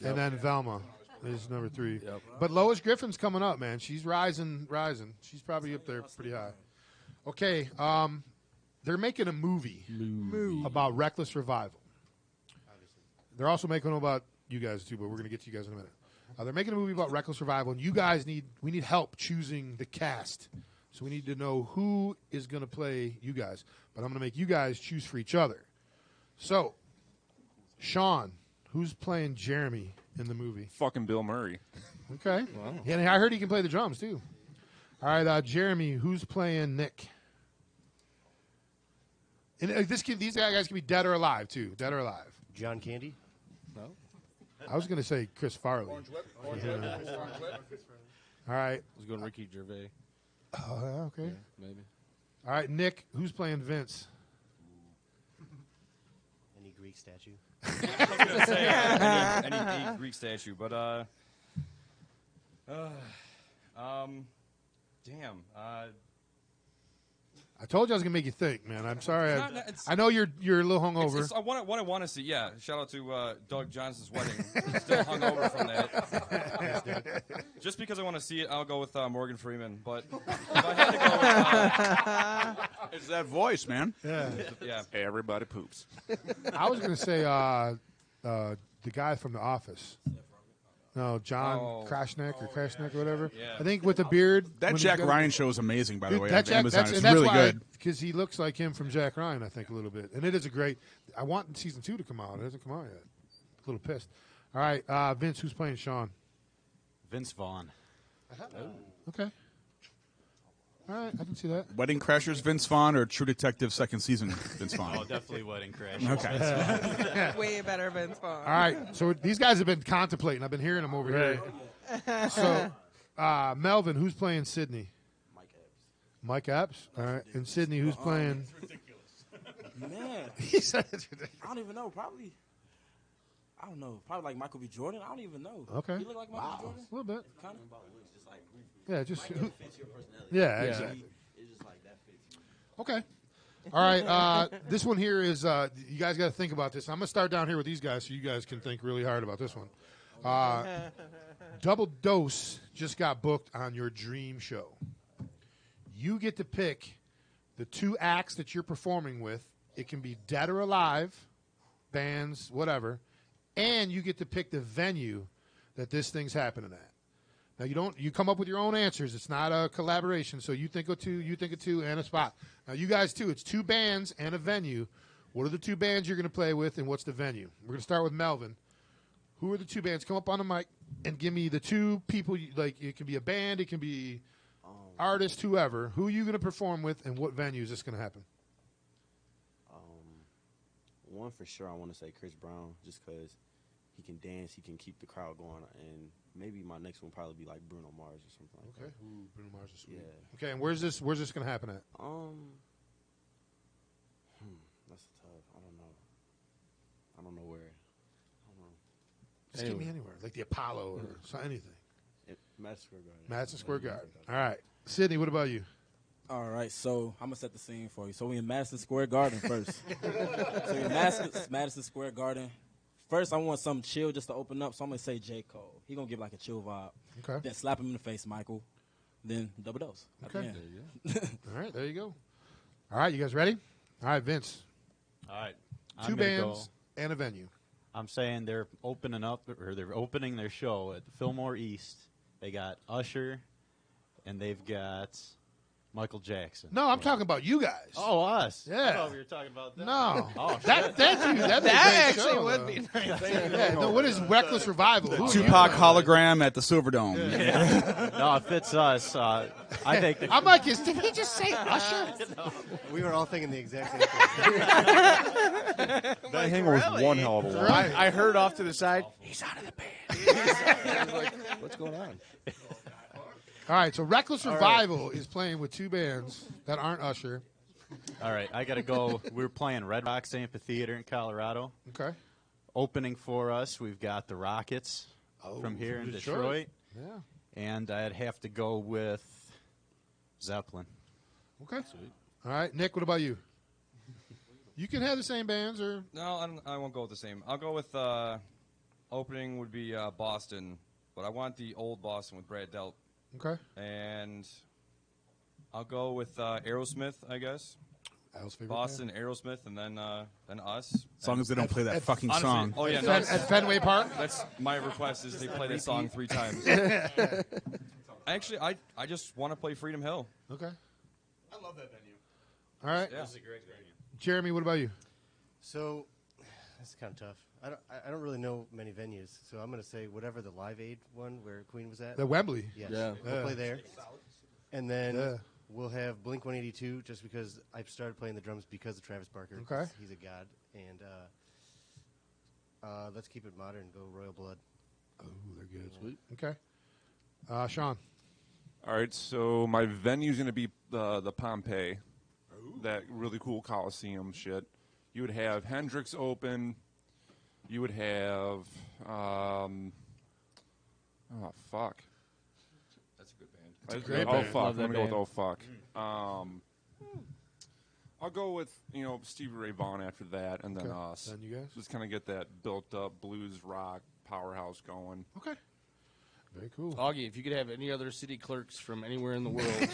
Speaker 1: and then Velma is number 3.
Speaker 3: Yep.
Speaker 1: But Lois Griffin's coming up, man. She's rising. She's probably up there pretty high. Okay, they're making a movie about Reckless Revival. They're also making one about you guys too, but we're going to get to you guys in a minute. They're making a movie about Reckless Revival, and you guys we need help choosing the cast. So we need to know who is going to play you guys. But I'm going to make you guys choose for each other. So, Sean, who's playing Jeremy in the movie?
Speaker 9: Fucking Bill Murray.
Speaker 1: Okay. Wow. Yeah, and I heard he can play the drums too. All right, Jeremy, who's playing Nick? And these guys can be dead or alive too. Dead or alive.
Speaker 12: John Candy.
Speaker 3: No.
Speaker 1: I was going to say Chris Farley.
Speaker 15: Orange Whip.
Speaker 1: All right.
Speaker 3: I was going Ricky Gervais.
Speaker 1: Oh, okay.
Speaker 3: Yeah, maybe.
Speaker 1: All right, Nick, who's playing Vince?
Speaker 12: Any Greek statue.
Speaker 11: I was gonna say any Greek statue, but damn.
Speaker 1: I told you I was going to make you think, man. I'm sorry.
Speaker 11: It's not- it's-
Speaker 1: I know you're a little hungover.
Speaker 11: It's what I want to see. Yeah, shout out to Doug Johnson's wedding. Still hungover from that. Just because I want to see it, I'll go with Morgan Freeman. But if I had to go with,
Speaker 6: It's that voice, man.
Speaker 1: Yeah.
Speaker 11: yeah,
Speaker 9: Everybody poops.
Speaker 1: I was going to say the guy from The Office. No, John Krashnick or whatever.
Speaker 11: Yeah.
Speaker 1: I think with the beard.
Speaker 6: That
Speaker 1: when
Speaker 6: Jack
Speaker 1: he's got-
Speaker 6: Ryan show is amazing, by the
Speaker 1: Dude,
Speaker 6: way.
Speaker 1: that
Speaker 6: On
Speaker 1: Jack,
Speaker 6: Amazon.
Speaker 1: that's,
Speaker 6: It's
Speaker 1: and that's
Speaker 6: really
Speaker 1: why
Speaker 6: good.
Speaker 1: because he looks like him from Jack Ryan, I think, a little bit. And it is a great. I want season 2 to come out. It hasn't come out yet. A little pissed. All right, Vince, who's playing Sean?
Speaker 10: Vince Vaughn.
Speaker 1: Okay. All right, I can see that.
Speaker 6: Wedding Crashers, Vince Vaughn, or True Detective second season, Vince Vaughn.
Speaker 10: Oh, definitely Wedding Crash.
Speaker 6: Okay.
Speaker 4: Way better Vince Vaughn.
Speaker 1: All right, so these guys have been contemplating. I've been hearing them over here. So, Melvin, who's playing Sydney? Mike Epps. All right, and Sydney, who's playing?
Speaker 5: Man,
Speaker 1: He said it's ridiculous.
Speaker 5: I don't even know. Probably, I don't know. Probably like Michael B. Jordan. I don't even know.
Speaker 1: Okay.
Speaker 5: You look like Michael B. Jordan?
Speaker 1: A little bit.
Speaker 5: Kind of.
Speaker 1: Yeah, just.
Speaker 5: Fits your personality.
Speaker 1: Yeah, exactly.
Speaker 5: It's just like that fits you.
Speaker 1: Okay. All right. This one here is you guys got to think about this. I'm going to start down here with these guys so you guys can think really hard about this one. Double Dose just got booked on your dream show. You get to pick the 2 acts that you're performing with. It can be dead or alive, bands, whatever. And you get to pick the venue that this thing's happening at. Now you come up with your own answers. It's not a collaboration. So you think of two, and a spot. Now you guys too. It's 2 bands and a venue. What are the 2 bands you're going to play with, and what's the venue? We're going to start with Melvin. Who are the 2 bands? Come up on the mic and give me the 2 people. It can be a band, it can be artist, whoever. Who are you going to perform with, and what venue is this going to happen?
Speaker 7: One for sure, I want to say Chris Brown, just because he can dance, he can keep the crowd going, and maybe my next one probably be like Bruno Mars or something like that.
Speaker 1: Okay, ooh, Bruno Mars is sweet.
Speaker 7: Yeah.
Speaker 1: Okay, and where's this going to happen at?
Speaker 7: That's tough. I don't know where.
Speaker 1: Just give me anywhere, like the Apollo or anything.
Speaker 7: Madison Square Garden.
Speaker 1: Madison Square Garden. All right, Sydney, what about you?
Speaker 5: All right, so I'm gonna set the scene for you. So we in Madison Square Garden first. So in Madison Square Garden. First, I want something chill just to open up. So I'm gonna say J. Cole. He gonna give like a chill vibe.
Speaker 1: Okay.
Speaker 5: Then slap him in the face, Michael. Then double dose.
Speaker 1: Okay. All right, there you go. All right, you guys ready? All right, Vince.
Speaker 10: All right.
Speaker 1: 2 bands and a venue.
Speaker 10: I'm saying they're opening their show at the Fillmore East. They got Usher, and they've got Michael Jackson.
Speaker 1: No, I'm talking about you guys.
Speaker 10: Oh, us.
Speaker 1: Yeah.
Speaker 10: I thought we were talking about them.
Speaker 1: No.
Speaker 10: Oh,
Speaker 1: that
Speaker 4: actually would be nice.
Speaker 1: Yeah, no, what is Reckless Revival? Who
Speaker 16: Tupac hologram at the Silverdome.
Speaker 10: No, it fits us. I think.
Speaker 1: I'm like, did he just say Usher?
Speaker 12: We were all thinking the exact same thing.
Speaker 9: That hanger was one hell of a lot.
Speaker 3: I heard off to the side.
Speaker 4: He's out of the band.
Speaker 3: I was like, what's going on?
Speaker 1: All right, so Reckless Revival is playing with 2 bands that aren't Usher.
Speaker 10: All right, I got to go. We're playing Red Rocks Amphitheater in Colorado.
Speaker 1: Okay.
Speaker 10: Opening for us, we've got the Rockets from here in Detroit.
Speaker 1: Yeah.
Speaker 10: And I'd have to go with Zeppelin.
Speaker 1: Okay. Sweet. All right, Nick, what about you? You can have the same bands or...
Speaker 11: No, I won't go with the same. I'll go with opening would be Boston, but I want the old Boston with Brad Delp.
Speaker 1: Okay.
Speaker 11: And I'll go with Aerosmith, I guess.
Speaker 1: Al's favorite
Speaker 11: Boston,
Speaker 1: band?
Speaker 11: Aerosmith, and then us.
Speaker 16: As long as they don't play that fucking song.
Speaker 11: Oh yeah,
Speaker 1: at Fenway Park.
Speaker 11: That's my request is they play that song 3 times. Actually, I just want to play Freedom Hill.
Speaker 1: Okay.
Speaker 6: I love that venue.
Speaker 1: All right.
Speaker 11: Yeah.
Speaker 7: This is a great venue.
Speaker 1: Jeremy, what about you?
Speaker 12: So, that's kind of tough. I don't really know many venues, so I'm going to say whatever the Live Aid one where Queen was at.
Speaker 1: The Wembley.
Speaker 12: Yes.
Speaker 1: Yeah.
Speaker 12: We'll play there. And then
Speaker 1: Yeah.
Speaker 12: we'll have Blink-182 just because I started playing the drums because of Travis Barker.
Speaker 1: Okay.
Speaker 12: He's a god. And let's keep it modern. Go Royal Blood.
Speaker 1: Oh, they're good. Sweet. Okay. Sean.
Speaker 9: All right, so my venue's going to be the Pompeii, that really cool Coliseum shit. You would have Hendrix open. You would have, oh, fuck.
Speaker 11: That's a good band.
Speaker 1: That's a great
Speaker 9: Oh,
Speaker 1: band.
Speaker 9: fuck.
Speaker 1: Love
Speaker 9: I'm going to
Speaker 1: that
Speaker 9: go with
Speaker 1: band.
Speaker 9: Oh, fuck. I'll go with, Stevie Ray Vaughan after that, and then
Speaker 1: Okay.
Speaker 9: us.
Speaker 1: Then you guys?
Speaker 9: Just kind of get that built-up blues rock powerhouse going.
Speaker 1: Okay. Very cool.
Speaker 3: Augie, if you could have any other city clerks from anywhere in the world,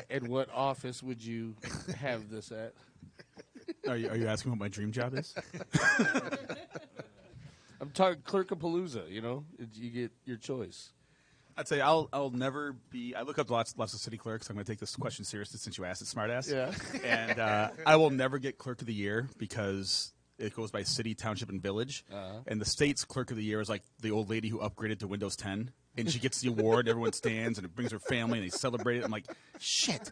Speaker 3: at what office would you have this at?
Speaker 16: Are you asking what my dream job is?
Speaker 3: I'm talking Clerkapalooza, you get your choice.
Speaker 16: I'd say I'll never be. I look up lots of city clerks. I'm going to take this question seriously since you asked it, smartass.
Speaker 3: Yeah.
Speaker 16: And I will never get clerk of the year because it goes by city, township, and village. And the state's clerk of the year is like the old lady who upgraded to Windows 10. And she gets the award. Everyone stands, and it brings her family, and they celebrate it. I'm like, shit.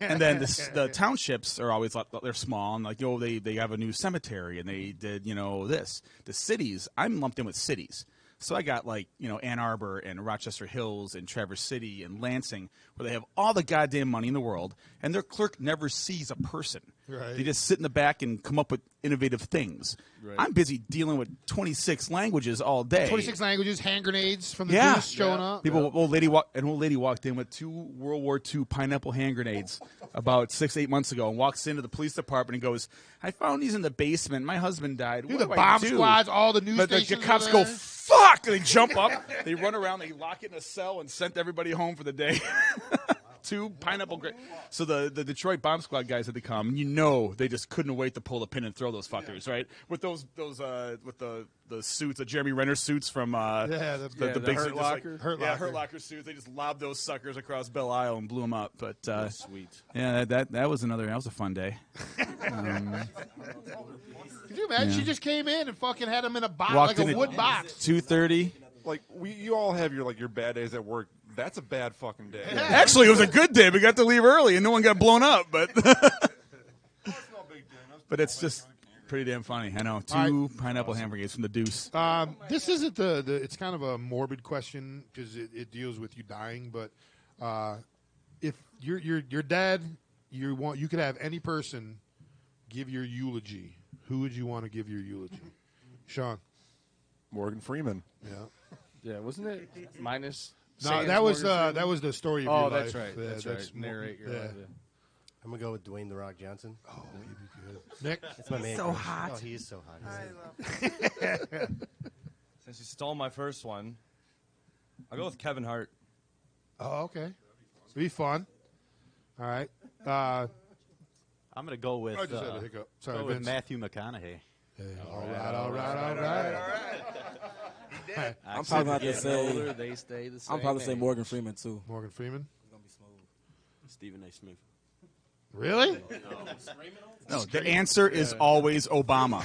Speaker 16: And then the townships are always like, they're small, and like, they have a new cemetery, and they did this. The cities, I'm lumped in with cities. So I got like, Ann Arbor and Rochester Hills and Traverse City and Lansing, where they have all the goddamn money in the world, and their clerk never sees a person.
Speaker 1: Right.
Speaker 16: They just sit in the back and come up with innovative things.
Speaker 3: Right.
Speaker 16: I'm busy dealing with 26 languages all day.
Speaker 1: 26 languages, hand grenades from the
Speaker 16: Yeah.
Speaker 1: Goose showing up.
Speaker 16: An old lady walked in with 2 World War II pineapple hand grenades about 6-8 months ago, and walks into the police department and goes, "I found these in the basement. My husband died.
Speaker 1: Dude,
Speaker 16: What
Speaker 1: the
Speaker 16: do I
Speaker 1: bomb
Speaker 16: do?"
Speaker 1: squads, all the news
Speaker 16: But the
Speaker 1: stations
Speaker 16: cops
Speaker 1: are
Speaker 16: go,
Speaker 1: there.
Speaker 16: "Fuck!" And they jump up, they run around, they lock it in a cell, and sent everybody home for the day. 2 pineapple grape. So the Detroit Bomb Squad guys had to come. You know, they just couldn't wait to pull the pin and throw those fuckers, right? With those with the suits, the Jeremy Renner suits from the big
Speaker 3: Hurt
Speaker 16: suit,
Speaker 3: Locker.
Speaker 16: Hurt Locker suits. They just lobbed those suckers across Belle Isle and blew them up. But
Speaker 3: sweet.
Speaker 16: Yeah, that was a fun day.
Speaker 1: Could you imagine?
Speaker 16: Yeah.
Speaker 1: She just came in and fucking had him in a box,
Speaker 16: Walked
Speaker 1: like
Speaker 16: in
Speaker 1: a wood box.
Speaker 16: 2:30.
Speaker 9: Like you all have your bad days at work. That's a bad fucking day.
Speaker 16: Actually, it was a good day. We got to leave early and no one got blown up. But but it's just pretty damn funny. I know. 2 pineapple hamburgers from the Deuce.
Speaker 1: This isn't the. It's kind of a morbid question because it deals with you dying. But if your dad, you could have any person give your eulogy. Who would you want to give your eulogy? Sean.
Speaker 9: Morgan Freeman.
Speaker 1: Yeah.
Speaker 3: Yeah, wasn't it minus?
Speaker 1: No,
Speaker 3: Sans
Speaker 1: that was
Speaker 3: Morgan
Speaker 1: that was the story of your life.
Speaker 3: that's right.
Speaker 1: Yeah,
Speaker 3: That's right. Narrate your life.
Speaker 12: I'm gonna go with Dwayne The Rock Johnson.
Speaker 1: Oh, he'd be good. Nick,
Speaker 12: it's my man.
Speaker 4: So hot.
Speaker 12: Oh, he is so hot.
Speaker 17: Since you stole my first one, I'll go with Kevin Hart.
Speaker 1: Oh, okay. It'll be fun. All right.
Speaker 10: I'm going to go with,
Speaker 1: I just had a hiccup. Sorry,
Speaker 10: go with
Speaker 1: Vince.
Speaker 10: Matthew McConaughey.
Speaker 1: All right.
Speaker 5: I'm probably about to say.
Speaker 3: older, they stay the
Speaker 5: I'm probably
Speaker 3: same
Speaker 5: say Morgan Freeman too.
Speaker 1: Morgan Freeman.
Speaker 5: He's gonna be smooth.
Speaker 7: Stephen A. Smith.
Speaker 1: Really?
Speaker 16: No, the answer is always Obama.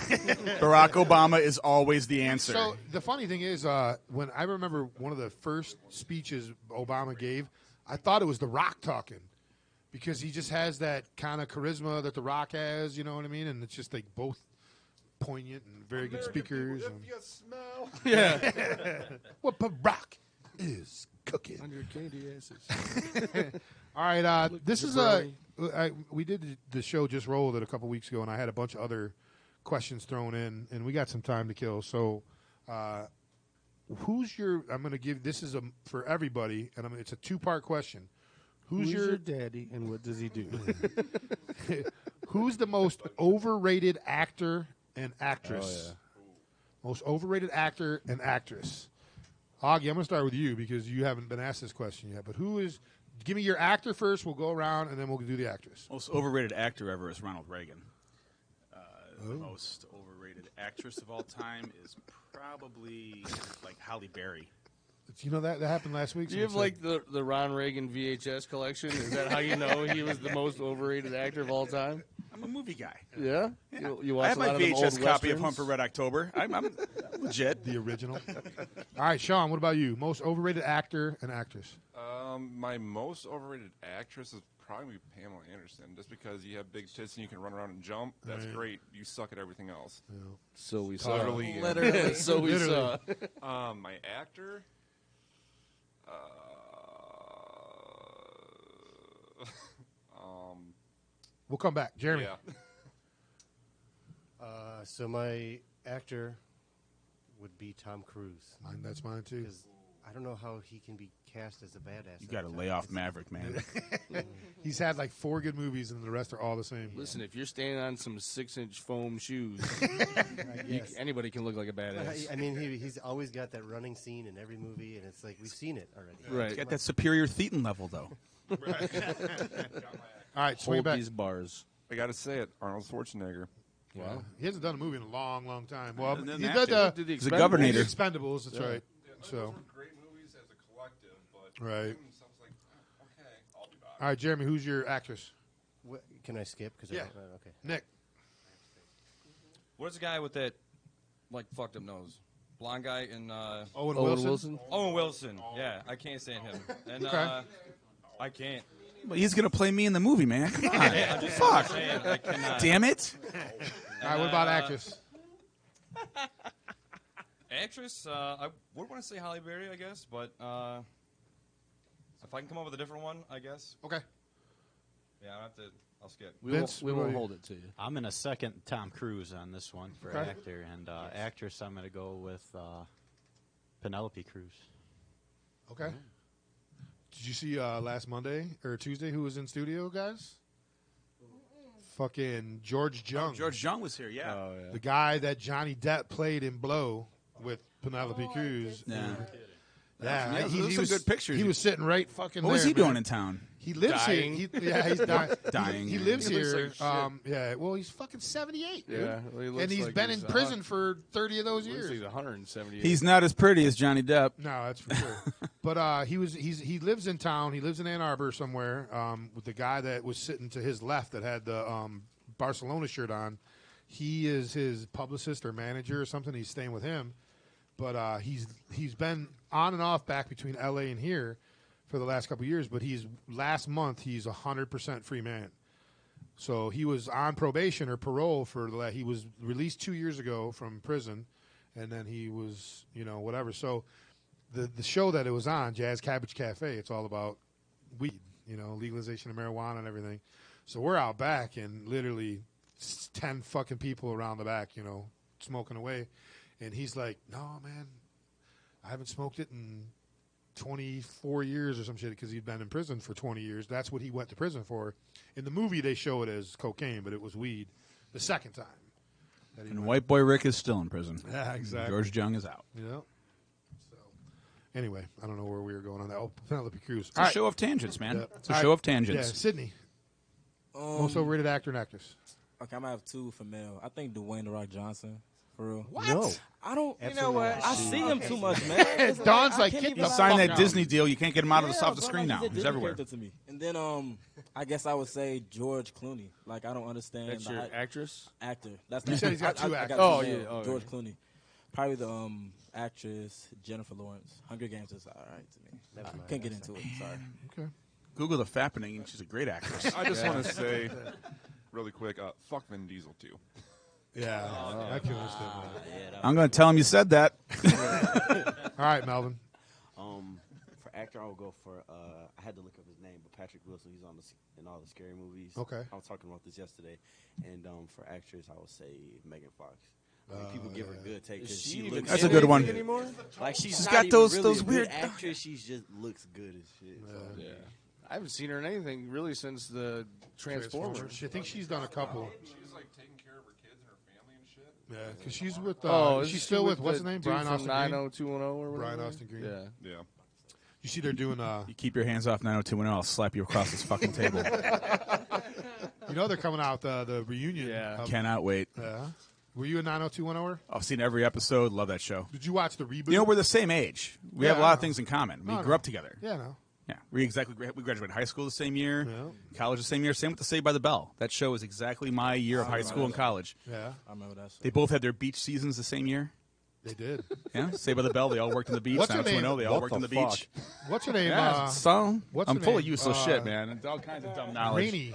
Speaker 16: Barack Obama is always the answer.
Speaker 1: So the funny thing is, when I remember one of the first speeches Obama gave, I thought it was The Rock talking because he just has that kind of charisma that The Rock has. You know what I mean? And it's just like both poignant and very good speakers.
Speaker 9: If
Speaker 1: And,
Speaker 9: you smell.
Speaker 1: yeah. What Barack is cooking.
Speaker 3: 100 candy asses.
Speaker 1: All right, this is we did the show Just Rolled it a couple weeks ago, and I had a bunch of other questions thrown in, and we got some time to kill. So, who's your? I'm going to give this is for everybody, and it's a 2-part question. Who's
Speaker 3: your daddy, and what does he do?
Speaker 1: Who's the most overrated actor and actress?
Speaker 3: Oh, yeah.
Speaker 1: Most overrated actor and actress. Augie, I'm going to start with you because you haven't been asked this question yet. But who is? Give me your actor first. We'll go around, and then we'll do the actress.
Speaker 16: Most overrated actor ever is Ronald Reagan. The most overrated actress of all time is probably like Halle Berry.
Speaker 1: You know that happened last week.
Speaker 3: Do you have like the Ron Reagan VHS collection? Is that how you know he was the most overrated actor of all time?
Speaker 16: I'm a movie guy.
Speaker 3: Yeah? You watch
Speaker 16: I have
Speaker 3: a
Speaker 16: my
Speaker 3: lot of them
Speaker 16: VHS
Speaker 3: old
Speaker 16: copy of
Speaker 3: westerns?
Speaker 16: Hunt for Red October. I'm legit.
Speaker 1: The original. All right, Sean, what about you? Most overrated actor and actress?
Speaker 9: My most overrated actress is probably Pamela Anderson, just because you have big tits and you can run around and jump. That's
Speaker 1: Right.
Speaker 9: great. You suck at everything else.
Speaker 1: Yeah.
Speaker 3: So we saw.
Speaker 9: Literally.
Speaker 3: Literally. So we saw.
Speaker 9: My actor.
Speaker 1: We'll come back. Jeremy.
Speaker 9: Yeah.
Speaker 12: So my actor would be Tom Cruise.
Speaker 1: That's mine too.
Speaker 12: Because I don't know how he can be cast as a badass.
Speaker 16: You got to lay off Maverick, man.
Speaker 1: He's had like 4 good movies, and the rest are all the same.
Speaker 3: Listen, if you're standing on some 6-inch foam shoes,
Speaker 12: Yes.
Speaker 3: anybody can look like a badass.
Speaker 12: I mean, he's always got that running scene in every movie, and it's like we've seen it already.
Speaker 3: Right.
Speaker 16: He's got that superior Thetan level, though.
Speaker 1: All right, swing
Speaker 3: Hold
Speaker 1: back.
Speaker 3: these bars.
Speaker 9: I got to say it, Arnold Schwarzenegger.
Speaker 3: Wow.
Speaker 1: He hasn't done a movie in a long, long time. Well,
Speaker 3: And then
Speaker 1: he
Speaker 3: after,
Speaker 1: did
Speaker 3: the
Speaker 16: He's a governor.
Speaker 1: Expendables. That's right. So,
Speaker 9: Those were great movies as a collective, but
Speaker 1: Right.
Speaker 9: him, so I was like, okay, I'll be back.
Speaker 1: all right, Jeremy, who's your actress?
Speaker 12: What, can I skip? Cause
Speaker 1: Yeah.
Speaker 12: okay.
Speaker 1: Nick.
Speaker 17: What's the guy with that, like, fucked up nose? Blonde guy in.
Speaker 1: Owen
Speaker 3: Wilson?
Speaker 17: Owen Wilson. Yeah, I can't stand him. And
Speaker 1: Okay.
Speaker 17: I can't.
Speaker 16: But he's going to play me in the movie, man. Come on.
Speaker 17: I'm just
Speaker 16: Fuck.
Speaker 17: saying, I cannot.
Speaker 16: Damn it.
Speaker 1: All right, what about actress?
Speaker 17: Actress, I would want to say Halle Berry, I guess, but if I can come up with a different one, I guess.
Speaker 1: Okay.
Speaker 17: Yeah, I'll skip.
Speaker 3: We
Speaker 1: Vince,
Speaker 3: won't
Speaker 1: what about
Speaker 3: hold it to you.
Speaker 10: I'm in a second Tom Cruise on this one for
Speaker 1: Okay.
Speaker 10: actor. And actress, I'm going to go with Penelope Cruz.
Speaker 1: Okay. Did you see last Monday or Tuesday who was in studio, guys? Fucking George Jung.
Speaker 16: George Jung was here, yeah.
Speaker 3: Oh, yeah.
Speaker 1: The guy that Johnny Depp played in Blow with Penelope Cruz.
Speaker 16: Yeah.
Speaker 1: Yeah,
Speaker 16: Yeah, those are some good pictures.
Speaker 1: He was sitting right fucking
Speaker 16: What
Speaker 1: there.
Speaker 16: was he
Speaker 1: man.
Speaker 16: doing in town?
Speaker 1: He lives
Speaker 3: Dying.
Speaker 1: here. He's dying.
Speaker 3: Dying.
Speaker 1: He lives
Speaker 3: He looks
Speaker 1: here.
Speaker 3: like shit.
Speaker 1: Yeah. Well, he's fucking 78. Dude.
Speaker 3: Yeah, well, he looks
Speaker 1: and he's
Speaker 3: like
Speaker 1: been
Speaker 3: he's
Speaker 1: in prison for 30 of those years.
Speaker 3: He's 178.
Speaker 18: He's not as pretty as Johnny Depp.
Speaker 1: No, that's for sure. But he lives in town. He lives in Ann Arbor somewhere with the guy that was sitting to his left that had the Barcelona shirt on. He is his publicist or manager or something. He's staying with him. But he's been on and off back between L.A. and here for the last couple of years. But last month he's 100% free man. So he was on probation or parole he was released 2 years ago from prison, and then he was whatever. So the show that it was on, Jazz Cabbage Cafe, it's all about weed, legalization of marijuana and everything. So we're out back and literally 10 fucking people around the back, smoking away. And he's like, no, man, I haven't smoked it in 24 years or some shit because he'd been in prison for 20 years. That's what he went to prison for. In the movie, they show it as cocaine, but it was weed the second time.
Speaker 18: And White Boy Rick is still in prison.
Speaker 1: Yeah, exactly.
Speaker 18: George Jung is out.
Speaker 1: Yeah. So, anyway, I don't know where we were going on that. Oh, Penelope Cruz.
Speaker 18: It's a show of tangents, man.
Speaker 1: Yeah.
Speaker 18: It's a show of tangents.
Speaker 1: Yeah, Sydney. Most overrated actor and actress.
Speaker 5: Okay, I'm gonna have two for male. I think Dwayne The Rock Johnson. For real.
Speaker 1: What? No.
Speaker 5: I don't.
Speaker 4: You know what?
Speaker 5: I see him too much, man. It's
Speaker 1: Don's
Speaker 5: I
Speaker 1: like,
Speaker 5: can't
Speaker 1: get
Speaker 5: even
Speaker 1: the
Speaker 5: lie.
Speaker 18: Sign that
Speaker 1: down.
Speaker 18: Disney deal. You can't get him out of the
Speaker 5: Yeah,
Speaker 18: off the
Speaker 5: bro,
Speaker 18: screen
Speaker 5: like,
Speaker 18: now.
Speaker 5: a
Speaker 18: He's
Speaker 5: Disney
Speaker 18: everywhere.
Speaker 5: character to me. And then I guess I would say George Clooney. Like I don't understand.
Speaker 3: That's
Speaker 5: the
Speaker 3: your
Speaker 5: hype-
Speaker 3: actor?
Speaker 5: That's
Speaker 1: You said he's got two actors.
Speaker 3: Oh,
Speaker 5: two
Speaker 3: yeah.
Speaker 5: male.
Speaker 3: Oh,
Speaker 5: George
Speaker 3: yeah.
Speaker 5: Clooney. Probably the actress Jennifer Lawrence. Hunger Games is all right to me.
Speaker 12: Never mind.
Speaker 5: Can't get into it. Sorry.
Speaker 1: Okay.
Speaker 18: Google the fappening, and she's a great actress.
Speaker 9: I just want to say, really quick, fuck Vin Diesel too.
Speaker 1: Yeah, I can understand that.
Speaker 18: I'm going to tell him you said that.
Speaker 1: All right, Melvin.
Speaker 7: For actor, I would go for. I had to look up his name, but Patrick Wilson. He's on in all the scary movies.
Speaker 1: Okay.
Speaker 7: I was talking about this yesterday, and for actress, I would say Megan Fox. Like, people give her good take because she looks.
Speaker 18: That's a good one.
Speaker 3: Anymore?
Speaker 7: Like she's
Speaker 18: She's
Speaker 7: not
Speaker 18: got
Speaker 7: even
Speaker 18: those-
Speaker 7: really
Speaker 18: those
Speaker 7: a good
Speaker 18: weird-
Speaker 7: actress. She just looks good as shit. So.
Speaker 3: Yeah. I haven't seen her in anything really since the Transformers.
Speaker 1: I think she's done a couple.
Speaker 9: She's like taking care of her kids and her family and shit.
Speaker 1: Yeah, because she's with.
Speaker 3: Is
Speaker 1: she's
Speaker 3: she
Speaker 1: still with what's
Speaker 3: the
Speaker 1: his name?
Speaker 3: dude
Speaker 1: Brian
Speaker 3: from
Speaker 1: Austin Green.
Speaker 3: 90210 or whatever.
Speaker 1: Brian Austin Green.
Speaker 3: Yeah.
Speaker 9: Yeah.
Speaker 1: You see, they're doing.
Speaker 18: You keep your hands off 90210. I'll slap you across this fucking table.
Speaker 1: They're coming out the reunion.
Speaker 3: Yeah.
Speaker 18: Cannot wait.
Speaker 1: Yeah. Were you a 90210er?
Speaker 18: I've seen every episode. Love that show.
Speaker 1: Did you watch the reboot?
Speaker 18: You know, we're the same age. We have a
Speaker 1: Yeah,
Speaker 18: lot
Speaker 1: I
Speaker 18: of
Speaker 1: know.
Speaker 18: things in common. We
Speaker 1: No, I
Speaker 18: grew
Speaker 1: know.
Speaker 18: up together.
Speaker 1: Yeah, no.
Speaker 18: Yeah, we graduated high school the same year,
Speaker 1: Yeah.
Speaker 18: college the same year. Same with the Saved by the Bell. That show is exactly my year of high school and college.
Speaker 1: Yeah.
Speaker 5: I remember that.
Speaker 18: They both had their beach seasons the same year.
Speaker 1: They did.
Speaker 18: Yeah, Saved by the Bell. They all worked on the beach.
Speaker 1: What's her
Speaker 18: 90210,
Speaker 1: name?
Speaker 18: they all
Speaker 1: What
Speaker 18: worked
Speaker 1: the
Speaker 18: on the
Speaker 1: fuck?
Speaker 18: beach.
Speaker 1: What's her name?
Speaker 18: Yeah, so
Speaker 1: what's
Speaker 18: I'm
Speaker 1: her
Speaker 18: full
Speaker 1: name?
Speaker 18: of useless shit, man. And all kinds of dumb knowledge.
Speaker 1: Rainey.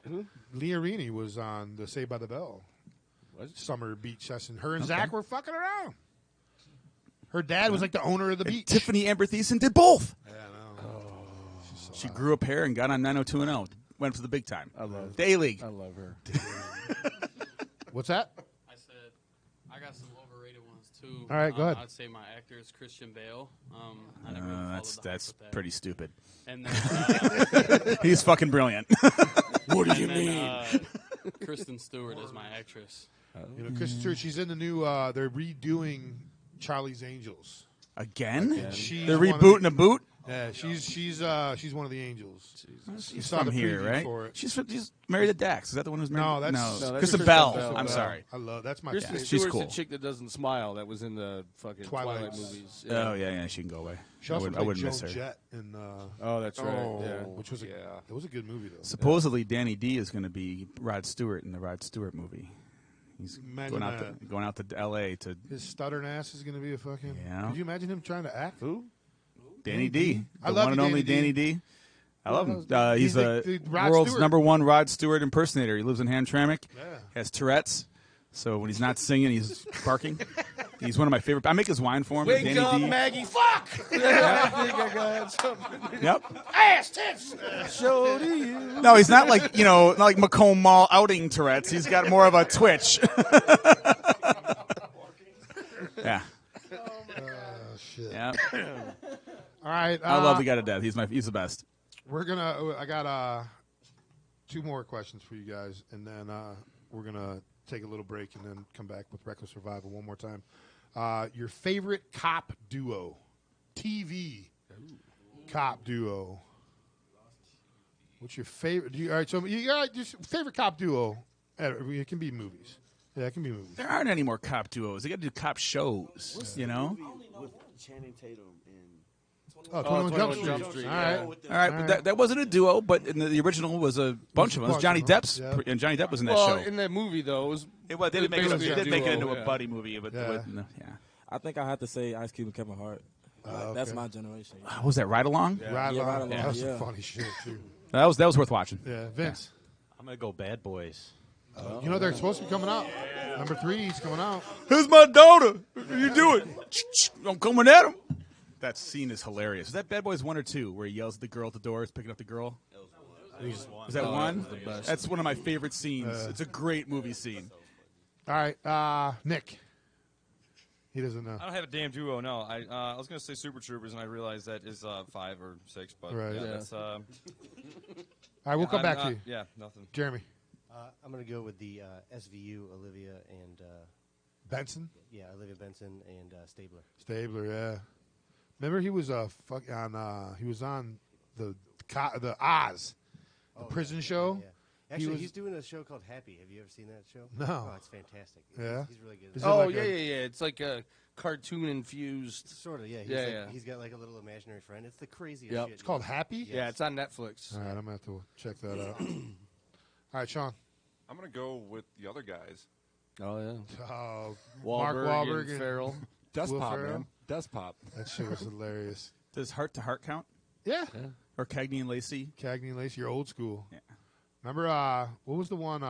Speaker 1: Who? Leah Rainey was on the Saved by the Bell summer beach session. Her and
Speaker 18: Okay.
Speaker 1: Zach were fucking around. Her dad was like the owner of the
Speaker 18: And
Speaker 1: beach.
Speaker 18: Tiffany Amber Thiessen did both.
Speaker 1: Yeah, I know.
Speaker 18: She grew up here and got on 90210. Went for the big time.
Speaker 3: I love
Speaker 18: the A-League.
Speaker 3: I love her.
Speaker 1: What's that?
Speaker 19: I said I got some overrated ones too.
Speaker 1: All right, go ahead.
Speaker 19: I'd say my actor is Christian Bale. I never really followed the hype
Speaker 18: That's
Speaker 19: with that.
Speaker 18: pretty stupid.
Speaker 19: And then,
Speaker 18: He's fucking brilliant.
Speaker 19: What do you mean? Kristen Stewart is my actress.
Speaker 1: Kristen Stewart, she's in the new. They're redoing Charlie's Angels
Speaker 18: Again?
Speaker 1: And she's
Speaker 18: They're
Speaker 1: one of
Speaker 18: rebooting
Speaker 1: the-
Speaker 18: a boot?
Speaker 1: Yeah, she's one of the angels. You
Speaker 18: She's
Speaker 1: saw
Speaker 18: from
Speaker 1: the
Speaker 18: here,
Speaker 1: preview
Speaker 18: right?
Speaker 1: for it.
Speaker 18: She's married to Dax. Is that the one who's married?
Speaker 1: No, that's
Speaker 18: Kristen
Speaker 1: Kristen
Speaker 18: Bell. I'm sorry.
Speaker 1: I love that's my.
Speaker 3: Kristen
Speaker 1: favorite.
Speaker 18: she's
Speaker 3: Stewart's
Speaker 18: cool.
Speaker 3: the chick that doesn't smile. That was in the fucking Twilight movies.
Speaker 18: Oh yeah, she can go away.
Speaker 1: She
Speaker 18: I
Speaker 1: also
Speaker 18: wouldn't
Speaker 1: played
Speaker 18: miss
Speaker 1: Joan
Speaker 18: her.
Speaker 1: Jett in.
Speaker 3: Oh, that's right. Yeah.
Speaker 1: Which was it was a good movie though.
Speaker 18: Supposedly, Danny D is going to be Rod Stewart in the Rod Stewart movie. He's
Speaker 1: Imagine
Speaker 18: going out to L.A. to
Speaker 1: His stuttering ass is going to be a fucking.
Speaker 18: Yeah.
Speaker 1: Could you imagine him trying to act?
Speaker 3: Who?
Speaker 18: Danny D.
Speaker 1: I
Speaker 18: The
Speaker 1: love
Speaker 18: one and
Speaker 1: you,
Speaker 18: only
Speaker 1: Danny
Speaker 18: Danny D. I love him.
Speaker 1: He's
Speaker 18: He's
Speaker 1: the
Speaker 18: the
Speaker 1: Rod
Speaker 18: world's
Speaker 1: Stewart.
Speaker 18: #1 Rod Stewart impersonator. He lives in Hamtramck.
Speaker 1: Yeah.
Speaker 18: Has Tourette's. So when he's not singing, he's barking. He's one of my favorite. I make his wine for him.
Speaker 3: Wake
Speaker 18: Danny
Speaker 3: up,
Speaker 18: D.
Speaker 3: Maggie. Fuck! I think I got something.
Speaker 18: Yep.
Speaker 3: Ass tits. Show to you.
Speaker 18: No, he's not like not like Macomb Mall outing Tourette's. He's got more of a twitch. Yeah.
Speaker 1: Shit.
Speaker 18: Yeah.
Speaker 1: All right.
Speaker 18: I love the guy to death. He's the best.
Speaker 1: We're gonna. I got 2 more questions for you guys, and then we're gonna take a little break and then come back with Reckless Survival one more time. Your favorite cop duo, TV cop duo. What's your favorite? All right, so you got your favorite cop duo. It can be movies. Yeah, it can be movies.
Speaker 18: There aren't any more cop duos. They got to do cop shows. You know.
Speaker 7: With Channing Tatum and.
Speaker 1: Oh, 21 Jump Street. All right.
Speaker 18: All right, but that wasn't a duo, but in the original was a bunch of them. It was Johnny Depp's, and Johnny Depp was in that show.
Speaker 3: In that movie, though,
Speaker 18: They did make it into a buddy movie, but yeah.
Speaker 5: I think I have to say Ice Cube and Kevin Hart. That's my generation.
Speaker 18: What was that Ride Along?
Speaker 1: Yeah. Ride Along. That was some funny shit too.
Speaker 18: That was worth watching.
Speaker 1: Yeah, Vince.
Speaker 10: I'm gonna go Bad Boys.
Speaker 1: You know they're supposed to be coming out. Number 3 is coming out.
Speaker 18: Here's my daughter. What are you doing? I'm coming at him. That scene is hilarious. Is that Bad Boys 1 or 2, where he yells at the girl at the door, is picking up the girl? Is that one? That's one of my favorite scenes. It's a great movie scene.
Speaker 1: All right, Nick. He doesn't know.
Speaker 17: I don't have a damn duo. No, I was gonna say Super Troopers, and I realized that is 5 or 6. But
Speaker 1: Right.
Speaker 17: yeah,
Speaker 1: Yeah.
Speaker 17: that's.
Speaker 1: All right, we'll come back to you.
Speaker 17: Yeah, nothing.
Speaker 1: Jeremy.
Speaker 12: I'm going to go with the SVU, Olivia and
Speaker 1: Benson.
Speaker 12: Yeah, Olivia Benson and Stabler.
Speaker 1: Stabler, yeah. Remember he was he was on the Oz, the prison show.
Speaker 12: Yeah. Actually, he's doing a show called Happy. Have you ever seen that show?
Speaker 1: No.
Speaker 12: Oh, it's fantastic.
Speaker 1: Yeah?
Speaker 12: He's really good.
Speaker 3: Yeah. It's like a cartoon infused.
Speaker 12: Sort of, yeah. He's got like a little imaginary friend. It's the craziest shit.
Speaker 1: It's called Happy?
Speaker 12: Yes.
Speaker 3: Yeah, it's on Netflix.
Speaker 1: All right, I'm going to have to check that out. All right, Sean.
Speaker 9: I'm going to go with the other guys.
Speaker 3: Oh, yeah.
Speaker 1: Mark Wahlberg
Speaker 3: and Farrell.
Speaker 9: Death
Speaker 1: Will
Speaker 9: Pop,
Speaker 1: Ferrell?
Speaker 9: man. Death Pop.
Speaker 1: That shit was hilarious.
Speaker 18: Does Heart to Heart count?
Speaker 1: Yeah.
Speaker 18: Or Cagney and Lacey?
Speaker 1: Cagney and Lacey, you're old school.
Speaker 18: Yeah.
Speaker 1: Remember, what was the one,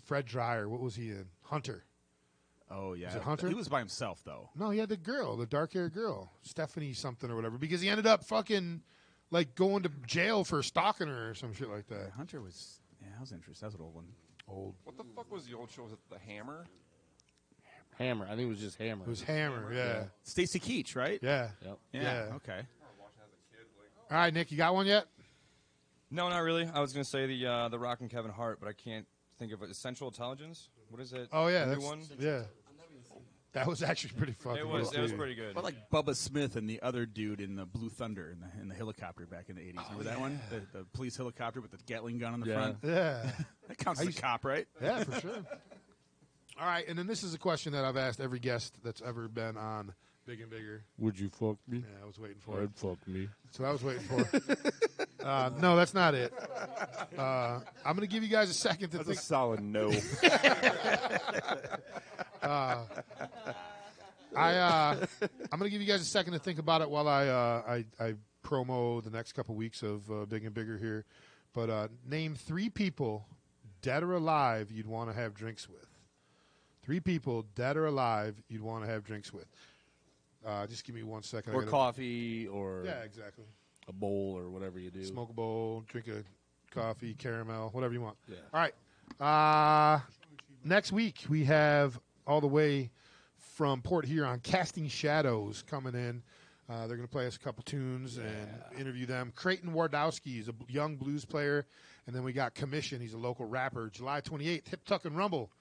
Speaker 1: Fred Dreyer, what was he in? Hunter.
Speaker 18: Oh, yeah.
Speaker 1: Was it Hunter?
Speaker 18: He was by himself, though.
Speaker 1: No, he had the girl, the dark-haired girl, Stephanie something or whatever, because he ended up fucking, like, going to jail for stalking her or some shit like that.
Speaker 18: Hunter was, that was interesting. That was an old one.
Speaker 1: Old.
Speaker 9: What the fuck was the old show? Was it The Hammer?
Speaker 3: Hammer. I think it was just Hammer.
Speaker 1: It was Hammer, yeah.
Speaker 18: Stacy Keach, right?
Speaker 1: Yeah.
Speaker 3: Yep.
Speaker 18: Yeah. Okay.
Speaker 1: All right, Nick, you got one yet?
Speaker 17: No, not really. I was gonna say the Rock and Kevin Hart, but I can't think of it. Central Intelligence. What is it?
Speaker 1: Oh, yeah.
Speaker 17: The
Speaker 1: That's,
Speaker 17: new one.
Speaker 1: Yeah. That was actually pretty fucking
Speaker 17: It was.
Speaker 1: good,
Speaker 17: It was
Speaker 1: too.
Speaker 17: pretty good.
Speaker 18: What like Bubba Smith and the other dude in the Blue Thunder in the helicopter back in the 80s? Remember that one? The police helicopter with the Gatling gun on the front?
Speaker 1: Yeah.
Speaker 18: That counts as a cop, right?
Speaker 1: Yeah, for sure. All right, and then this is a question that I've asked every guest that's ever been on Big and Bigger.
Speaker 3: Would you fuck me?
Speaker 1: Yeah, I was waiting for it.
Speaker 3: I'd fuck me.
Speaker 1: That's what I was waiting for. No, that's not it. I'm going to give you guys a second to
Speaker 9: That's
Speaker 1: think.
Speaker 9: a solid no.
Speaker 1: I'm going to give you guys a second to think about it while I promo the next couple weeks of Big and Bigger here. But name 3 people, dead or alive, you'd want to have drinks with. 3 people, dead or alive, you'd want to have drinks with. Just give me 1 second.
Speaker 3: Or coffee, or
Speaker 1: Yeah, exactly.
Speaker 3: a bowl, or whatever you do.
Speaker 1: Smoke a bowl, drink a coffee, caramel, whatever you want.
Speaker 3: Yeah.
Speaker 1: All right. Next week, we have all the way from Port Huron, Casting Shadows coming in. They're going to play us a couple tunes and interview them. Creighton Wardowski is a young blues player. And then we got Commission. He's a local rapper. July 28th, Hip Tuck and Rumble.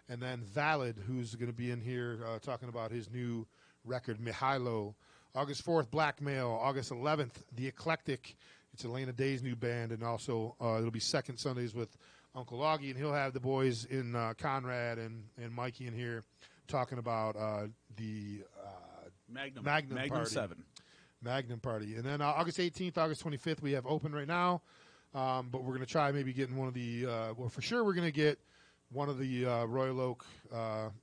Speaker 1: And then Valid, who's going to be in here talking about his new record, Mihailo. August 4th, Blackmail. August 11th, The Eclectic. It's Elena Day's new band. And also it'll be Second Sundays with Uncle Augie. And he'll have the boys in Conrad and Mikey in here talking about the
Speaker 18: Magnum
Speaker 1: Party.
Speaker 18: 7.
Speaker 1: Magnum Party. And then August 18th, August 25th, we have open right now. But we're going to try maybe getting one of the well, for sure we're going to get one of the Royal Oak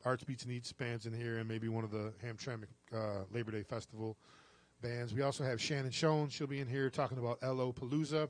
Speaker 1: Arts Beats and Eats bands in here, and maybe one of the Hamtramck Labor Day Festival bands. We also have Shannon Schoen. She'll be in here talking about L.O. Palooza.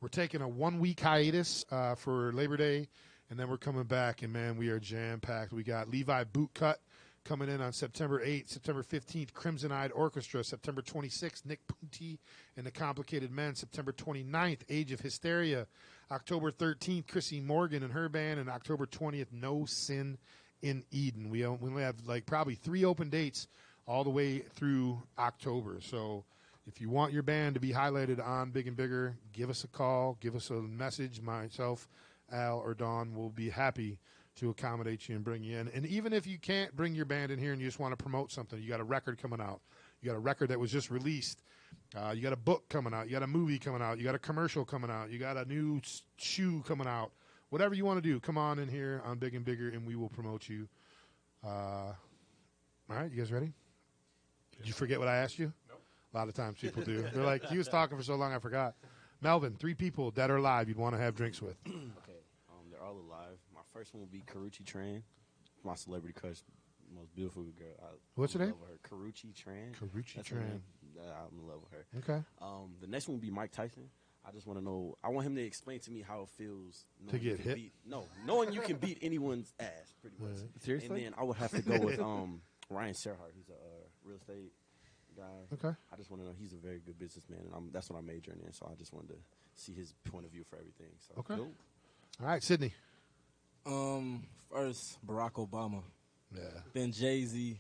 Speaker 1: We're taking a 1-week hiatus for Labor Day, and then we're coming back, and, man, we are jam-packed. We got Levi Bootcut coming in on September 8th, September 15th, Crimson Eyed Orchestra, September 26th, Nick Punti and the Complicated Men, September 29th, Age of Hysteria, October 13th, Chrissy Morgan and her band, and October 20th, No Sin in Eden. We only have like probably 3 open dates all the way through October. So if you want your band to be highlighted on Big and Bigger, give us a call, give us a message. Myself, Al, or Dawn will be happy to accommodate you and bring you in. And even if you can't bring your band in here and you just want to promote something, you got a record coming out. You got a record that was just released, You got a book coming out. You got a movie coming out. You got a commercial coming out. You got a new shoe coming out. Whatever you want to do, come on in here on Big and Bigger, and we will promote you. All right, you guys ready? Did you forget what I asked you?
Speaker 9: Nope.
Speaker 1: A lot of times people do. They're like, he was talking for so long, I forgot. Melvin, 3 people, dead or alive, you'd want to have drinks with.
Speaker 7: Okay, they're all alive. My first one will be Karuchi Tran, my celebrity crush, most beautiful girl.
Speaker 1: What's her
Speaker 7: I'm in
Speaker 1: name?
Speaker 7: love with her. Karuchi Tran.
Speaker 1: Karuchi
Speaker 7: That's her
Speaker 1: Tran.
Speaker 7: name. I'm in love with her.
Speaker 1: Okay.
Speaker 7: The next one will be Mike Tyson. I just want to know. I want him to explain to me how it feels
Speaker 1: To
Speaker 7: knowing you
Speaker 1: get
Speaker 7: can
Speaker 1: hit?
Speaker 7: knowing you can beat anyone's ass, pretty much.
Speaker 1: Seriously?
Speaker 7: And then I would have to go with Ryan Serhart. He's a real estate guy.
Speaker 1: Okay.
Speaker 7: I just want to know. He's a very good businessman, and that's what I'm majoring in. So I just wanted to see his point of view for everything. So
Speaker 1: Okay.
Speaker 7: cool.
Speaker 1: All right, Sydney.
Speaker 5: First Barack Obama.
Speaker 1: Yeah.
Speaker 5: Then Jay-Z.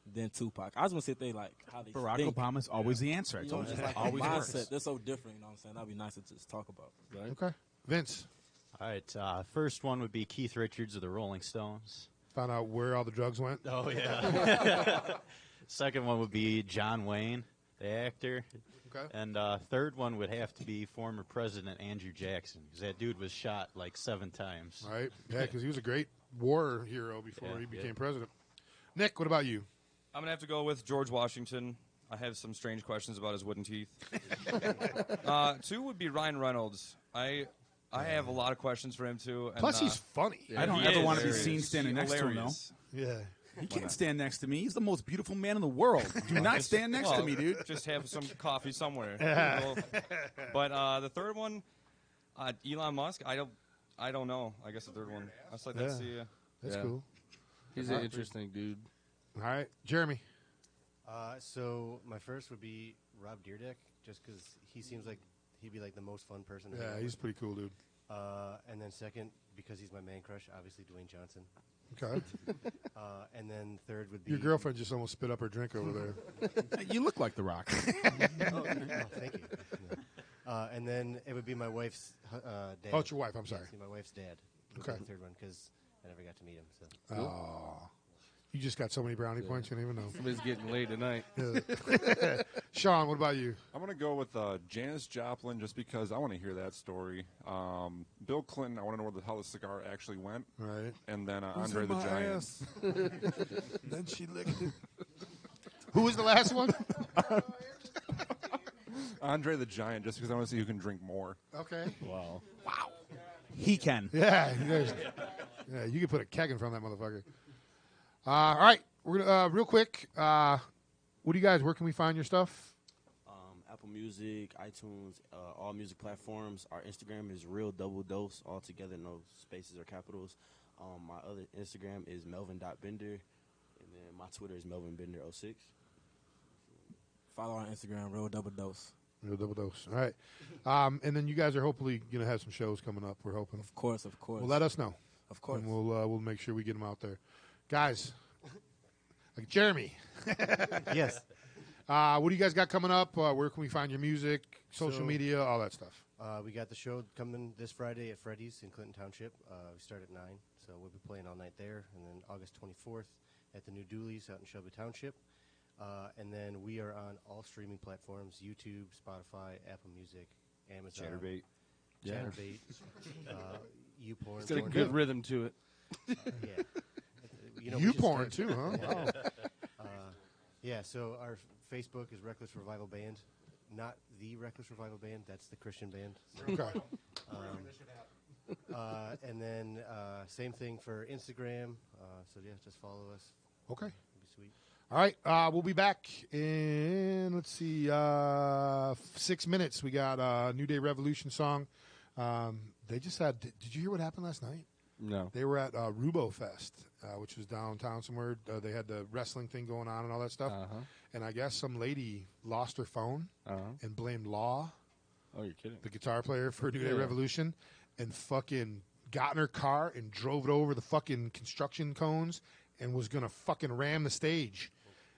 Speaker 5: Then Tupac. I was gonna sit there like how they
Speaker 18: Barack
Speaker 5: think.
Speaker 18: Obama's always the answer. I
Speaker 5: You
Speaker 18: told
Speaker 5: know,
Speaker 18: you.
Speaker 5: just like
Speaker 18: Always
Speaker 5: mindset.
Speaker 18: works.
Speaker 5: They're so different. You know what I'm saying? That'd be nice to just talk about.
Speaker 1: Okay. Vince.
Speaker 10: All right. First one would be Keith Richards of the Rolling Stones.
Speaker 1: Found out where all the drugs went.
Speaker 10: Oh, yeah. Second one would be John Wayne, the actor.
Speaker 1: Okay.
Speaker 10: And third one would have to be former President Andrew Jackson, because that dude was shot like 7 times.
Speaker 1: Right? Yeah, because he was a great war hero before
Speaker 10: Yeah,
Speaker 1: he became
Speaker 10: yeah.
Speaker 1: president. Nick, what about you?
Speaker 17: I'm going to have to go with George Washington. I have some strange questions about his wooden teeth. 2 would be Ryan Reynolds. I have a lot of questions for him, too. And,
Speaker 1: Plus, he's funny.
Speaker 18: I don't
Speaker 17: he
Speaker 18: ever
Speaker 17: is.
Speaker 18: want to be
Speaker 17: Hilarious.
Speaker 18: seen standing next to him, though.
Speaker 17: Hilarious.
Speaker 1: Yeah.
Speaker 18: He can't stand next to me. He's the most beautiful man in the world. Do not
Speaker 17: Just-
Speaker 18: stand next to
Speaker 17: well,
Speaker 18: me, dude.
Speaker 17: Just have some coffee somewhere. But the third one, Elon Musk. I don't know. I guess the third one. I was like, let's see.
Speaker 1: That's cool.
Speaker 20: He's
Speaker 1: All
Speaker 20: an
Speaker 1: right.
Speaker 20: interesting dude.
Speaker 1: All right, Jeremy.
Speaker 12: So my first would be Rob Dyrdek, just because he seems like he'd be like the most fun person. to hang
Speaker 1: Yeah,
Speaker 12: out
Speaker 1: he's
Speaker 12: with.
Speaker 1: pretty cool, dude.
Speaker 12: And then second, because he's my man crush, obviously Dwayne Johnson.
Speaker 1: Okay.
Speaker 12: And then third would be
Speaker 1: Your girlfriend just almost spit up her drink over there.
Speaker 18: You look like The Rock.
Speaker 12: oh, thank you. And then it would be my wife's dad.
Speaker 1: Oh, it's your wife, I'm sorry.
Speaker 12: Yes, my wife's dad. would be
Speaker 1: Okay.
Speaker 12: The third one, because I never got to meet him. So.
Speaker 1: Oh. You just got so many brownie points, you don't even know.
Speaker 20: Somebody's getting laid tonight.
Speaker 1: Yeah. Sean, what about you?
Speaker 9: I'm going to go with Janis Joplin just because I want to hear that story. Bill Clinton, I want to know how the cigar actually went.
Speaker 1: Right.
Speaker 9: And then
Speaker 1: Who's
Speaker 9: Andre
Speaker 1: in
Speaker 9: the
Speaker 1: my
Speaker 9: Giant.
Speaker 1: ass? Then she licked it. Who was the last one?
Speaker 9: Andre the Giant, just because I want to see who can drink more.
Speaker 1: Okay.
Speaker 20: Wow.
Speaker 18: He can.
Speaker 1: Yeah, yeah, you can put a keg in front of that motherfucker. All right, we're gonna real quick. What do you guys? Where can we find your stuff?
Speaker 7: Apple Music, iTunes, all music platforms. Our Instagram is Real Double Dose, all together, no spaces or capitals. My other Instagram is Melvin.Bender, and then my Twitter is MelvinBender06.
Speaker 5: Follow on Instagram, Real Double Dose.
Speaker 1: Real Double Dose. All right, and then you guys are hopefully gonna have some shows coming up. We're hoping.
Speaker 5: Of course, of course.
Speaker 1: Well, let us know.
Speaker 5: Of course.
Speaker 1: And we'll make sure we get them out there, guys. Like Jeremy.
Speaker 12: Yes.
Speaker 1: What do you guys got coming up? Where can we find your music, social
Speaker 12: So-
Speaker 1: media, all that stuff?
Speaker 12: We got the show coming this Friday at Freddy's in Clinton Township. We start at 9, so we'll be playing all night there. And then August 24th at the New Dooley's out in Shelby Township. And then we are on all streaming platforms, YouTube, Spotify, Apple Music, Amazon.
Speaker 20: Chatterbait.
Speaker 12: Chatterbait. YouPorn.
Speaker 20: It's got a
Speaker 12: Pornhub.
Speaker 20: good rhythm to it.
Speaker 12: Yeah. We
Speaker 1: You
Speaker 12: should
Speaker 1: porn
Speaker 12: start-
Speaker 1: too, huh? Wow.
Speaker 12: Yeah, so our Facebook is Reckless Revival Band. Not the Reckless Revival Band, that's the Christian band. So,
Speaker 1: Okay.
Speaker 12: And then same thing for Instagram. So yeah, just follow us.
Speaker 1: Okay.
Speaker 12: It'd be sweet.
Speaker 1: All right, we'll be back in, let's see, 6 minutes. We got a New Day Revolution song. They just had, did you hear what happened last night?
Speaker 20: No.
Speaker 1: They were at Rubo Fest, which was downtown somewhere. They had the wrestling thing going on and all that stuff. And I guess some lady lost her phone and blamed Law,
Speaker 20: Oh, you're kidding.
Speaker 1: the guitar player for New Day
Speaker 20: Yeah.
Speaker 1: Revolution, and fucking got in her car and drove it over the fucking construction cones and was going to fucking ram the stage.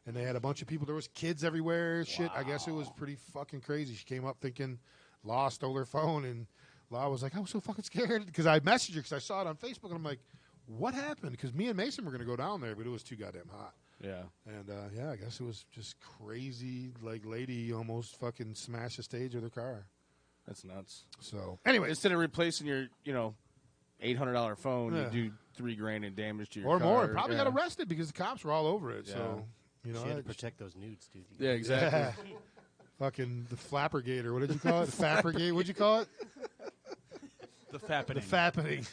Speaker 1: And they had a bunch of people. There was kids everywhere. Shit. I guess it was pretty fucking crazy. She came up thinking Law stole her phone, and Law was like, I was so fucking scared because I messaged her because I saw it on Facebook, and I'm like, what happened? Because me and Mason were going to go down there, but it was too goddamn hot.
Speaker 20: Yeah.
Speaker 1: And yeah, I guess it was just crazy. Like, lady almost fucking smashed the stage with her car.
Speaker 20: That's nuts.
Speaker 1: So
Speaker 20: anyway, instead of replacing your, $800 phone,
Speaker 1: Yeah.
Speaker 20: you do $3,000 in damage to your
Speaker 1: or
Speaker 20: car.
Speaker 1: more. Probably
Speaker 20: Yeah.
Speaker 1: got arrested because the cops were all over it.
Speaker 20: Yeah.
Speaker 1: So
Speaker 12: She had to protect those nudes, dude.
Speaker 20: Yeah, exactly.
Speaker 1: Fucking the Flappergate, or what did you call it? Fappergate? What'd you call it?
Speaker 18: The fappening.
Speaker 1: The fappening.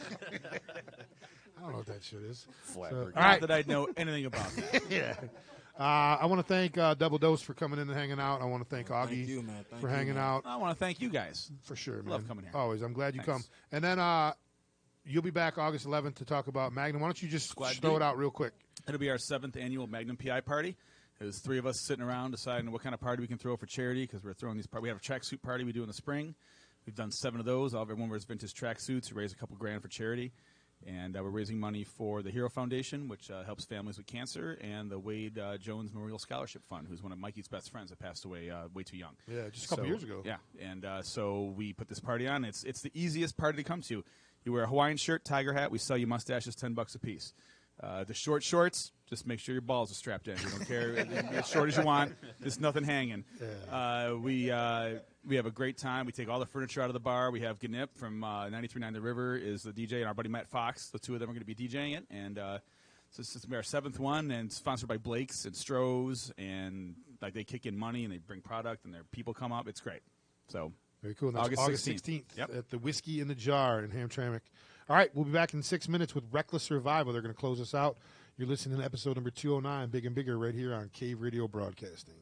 Speaker 1: I don't know what that shit is.
Speaker 18: Flappergate.
Speaker 1: All right.
Speaker 18: Not that I know anything about that.
Speaker 1: Yeah. I want to thank Double Dose for coming in and hanging out. I want to thank Augie
Speaker 5: Thank you, man. Thank
Speaker 1: for
Speaker 5: you,
Speaker 1: hanging
Speaker 5: man.
Speaker 1: out.
Speaker 18: I want to thank you guys.
Speaker 1: For sure, man.
Speaker 18: Love coming here.
Speaker 1: Always. I'm glad you
Speaker 18: Thanks.
Speaker 1: come. And then you'll be back August 11th to talk about Magnum. Why don't you just
Speaker 18: Squad
Speaker 1: throw
Speaker 18: D.
Speaker 1: it out real quick?
Speaker 18: It'll be our 7th annual Magnum PI party. There's 3 of us sitting around deciding what kind of party we can throw for charity because we're throwing these. We have a tracksuit party we do in the spring. We've done 7 of those. Everyone wears vintage tracksuits. We raise a couple grand for charity. And we're raising money for the Hero Foundation, which helps families with cancer, and the Wade Jones Memorial Scholarship Fund, who's one of Mikey's best friends that passed away way too young.
Speaker 1: Yeah, just a couple years ago.
Speaker 18: Yeah, and so we put this party on. It's the easiest party to come to. You wear a Hawaiian shirt, tiger hat. We sell you mustaches, $10 a piece. The short shorts, just make sure your balls are strapped in. We don't care as short as you want. There's nothing hanging. We have a great time. We take all the furniture out of the bar. We have Gnip from 93.9 The River is the DJ, and our buddy Matt Fox. The 2 of them are going to be DJing it. And so this is our 7th one, and it's sponsored by Blake's and Stroh's. And like they kick in money, and they bring product, and their people come up. It's great. So
Speaker 1: very cool. And that's August 16th
Speaker 18: Yep.
Speaker 1: at the Whiskey in the Jar in Hamtramck. All right, we'll be back in 6 minutes with Reckless Survival. They're going to close us out. You're listening to episode number 209, Big and Bigger, right here on Cave Radio Broadcasting.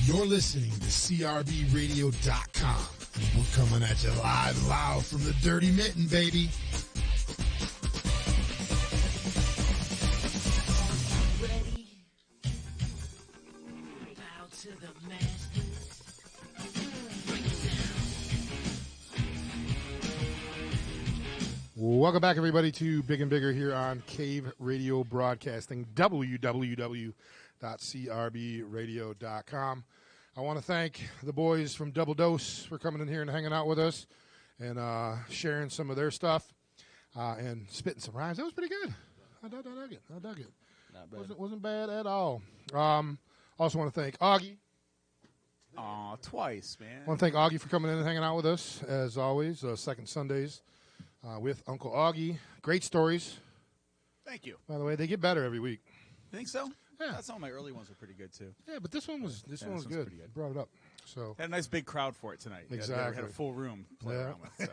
Speaker 1: You're listening to CRBRadio.com. We're coming at you live and loud from the Dirty Mitten, baby. Welcome back, everybody, to Big and Bigger here on Cave Radio Broadcasting, www.crbradio.com. I want to thank the boys from Double Dose for coming in here and hanging out with us and sharing some of their stuff and spitting some rhymes. That was pretty good. I dug it.
Speaker 20: Not bad.
Speaker 1: Wasn't bad at all. Also want to thank Augie.
Speaker 18: Aw, twice, man.
Speaker 1: I want to thank Augie for coming in and hanging out with us, as always, Second Sundays with Uncle Augie. Great stories.
Speaker 18: Thank you.
Speaker 1: By the way, they get better every week.
Speaker 18: You think so?
Speaker 1: Yeah.
Speaker 18: Some of my early ones were pretty good, too.
Speaker 1: Yeah, but this one was good.
Speaker 18: Pretty good.
Speaker 1: Brought it up. So
Speaker 18: had a nice big crowd for it tonight.
Speaker 1: Exactly.
Speaker 18: Had a full room to play around with. So.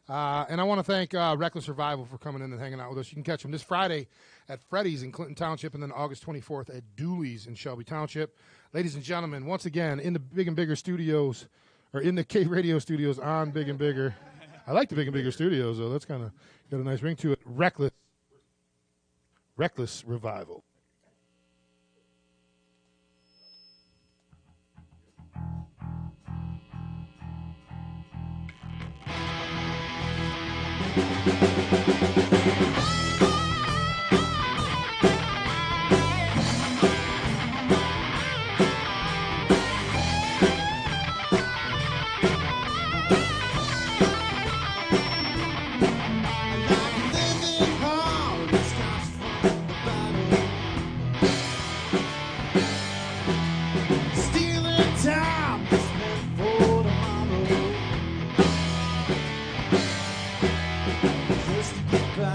Speaker 1: And I want to thank Reckless Revival for coming in and hanging out with us. You can catch them this Friday at Freddy's in Clinton Township and then August 24th at Dooley's in Shelby Township. Ladies and gentlemen, once again, in the Big and Bigger studios, or in the Cave Radio studios on Big and Bigger. I like the Big and Bigger studios, though. That's kind of got a nice ring to it. Reckless Revival.
Speaker 2: Just to get by,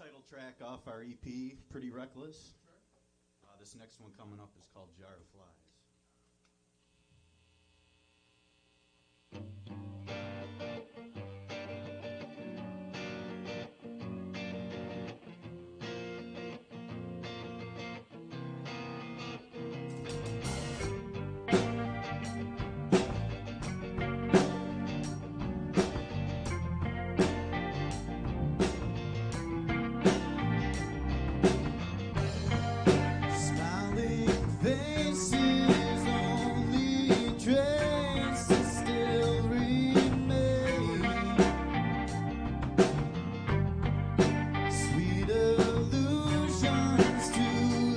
Speaker 10: title track off our EP, Pretty Reckless. This next one coming up is called Jar of Flies.
Speaker 8: Smiling faces, only traces still remain. Sweet allusions to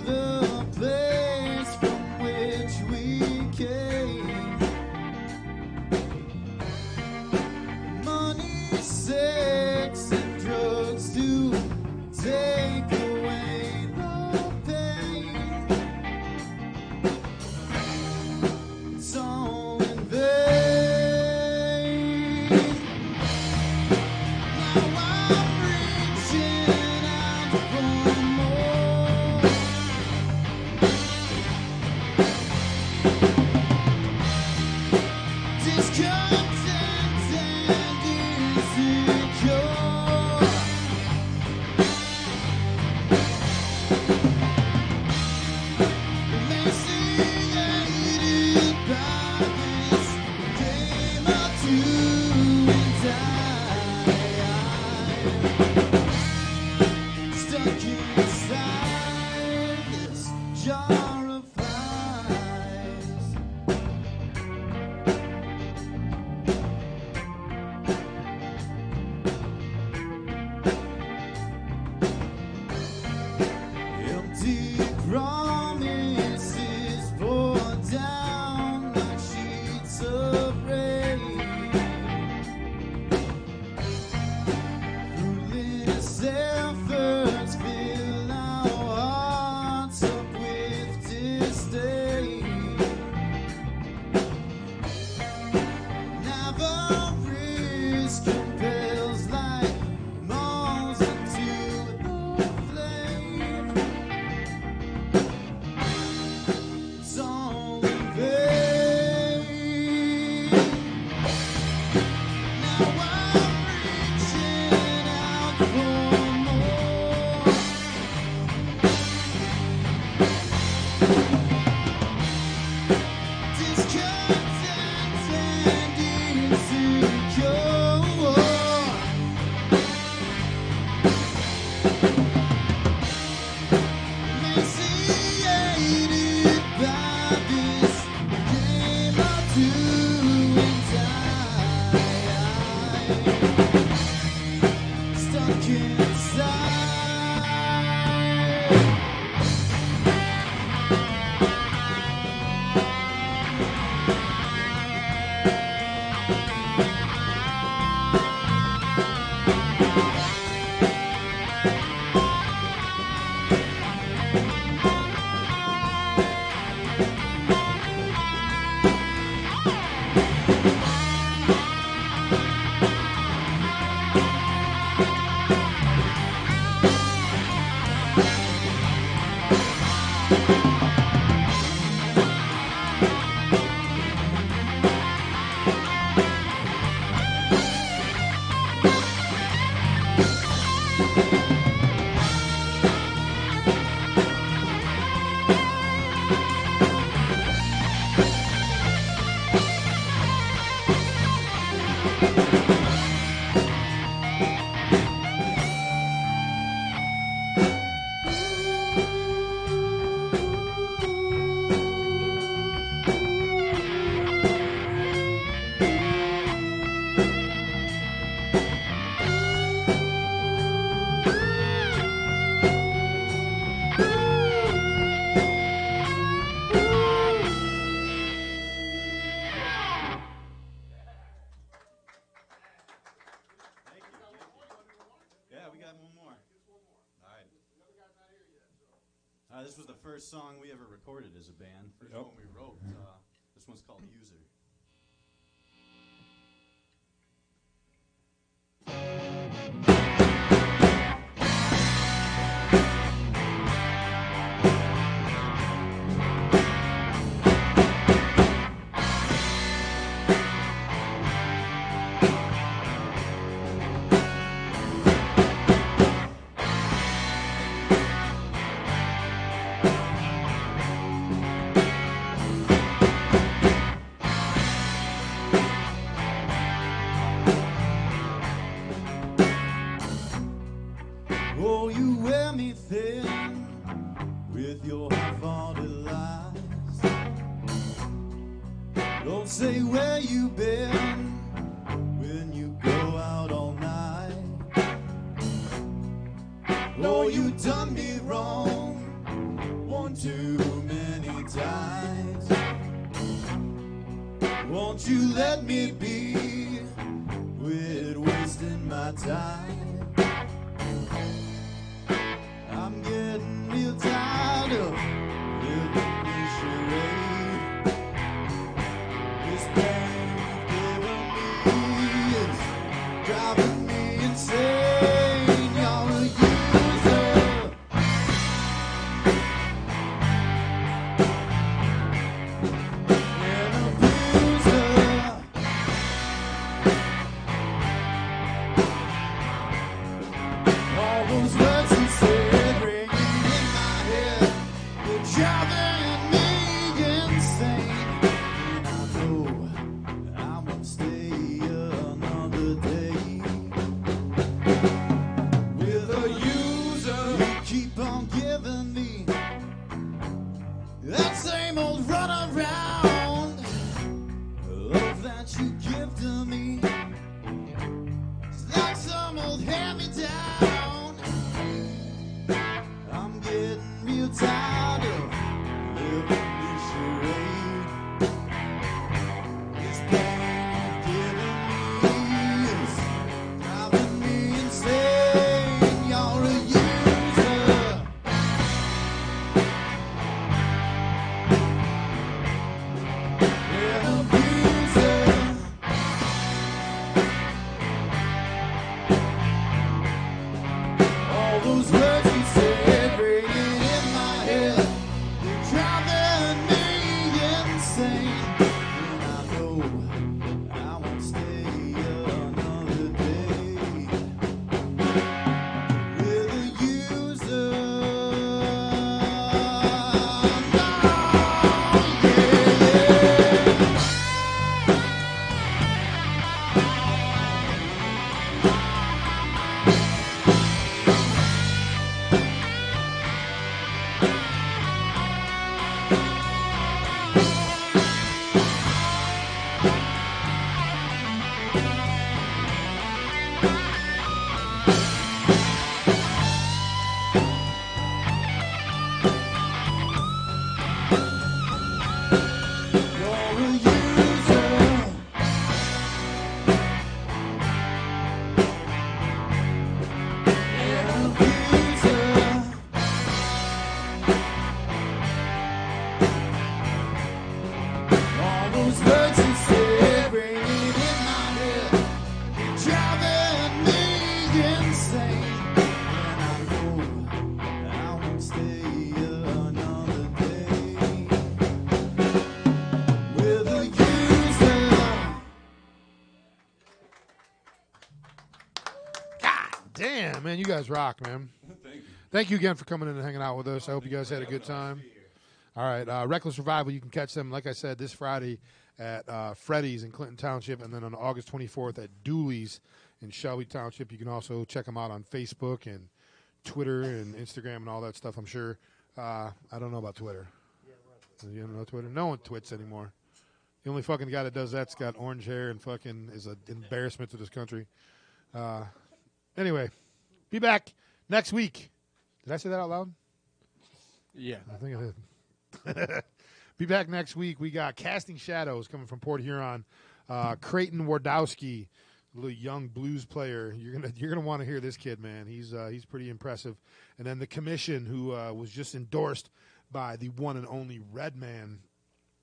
Speaker 8: the place from which we came. Money, sex, and drugs to take away the pain. It's all in vain. Now I'm reaching out for more. Discontent and insecure. Emaciated by this game of do and die. Stuck inside this jar of flies. Empty promises pour down like sheets of rain. Fruitless efforts fill our hearts up with disdain. Avarice compels like moths into the flame. It's all in vain. Now I'm reaching out for more. Discontent and insecure. Emaciated by this game of do and die. Stuck inside.
Speaker 10: Yeah, we got one more. All right. This was the first song we ever recorded as a band. First one we wrote. This one's called User.
Speaker 2: Don't say where you've been when you go out all night. Oh, you done me wrong one too many times. Won't you let me be quit wasting my time? I'm getting real tired of living this charade. This pain you've given me is driving me insane. You're a user. And a bruiser. All those words you said ringing in my head, they're driving me insane. And I know I won't stay another day with a user. You keep on giving me that same old runaround. Love that you give to me. It's like some old hand-me-down. I'm getting real tired of living this charade. This pain you've given me is driving me insane. You're a user. An abuser. All those words you said ringing in my head, they're driving me insane. And I know I won't stay another day with a user. All those words you said ringing in my head, they're driving me insane. And I know I won't stay another day with a user.
Speaker 1: Damn, man, you guys rock, man. Thank you again for coming in and hanging out with us. I hope you guys had a good time. All right, Reckless Revival, you can catch them, like I said, this Friday at Freddy's in Clinton Township, and then on August 24th at Dooley's in Shelby Township. You can also check them out on Facebook and Twitter and Instagram and all that stuff, I'm sure. I don't know about Twitter. You don't know Twitter? No one twits anymore. The only fucking guy that does that's got orange hair and fucking is an embarrassment to this country. Anyway, be back next week. Did I say that out loud?
Speaker 20: Yeah.
Speaker 1: I think I did. Be back next week. We got Casting Shadows coming from Port Huron. Creighton Wardowski, a little young blues player. You're gonna want to hear this kid, man. He's pretty impressive. And then the Commission, who was just endorsed by the one and only Redman.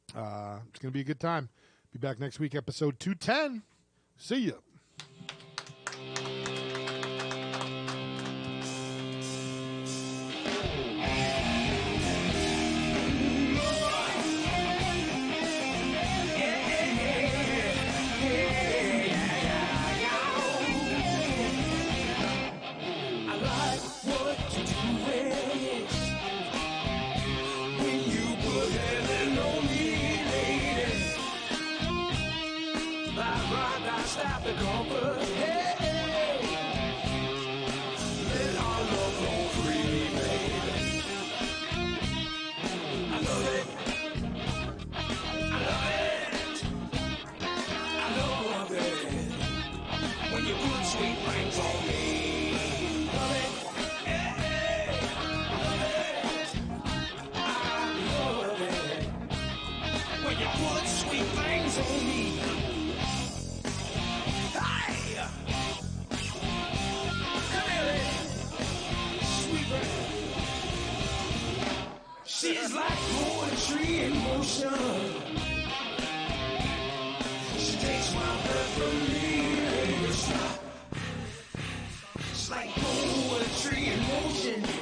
Speaker 1: It's gonna be a good time. Be back next week, episode 210. See ya.
Speaker 2: Stop the comfort. Hey, hey. Let our love go free, baby. I love it. I love it.
Speaker 8: nation.